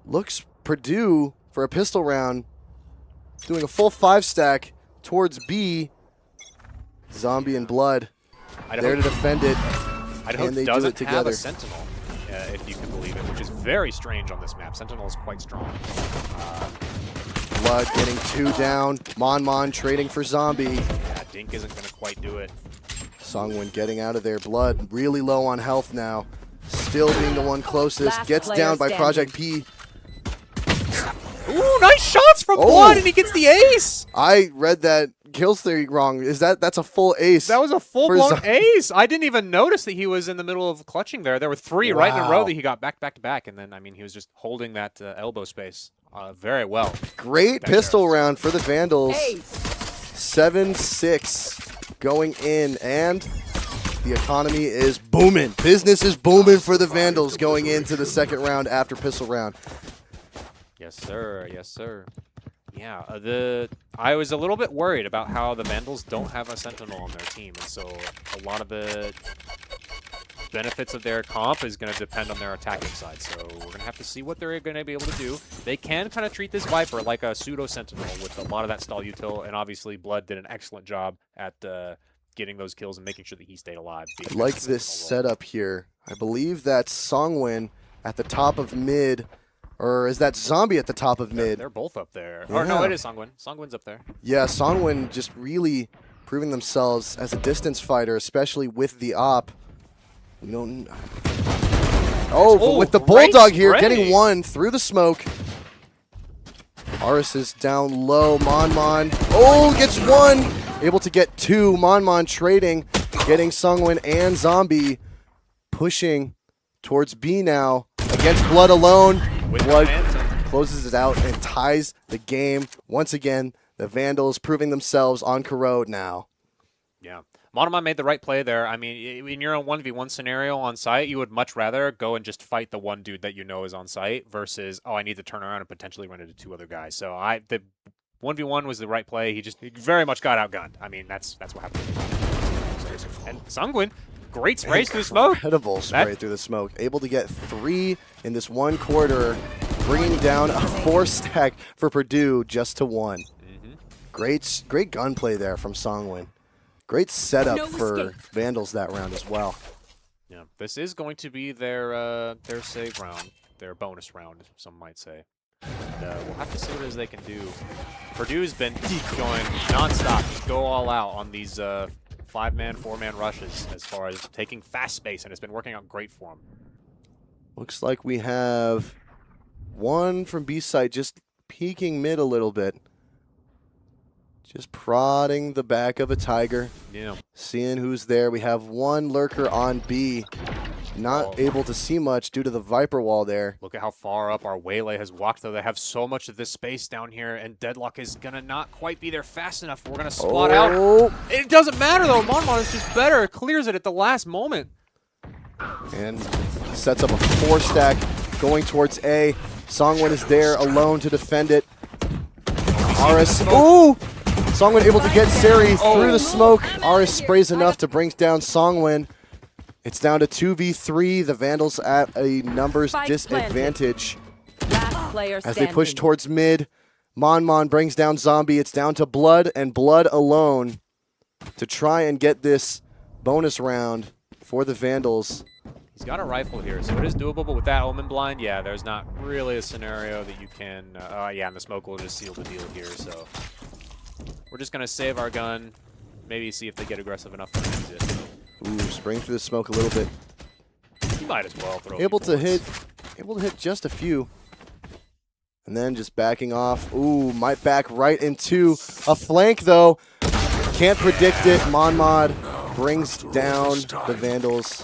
Looks Purdue for a pistol round doing a full 5-stack towards B. Zombie and Blood there to defend it. Idaho and they do doesn't it have together. a Sentinel, if you can believe it, which is very strange on this map. Sentinel is quite strong. Blood getting 2 down. Mon trading for Zombie. Yeah, Dink isn't going to quite do it. Songwin getting out of there. Blood really low on health now. Still being the one closest. Last Gets player down by standing. Project P. Ooh, nice shots from Oh. Blood, and he gets the ace. I read that kills theory wrong. That's a full ace? That was a full-blown Zombie. ace. I didn't even notice that he was in the middle of clutching there. There were 3 right in a row Wow. that he got back to back, and then, I mean, he was just holding that elbow space very well. Great Back pistol arrows. round for the Vandals. Ace. 7-6 going in, and the economy is booming. Business is booming for the Vandals going into the second round after pistol round. Yes, sir. Yes, sir. Yeah, I was a little bit worried about how the Vandals don't have a Sentinel on their team, and so a lot of the benefits of their comp is going to depend on their attacking side. So we're going to have to see what they're going to be able to do. They can kind of treat this Viper like a pseudo-Sentinel with a lot of that stall util, and obviously Blood did an excellent job at getting those kills and making sure that he stayed alive. I like this setup here. I believe that's Songwin at the top of mid, or is that Zombie at the top of mid? They're both up there. Or no, Yeah. it is Songwin. Songwin's up there. Yeah, Songwin just really proving themselves as a distance fighter, especially with the op. We don't. Oh, but with the great Bulldog here, spray. getting 1 through the smoke. Aris is down low. Mon. Oh, gets 1. Able to get 2. Mon trading, getting Songwin and Zombie, pushing towards B now against Blood alone. With the Blood Phantom. closes it out and ties the game. Once again, the Vandals proving themselves on Corrode now. Yeah. Monomon made the right play there. I mean, when you're in a 1v1 scenario on site, you would much rather go and just fight the one dude that you know is on site versus, oh, I need to turn around and potentially run into 2 other guys. So the 1v1 was the right play. He very much got outgunned. I mean, that's what happened. And Songwin, great sprays through the smoke. Incredible spray through the smoke. Able to get 3 in this 1 quarter, bringing down a 4-stack for Purdue just to 1. Great gunplay there from Songwin. Great setup No for escape. Vandals that round as well. Yeah, this is going to be their save round, their bonus round, some might say. And, we'll have to see what it is they can do. Purdue's been going nonstop, just go all out on these 5-man, 4-man rushes as far as taking fast space, and it's been working out great for them. Looks like we have 1 from B side just peeking mid a little bit. Just prodding the back of a Tiger. Yeah. Seeing who's there. We have 1 lurker on B. Not able to see much due to the Viper wall there. Look at how far up our Waylay has walked, though. They have so much of this space down here, and Deadlock is going to not quite be there fast enough. We're going to spot out. It doesn't matter, though. Monmon is just better. It clears it at the last moment. And sets up a 4-stack going towards A. Songwin is there alone to defend it. Aris. Ooh! Songwin able to get Seri through the smoke. Aris sprays enough to bring down Songwin. It's down to 2v3. The Vandals at a numbers Spike disadvantage Last player as standing. they push towards mid. Mon brings down Zombie. It's down to Blood and Blood alone to try and get this bonus round for the Vandals. He's got a rifle here, so it is doable, but with that Omen blind, yeah, there's not really a scenario that you can... yeah, and the smoke will just seal the deal here, so... We're just going to save our gun, maybe see if they get aggressive enough to use it. Ooh, spraying through the smoke a little bit. You might as well throw Able to bullets. hit just a few. And then just backing off. Ooh, might back right into a flank though. Can't predict it. Monmod brings down the Vandals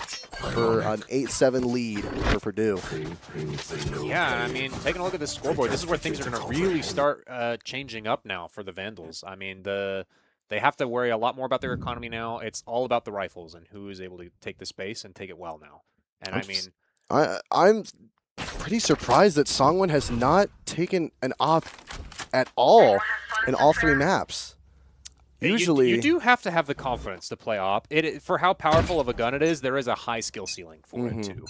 for an 8-7 lead for Purdue. Yeah, I mean, taking a look at this scoreboard, this is where things are going to really start changing up now for the Vandals. I mean, they have to worry a lot more about their economy now. It's all about the rifles and who is able to take the space and take it well now. And I mean... I'm pretty surprised that Songwin has not taken an op at all in all 3 maps. Usually, you do have to have the confidence to play op. For how powerful of a gun it is, there is a high skill ceiling for it too,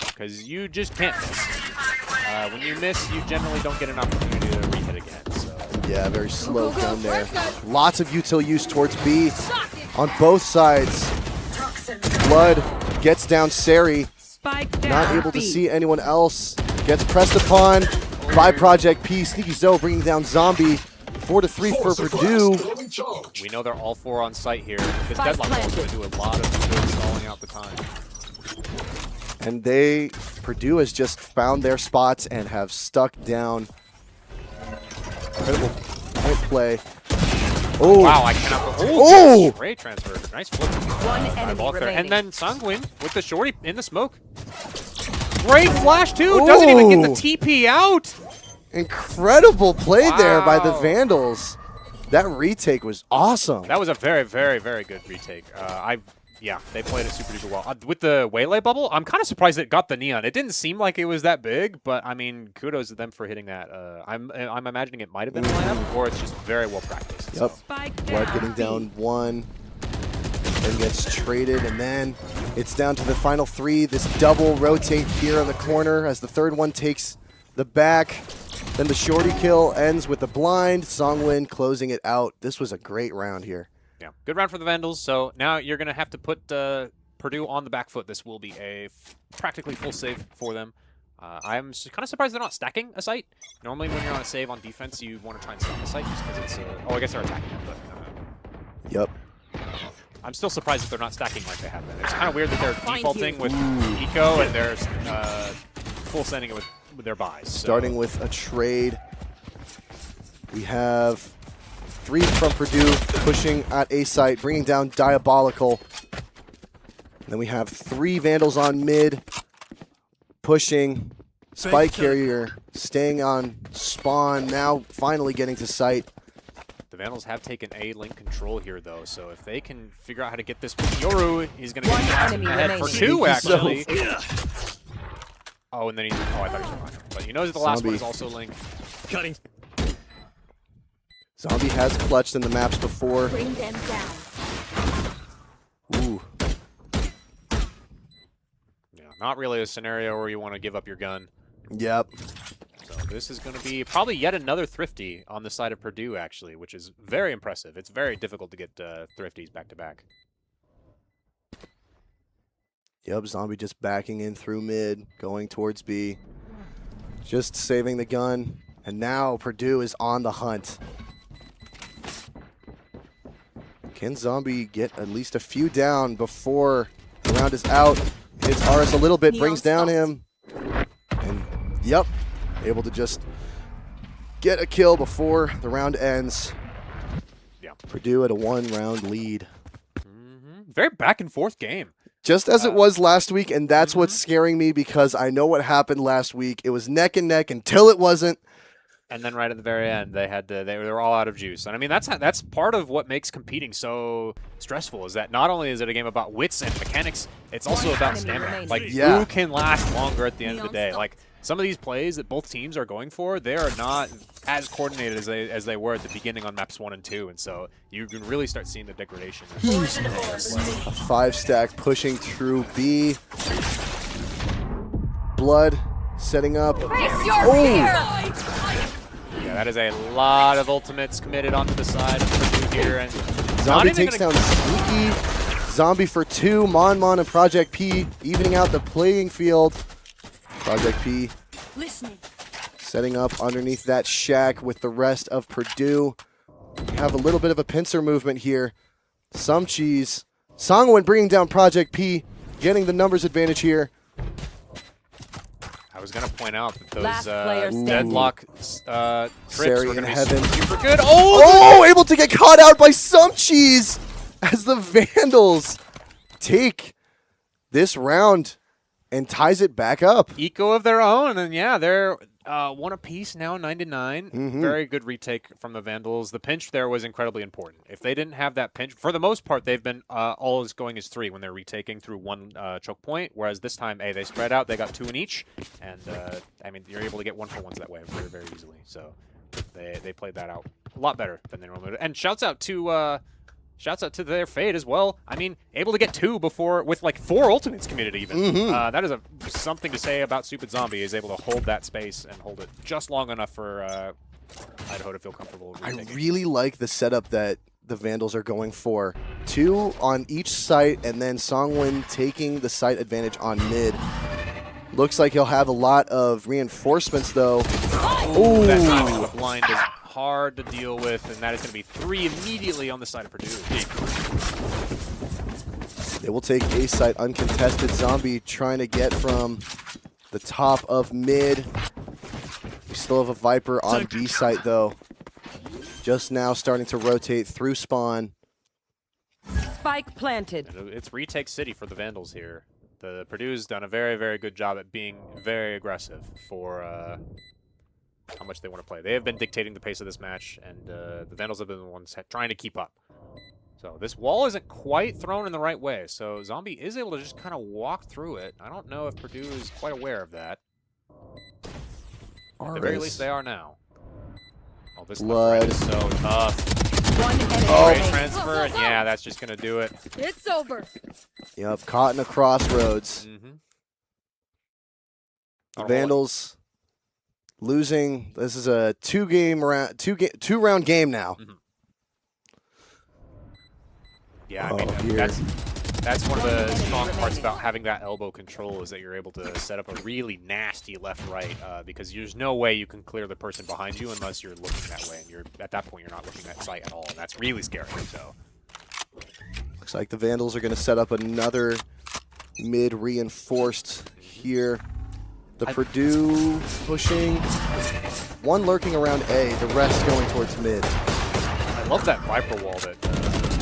because you just can't miss. When you miss, you generally don't get an opportunity to re-hit again. So Yeah, very slow gun there. Lots of util use towards B on both sides. Blood gets down Sari. Not able to see anyone else. Gets pressed upon by Project P. Sneaky Zoe bringing down Zombie. 4-3 for Purdue. We know they're all 4 on site here. This deadlock ball is going to do a lot of good stalling out the time. And Purdue has just found their spots and have stuck down. Incredible point play. Oh, wow, I cannot. Oh! Great transfer. Nice flip. One enemy remaining. And then Sungwin with the shorty in the smoke. Great flash, too. Doesn't even get the TP out. Incredible play there by the Wow. Vandals. That retake was awesome. That was a very, very, very good retake. Yeah, they played it super duper well. With the Waylay bubble, I'm kind of surprised it got the neon. It didn't seem like it was that big, but I mean, kudos to them for hitting that. I'm imagining it might have been a lineup, or it's just very well practiced. Yep. So. Blood getting down 1. Then gets traded, and then it's down to the final 3. This double rotate here on the corner as the third one takes the back. Then the shorty kill ends with the blind. Songwin closing it out. This was a great round here. Yeah, good round for the Vandals. So now you're going to have to put Purdue on the back foot. This will be a practically full save for them. I'm kind of surprised they're not stacking a site. Normally when you're on a save on defense, you want to try and stack a site just because it's... oh, I guess they're attacking it, but... Yep. I'm still surprised that they're not stacking like they have been. It's kind of weird that they're defaulting with eco and they're full sending it with their buys. So. Starting with a trade. We have 3 from Purdue pushing at A site, bringing down Diabolical. And then we have 3 Vandals on mid, pushing. Spike Carrier staying on spawn, now finally getting to site. The Vandals have taken A link control here, though, so if they can figure out how to get this... Yoru, he's going to get ahead for 2, actually. Oh, and then he's... Oh, I thought he was fine. But you know that the last one is also link. Cutting. Zombie has clutched in the maps before. Bring them down. Ooh. Yeah, not really a scenario where you want to give up your gun. Yep. So this is going to be probably yet another Thrifty on the side of Purdue, actually, which is very impressive. It's very difficult to get Thrifties back-to-back. Yep, Zombie just backing in through mid, going towards B. Just saving the gun. And now Purdue is on the hunt. Can Zombie get at least a few down before the round is out? Hits Aris a little bit, brings down him. And, yep, able to just get a kill before the round ends. Yeah. Purdue at a 1-round lead. Very back-and-forth game. Just as it was last week, and that's what's scaring me because I know what happened last week. It was neck and neck until it wasn't. And then right at the very end, they were all out of juice. And I mean, that's part of what makes competing so stressful, is that not only is it a game about wits and mechanics, it's also about stamina. Like, who can last longer at the end of the day? Like, some of these plays that both teams are going for, they are not as coordinated as they were at the beginning on maps 1 and 2, and so you can really start seeing the degradation. A 5-stack pushing through B. Blood setting up. Yeah, that is a lot of ultimates committed onto the side of Purdue here, and Zombie takes down Sneaky. Zombie for 2. Mon and Project P evening out the playing field. Project P setting up underneath that shack with the rest of Purdue. We have a little bit of a pincer movement here. Some cheese. Songwin bringing down Project P, getting the numbers advantage here. I was going to point out that those deadlock trips Sari were going in to be heaven. super good. Oh, able to get caught out by some cheese as the Vandals take this round and ties it back up. Eco of their own, and yeah, they're 1 apiece now, 9-9. Very good retake from the Vandals. The pinch there was incredibly important. If they didn't have that pinch, for the most part, they've been always going as 3 when they're retaking through 1 choke point, whereas this time, they spread out, they got 2 in each, and I mean, you're able to get 1-for-1s that way very, very easily. So they played that out a lot better than they normally would. And shouts out to their fate as well. I mean, able to get 2 before with like 4 ultimates committed even. That is something to say about Stupid Zombie, is able to hold that space and hold it just long enough for Idaho to feel comfortable I retaking. really like the setup that the Vandals are going for. 2 on each site, and then Songwin taking the site advantage on mid. Looks like he'll have a lot of reinforcements, though. Ooh, that timing of the blind is hard to deal with, and that is going to be 3 immediately on the side of Purdue. They will take A site uncontested. Zombie trying to get from the top of mid. We still have a Viper on B site, though. Just now starting to rotate through spawn. Spike planted. And it's retake city for the Vandals here. The Purdue's done a very, very good job at being very aggressive for how much they want to play. They have been dictating the pace of this match, and the Vandals have been the ones trying to keep up. So this wall isn't quite thrown in the right way, so Zombie is able to just kind of walk through it. I don't know if Purdue is quite aware of that. At the very least, they are now. Oh, this Blood is so tough. One enemy Oh. Great remaining. transfer, and yeah, that's just going to do it. It's over. Yep, caught in a crossroads. Mm-hmm. Vandals losing. This is a two round game now. Mhm. Yeah, I Oh, mean, dear. that's one of the strong parts about having that elbow control is that you're able to set up a really nasty left-right because there's no way you can clear the person behind you unless you're looking that way, and you're at that point you're not looking at sight at all, and that's really scary. So Looks like the Vandals are going to set up another mid reinforced here. The Purdue pushing. One lurking around A, the rest going towards mid. I love that Viper wall that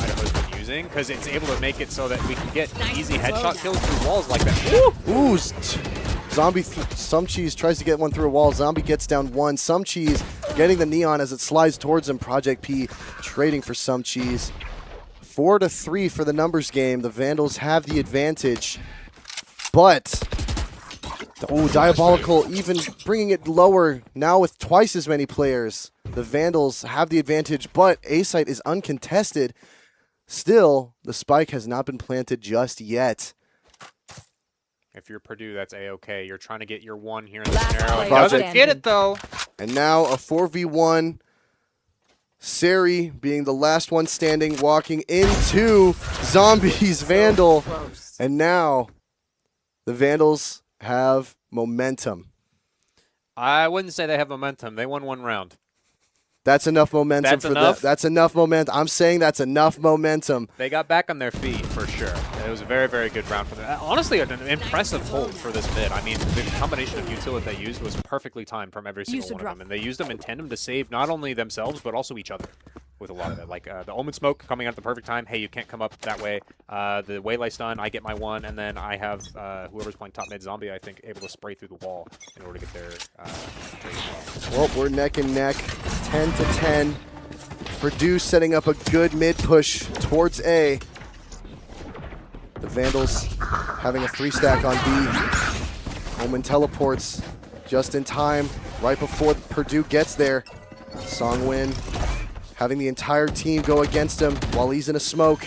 Idaho's been using because it's able to make it so that we can get easy headshot kills through walls like that. Woo! Ooh, Zombie, Some Cheese tries to get one through a wall. Zombie gets down one. Some Cheese getting the neon as it slides towards him. Project P trading for Some Cheese. 4-3 for the numbers game. The Vandals have the advantage, but Diabolical even bringing it lower now with twice as many players. The Vandals have the advantage, but A site is uncontested. Still, the spike has not been planted just yet. If you're Purdue, that's A-okay. You're trying to get your one here in the Last scenario. player He doesn't standing. get it, though. And now a 4v1. Sari being the last one standing, walking into Zombie's Vandal. And now the Vandals have momentum. I wouldn't say they have momentum. They won one round. That's enough momentum That's for enough? That's enough momentum. I'm saying that's enough momentum. They got back on their feet for sure. It was a very, very good round for them. Honestly, an impressive hold for this mid. I mean, the combination of utility they used was perfectly timed from every single one of them, and they used them in tandem to save not only themselves but also each other with a lot of it. Like the Omen Smoke coming out at the perfect time. Hey, you can't come up that way. The Waylay Stun, I get my one, and then I have whoever's playing top mid Zombie, I think, able to spray through the wall in order to get their trade as well. Well, we're neck and neck, 10-10. Purdue setting up a good mid push towards A. The Vandals having a 3-stack on B. Omen teleports just in time, right before Purdue gets there. Songwin having the entire team go against him while he's in a smoke.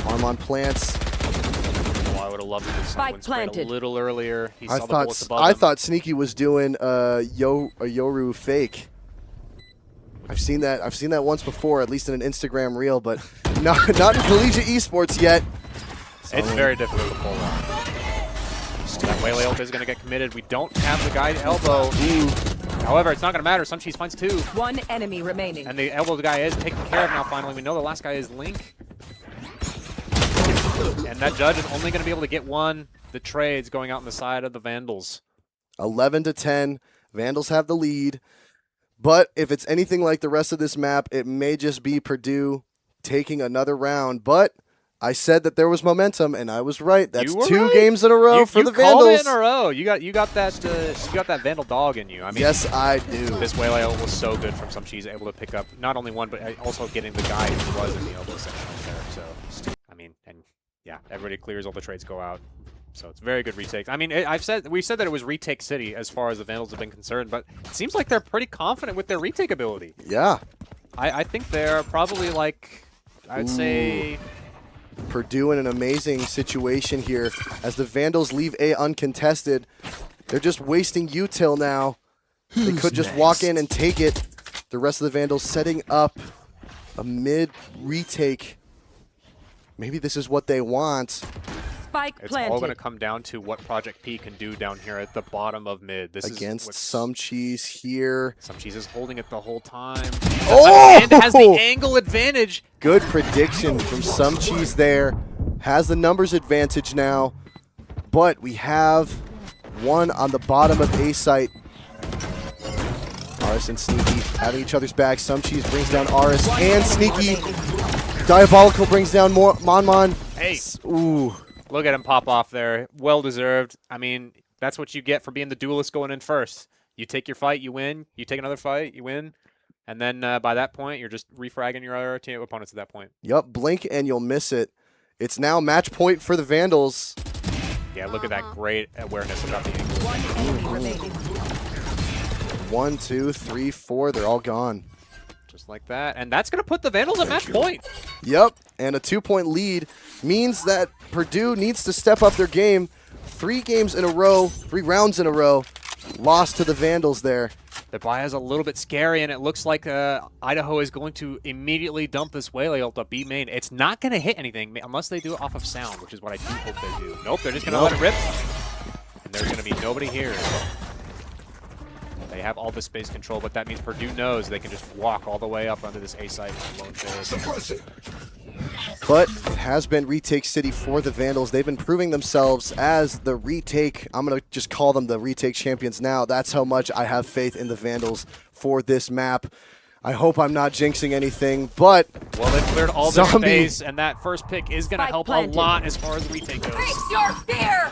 Arm on plants. Oh, I would have loved to have Spike someone sprayed a planted. little earlier. He saw the bullets above I him. thought Sneaky was doing a Yoru fake. I've seen that once before, at least in an Instagram reel, but not in Collegiate Esports yet. It's very difficult to pull off. That Waylay ult is going to get committed. We don't have the guy to elbow. However, it's not going to matter. Some Cheese finds two. One enemy remaining. And the elbow guy is taken care of now finally. We know the last guy is Link. And that judge is only going to be able to get one. The trade's going out on the side of the Vandals. 11-10. Vandals have the lead. But if it's anything like the rest of this map, it may just be Purdue taking another round. But I said that there was momentum, and I was right. That's You were two right. games in a row for the called Vandals. it in a row. You got that Vandal dog in you. I mean, Yes, I do. this Waylay ult was so good from Some Cheese, able to pick up not only one, but also getting the guy who was in the elbow section right there. So, I mean, and yeah, everybody clears, all the trades go out. So it's very good retake. I mean, we said that it was retake city as far as the Vandals have been concerned, but it seems like they're pretty confident with their retake ability. Yeah. I think they're probably like, I'd say, Purdue in an amazing situation here as the Vandals leave A uncontested. They're just wasting util now. They could just walk in and take it. The rest of the Vandals setting up a mid retake. Maybe this is what they want. Spike It's planted. all going to come down to what Project P can do down here at the bottom of mid. This Against is Some Cheese here. Some Cheese is holding it the whole time. Oh! And has the angle advantage. Good prediction from Some Cheese there. Has the numbers advantage now. But we have one on the bottom of A site. Aris and Sneaky having each other's back. Some Cheese brings down Aris and Sneaky. Diabolical brings down Mon. Hey, Ooh. look at him pop off there. Well deserved. I mean, that's what you get for being the duelist going in first. You take your fight, you win. You take another fight, you win. And then by that point, you're just refragging your other team opponents at that point. Yup, blink and you'll miss it. It's now match point for the Vandals. Yeah, look at that great awareness about the angle. One enemy remaining. 1, 2, 3, 4. They're all gone. Just like that. And that's going to put the Vandals at match point. Yep, and a 2-point lead means that Purdue needs to step up their game. 3 games in a row, 3 rounds in a row, lost to the Vandals there. The buy is a little bit scary, and it looks like Idaho is going to immediately dump this Whaley ult to B main. It's not going to hit anything unless they do it off of sound, which is what I do hope they do. Nope, they're just going to let it rip. And there's going to be nobody here. They have all the space control, but that means Purdue knows they can just walk all the way up under this A site and lone phase. But it has been retake city for the Vandals. They've been proving themselves as the retake. I'm going to just call them the retake champions now. That's how much I have faith in the Vandals for this map. I hope I'm not jinxing anything, but Well, they've cleared all their Zombie. space, and that first pick is going to Spike help planted. a lot as far as the retake goes. Face your fear!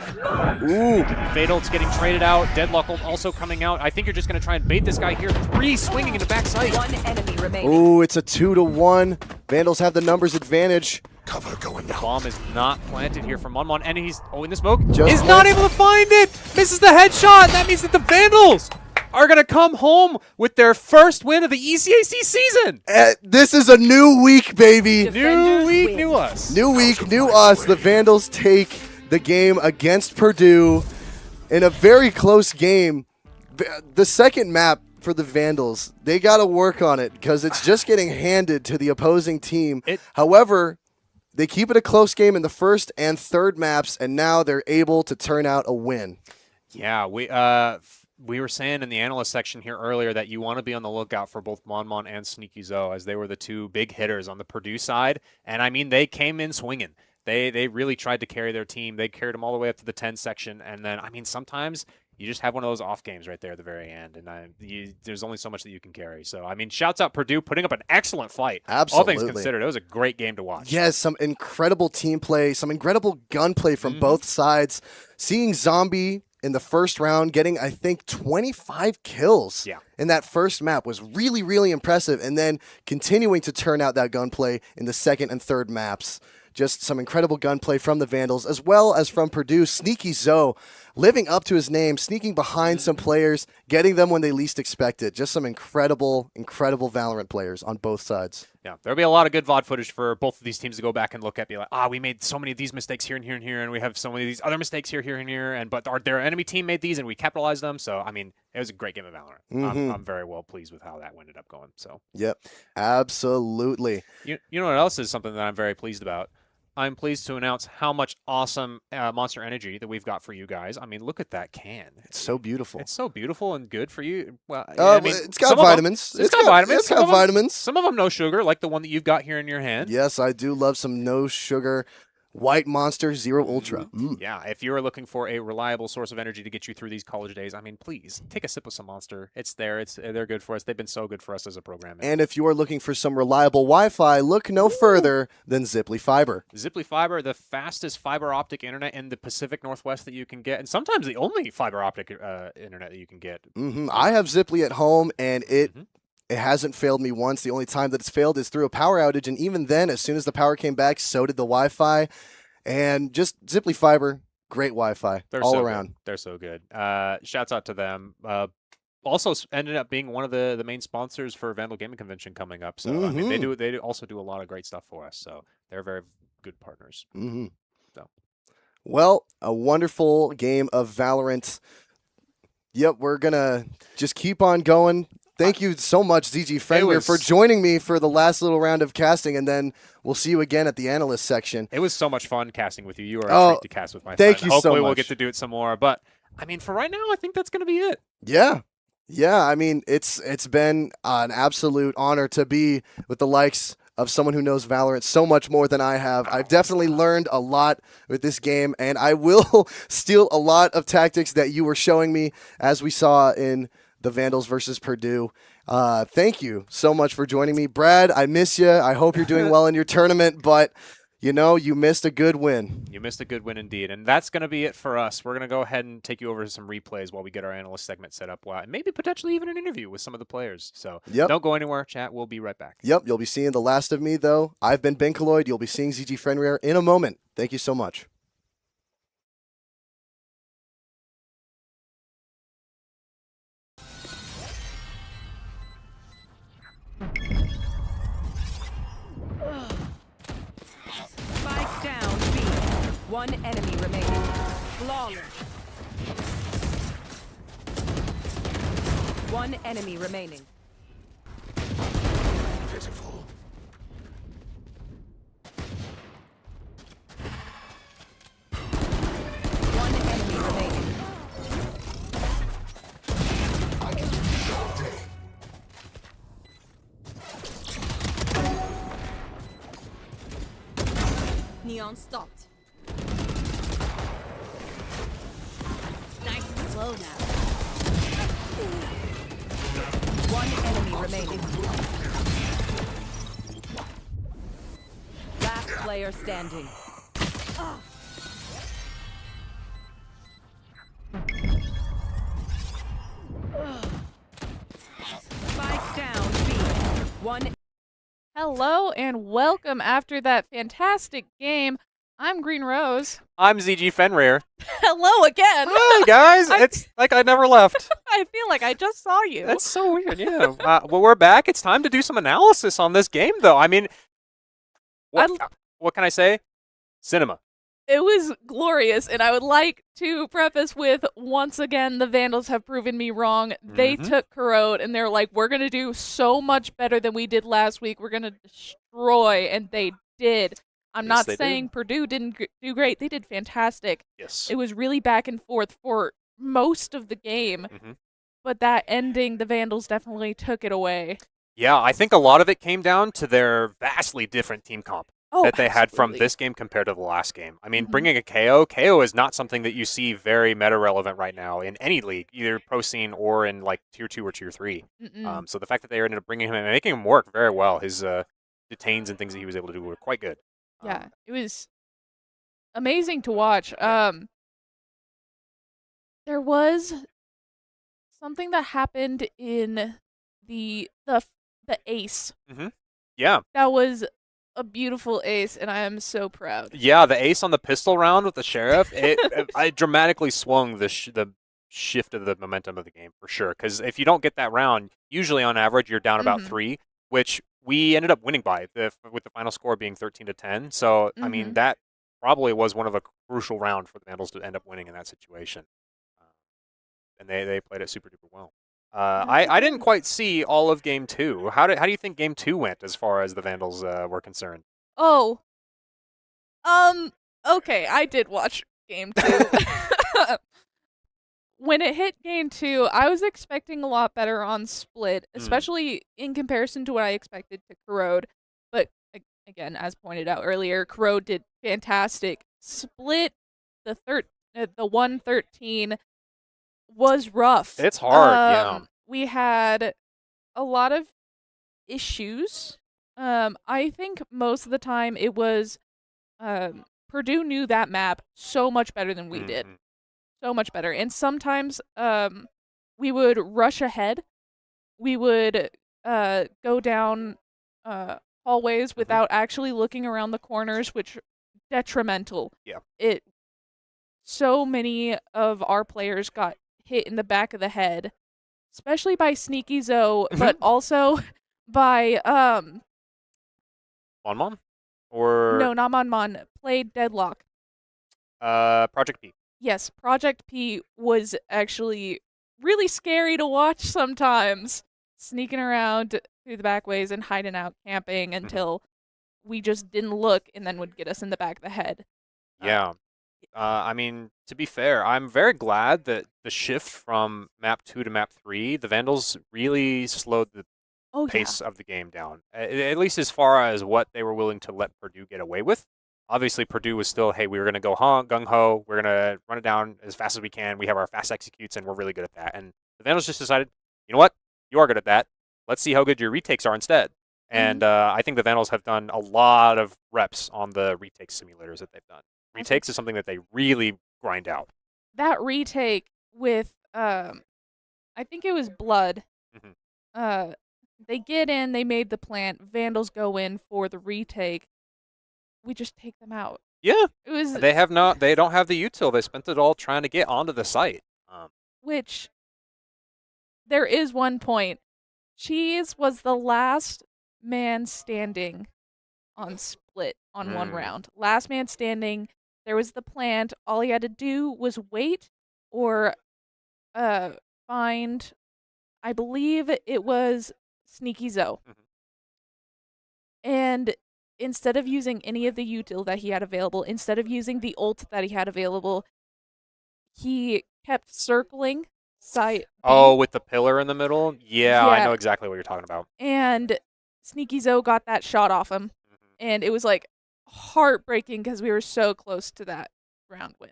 ooh, Fadolt's getting traded out. Deadlock ult also coming out. I think you're just going to try and bait this guy here. 3 swinging into back sight. One enemy remaining. ooh, it's a 2-1. Vandals have the numbers advantage. Cover going out. Bomb is not planted here from Mon, and he's in the smoke. Just Is not missed. able to find it. Misses the headshot. That means that the Vandals are going to come home with their first win of the ECAC season. This is a new week, baby. New Defenders week, win. new us. New week, new us. The Vandals take the game against Purdue in a very close game. The second map for the Vandals, they got to work on it because it's just getting handed to the opposing team. However, they keep it a close game in the first and third maps, and now they're able to turn out a win. Yeah, we were saying in the analyst section here earlier that you want to be on the lookout for both Mon and Sneaky Zo, as they were the 2 big hitters on the Purdue side. And I mean, they came in swinging. They really tried to carry their team. They carried them all the way up to the 10 section. And then, I mean, sometimes you just have one of those off games right there at the very end. And there's only so much that you can carry. So, I mean, shouts out Purdue putting up an excellent fight. Absolutely. All things considered, it was a great game to watch. Yes, some incredible team play, some incredible gunplay from both sides. Seeing Zombie in the first round getting, I think, 25 kills in that first map was really, really impressive. And then continuing to turn out that gunplay in the second and third maps. Just some incredible gunplay from the Vandals, as well as from Purdue. Sneaky Zo living up to his name, sneaking behind some players, getting them when they least expect it. Just some incredible, incredible Valorant players on both sides. Yeah, there'll be a lot of good VOD footage for both of these teams to go back and look at. Be like, we made so many of these mistakes here and here and here, and we have so many of these other mistakes here and here, but their enemy team made these, and we capitalized them. So, I mean, it was a great game of Valorant. I'm very well pleased with how that ended up going. So, Yep, absolutely. you know what else is something that I'm very pleased about? I'm pleased to announce how much awesome Monster Energy that we've got for you guys. I mean, look at that can. It's so beautiful. It's so beautiful and good for you. Well, I mean, it's got some of them- vitamins. It's got vitamins. It's got vitamins. Some of them no sugar, like the one that you've got here in your hand. Yes, I do love some no sugar White Monster Zero Ultra. Yeah, if you're looking for a reliable source of energy to get you through these college days, I mean, please take a sip of some Monster. It's there. They're good for us. They've been so good for us as a program. And if you are looking for some reliable Wi-Fi, look no further than Ziply Fiber. Ziply Fiber, the fastest fiber optic internet in the Pacific Northwest that you can get, and sometimes the only fiber optic internet that you can get. I have Ziply at home, and it hasn't failed me once. The only time that it's failed is through a power outage, and even then, as soon as the power came back, so did the Wi-Fi. And just Ziply Fiber, great Wi-Fi all around. Good. They're so good. Shouts out to them. Also ended up being one of the main sponsors for Vandal Gaming Convention coming up. So I mean, they also do a lot of great stuff for us. So they're very good partners. So, well, a wonderful game of Valorant. Yep, we're gonna just keep on going. Thank you so much, ZG Fenrir, for joining me for the last little round of casting, and then we'll see you again at the analyst section. It was so much fun casting with you. You are a treat to cast with, my friend. Thank you so much. Hopefully we'll get to do it some more. But, I mean, for right now, I think that's going to be it. Yeah. Yeah, I mean, it's been an absolute honor to be with the likes of someone who knows Valorant so much more than I have. I've definitely learned a lot with this game, and I will steal a lot of tactics that you were showing me, as we saw in the Vandals versus Purdue. Thank you so much for joining me. Brad, I miss you. I hope you're doing well in your tournament, but you missed a good win. You missed a good win indeed. And that's going to be it for us. We're going to go ahead and take you over to some replays while we get our analyst segment set up. And maybe potentially even an interview with some of the players. So don't go anywhere, chat. We'll be right back. Yep, you'll be seeing the last of me, though. I've been Ben Colloid. You'll be seeing ZG Fenrir in a moment. Thank you so much. Spike down B. One enemy remaining. Flawless. One enemy remaining. Pitiful. One enemy remaining. I can do this all day. Neon stopped. Nice and slow now. One enemy remaining. Last player standing. Spike down B. One. Hello and welcome after that fantastic game. I'm Green Rose. I'm ZG Fenrir. Hello again. Hi, guys. It's like I never left. I feel like I just saw you. That's so weird, yeah. Well, we're back. It's time to do some analysis on this game, though. I mean, what can I say? Cinema. It was glorious, and I would like to preface with, once again, the Vandals have proven me wrong. They took Corrode, and they're like, we're going to do so much better than we did last week. We're going to destroy, and they did. I'm not saying Purdue didn't do great. They did fantastic. Yes. It was really back and forth for most of the game, but that ending, the Vandals definitely took it away. Yeah, I think a lot of it came down to their vastly different team comp. That they had from this game compared to the last game. I mean, bringing a KO is not something that you see very meta-relevant right now in any league, either pro scene or in like Tier 2 or Tier 3. So the fact that they ended up bringing him and making him work very well, his detains and things that he was able to do were quite good. Yeah, it was amazing to watch. There was something that happened in the ace. Yeah. That was a beautiful ace, and I am so proud. Yeah, the ace on the pistol round with the sheriff, it dramatically swung the shift of the momentum of the game for sure. Because if you don't get that round, usually on average you're down about 3, which we ended up winning by with the final score being 13-10. So I mean that probably was one of a crucial round for the Vandals to end up winning in that situation, and they played it super duper well. I didn't quite see all of Game 2. How do you think Game 2 went as far as the Vandals were concerned? Oh. Okay, I did watch Game 2. When it hit Game 2, I was expecting a lot better on Split, especially in comparison to what I expected to Corrode. But, again, as pointed out earlier, Corrode did fantastic. Split, the 113... was rough. It's hard, yeah. We had a lot of issues. I think most of the time it was Purdue knew that map so much better than we did. So much better. And sometimes we would rush ahead. We would go down hallways without actually looking around the corners, which detrimental. Yeah. So many of our players got hit in the back of the head, especially by Sneaky Zoe, but also by Mon? Or no, not Mon. Played Deadlock. Project P. Yes, Project P was actually really scary to watch sometimes. sneaking around through the back ways and hiding out, camping until we just didn't look, and then would get us in the back of the head. Yeah. I mean, to be fair, I'm very glad that the shift from map 2 to map 3, the Vandals really slowed the Oh pace of the game down, at least as far as what they were willing to let Purdue get away with. Obviously, Purdue was still, hey, we were going to go gung-ho, we're going to run it down as fast as we can, we have our fast executes, and we're really good at that. And the Vandals just decided, you know what, you are good at that, let's see how good your retakes are instead. And I think the Vandals have done a lot of reps on the retake simulators that they've done. Retakes is something that they really grind out. That retake with, I think it was Blood. They get in, they made the plant, Vandals go in for the retake. We just take them out. Yeah. It was They don't have the util. They spent it all trying to get onto the site. Which, there is one point. Cheese was the last man standing on split on one round. Last man standing. There was the plant. All he had to do was wait or find, I believe it was Sneaky Zoe. And instead of using any of the util that he had available, instead of using the ult that he had available, he kept circling site. Oh, with the pillar in the middle? Yeah, I know exactly what you're talking about. And Sneaky Zoe got that shot off him. And it was like heartbreaking because we were so close to that round win.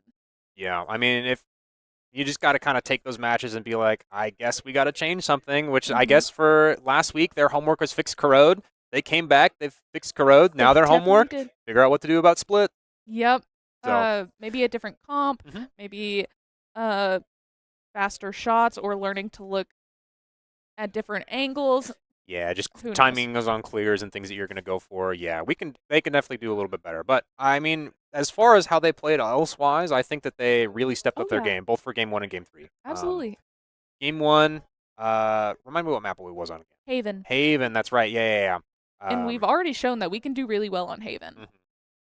Yeah, I mean, if you just got to kind of take those matches and be like, I guess we got to change something, which I guess for last week, their homework was fix corrode. They came back, they've fixed corrode. Now their homework, figure out what to do about split. Yep. So. Maybe a different comp, maybe faster shots, or learning to look at different angles. Yeah, just timing on clears and things that you're going to go for. Yeah, they can definitely do a little bit better. But, I mean, as far as how they played elsewise, I think that they really stepped up their game, both for Game 1 and Game 3. Absolutely. Game 1, remind me what map it was on again. Haven, that's right. Yeah. And we've already shown that we can do really well on Haven.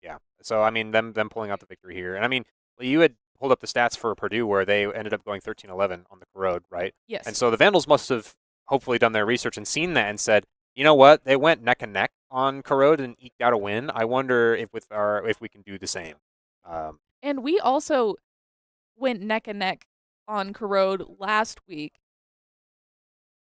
Yeah. So, I mean, them pulling out the victory here. And, I mean, you had pulled up the stats for Purdue where they ended up going 13-11 on the corrode, right? Yes. And so the Vandals must have hopefully done their research and seen that and said, you know what, they went neck and neck on corrode and eked out a win. I wonder if we can do the same. And we also went neck and neck on corrode last week,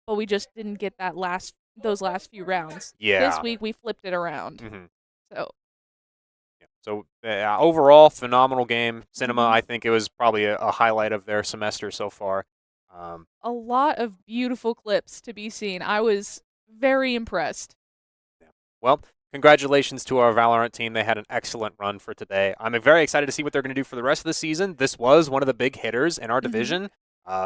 but we just didn't get those last few rounds. Yeah. This week we flipped it around. So overall, phenomenal game. Cinema, I think it was probably a highlight of their semester so far. A lot of beautiful clips to be seen. I was very impressed. Yeah. Well, congratulations to our Valorant team. They had an excellent run for today. I'm very excited to see what they're going to do for the rest of the season. This was one of the big hitters in our division.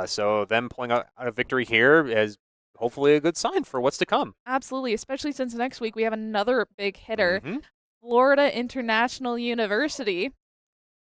So them pulling out a victory here is hopefully a good sign for what's to come. Absolutely, especially since next week we have another big hitter, Florida International University.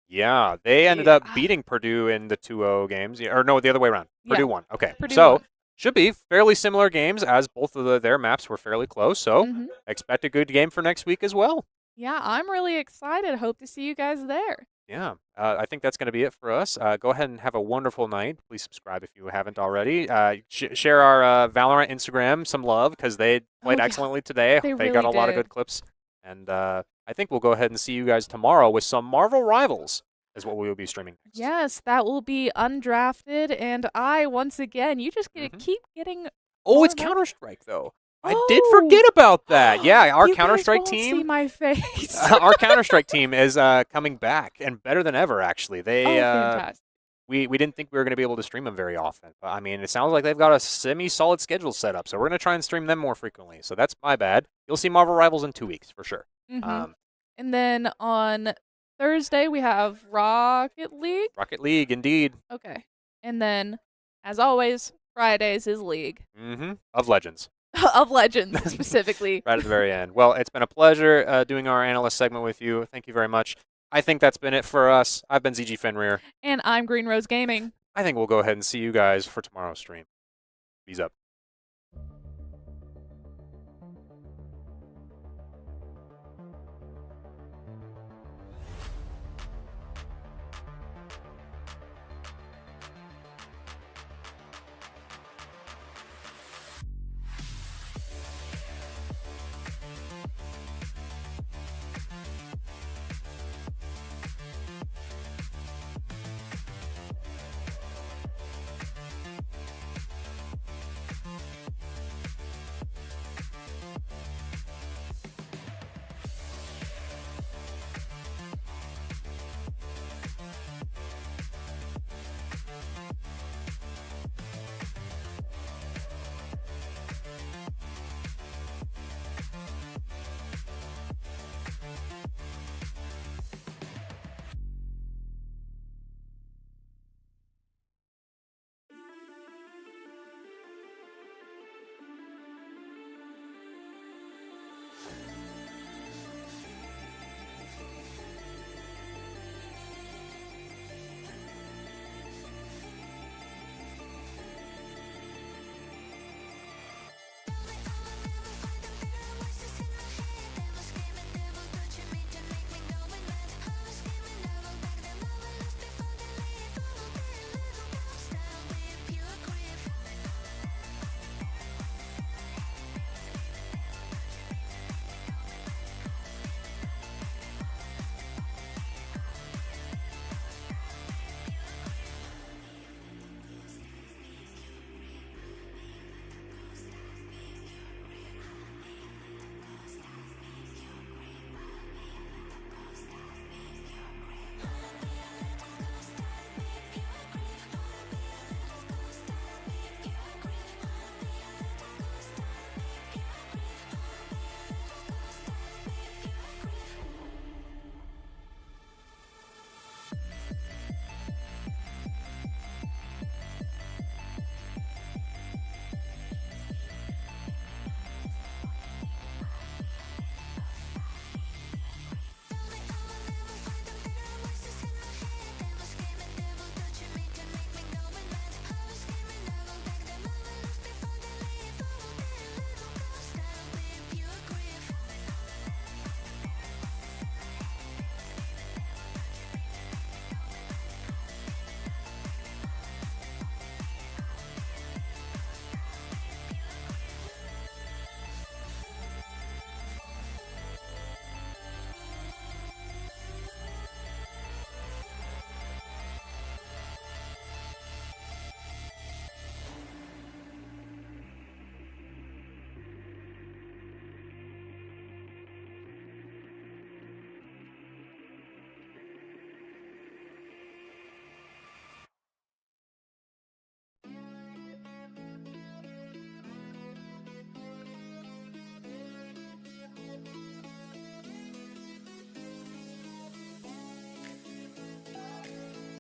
Yeah, they ended up beating Purdue in the 2-0 games. Or no, the other way around. Purdue won. Okay, Purdue so won. should be fairly similar games as both of their maps were fairly close. So expect a good game for next week as well. Yeah, I'm really excited. Hope to see you guys there. Yeah, I think that's going to be it for us. Go ahead and have a wonderful night. Please subscribe if you haven't already. Share our Valorant Instagram some love because they played excellently today. They really got a lot of did. good clips. And I think we'll go ahead and see you guys tomorrow with some Marvel Rivals is what we will be streaming next. Yes, that will be undrafted. And once again, you just get to keep getting... Oh, it's Counter-Strike, though. I did forget about that. Yeah, our Counter-Strike team. See my face. Our Counter-Strike team is coming back and better than ever. Actually, they fantastic. we didn't think we were going to be able to stream them very often, but I mean, it sounds like they've got a semi-solid schedule set up. So we're going to try and stream them more frequently. So that's my bad. You'll see Marvel Rivals in 2 weeks for sure. And then on Thursday we have Rocket League. Rocket League, indeed. Okay, and then as always, Fridays is League. Of Legends. Of Legends, specifically. Right at the very end. Well, it's been a pleasure doing our analyst segment with you. Thank you very much. I think that's been it for us. I've been ZG Fenrir. And I'm Green Rose Gaming. I think we'll go ahead and see you guys for tomorrow's stream. Peace up.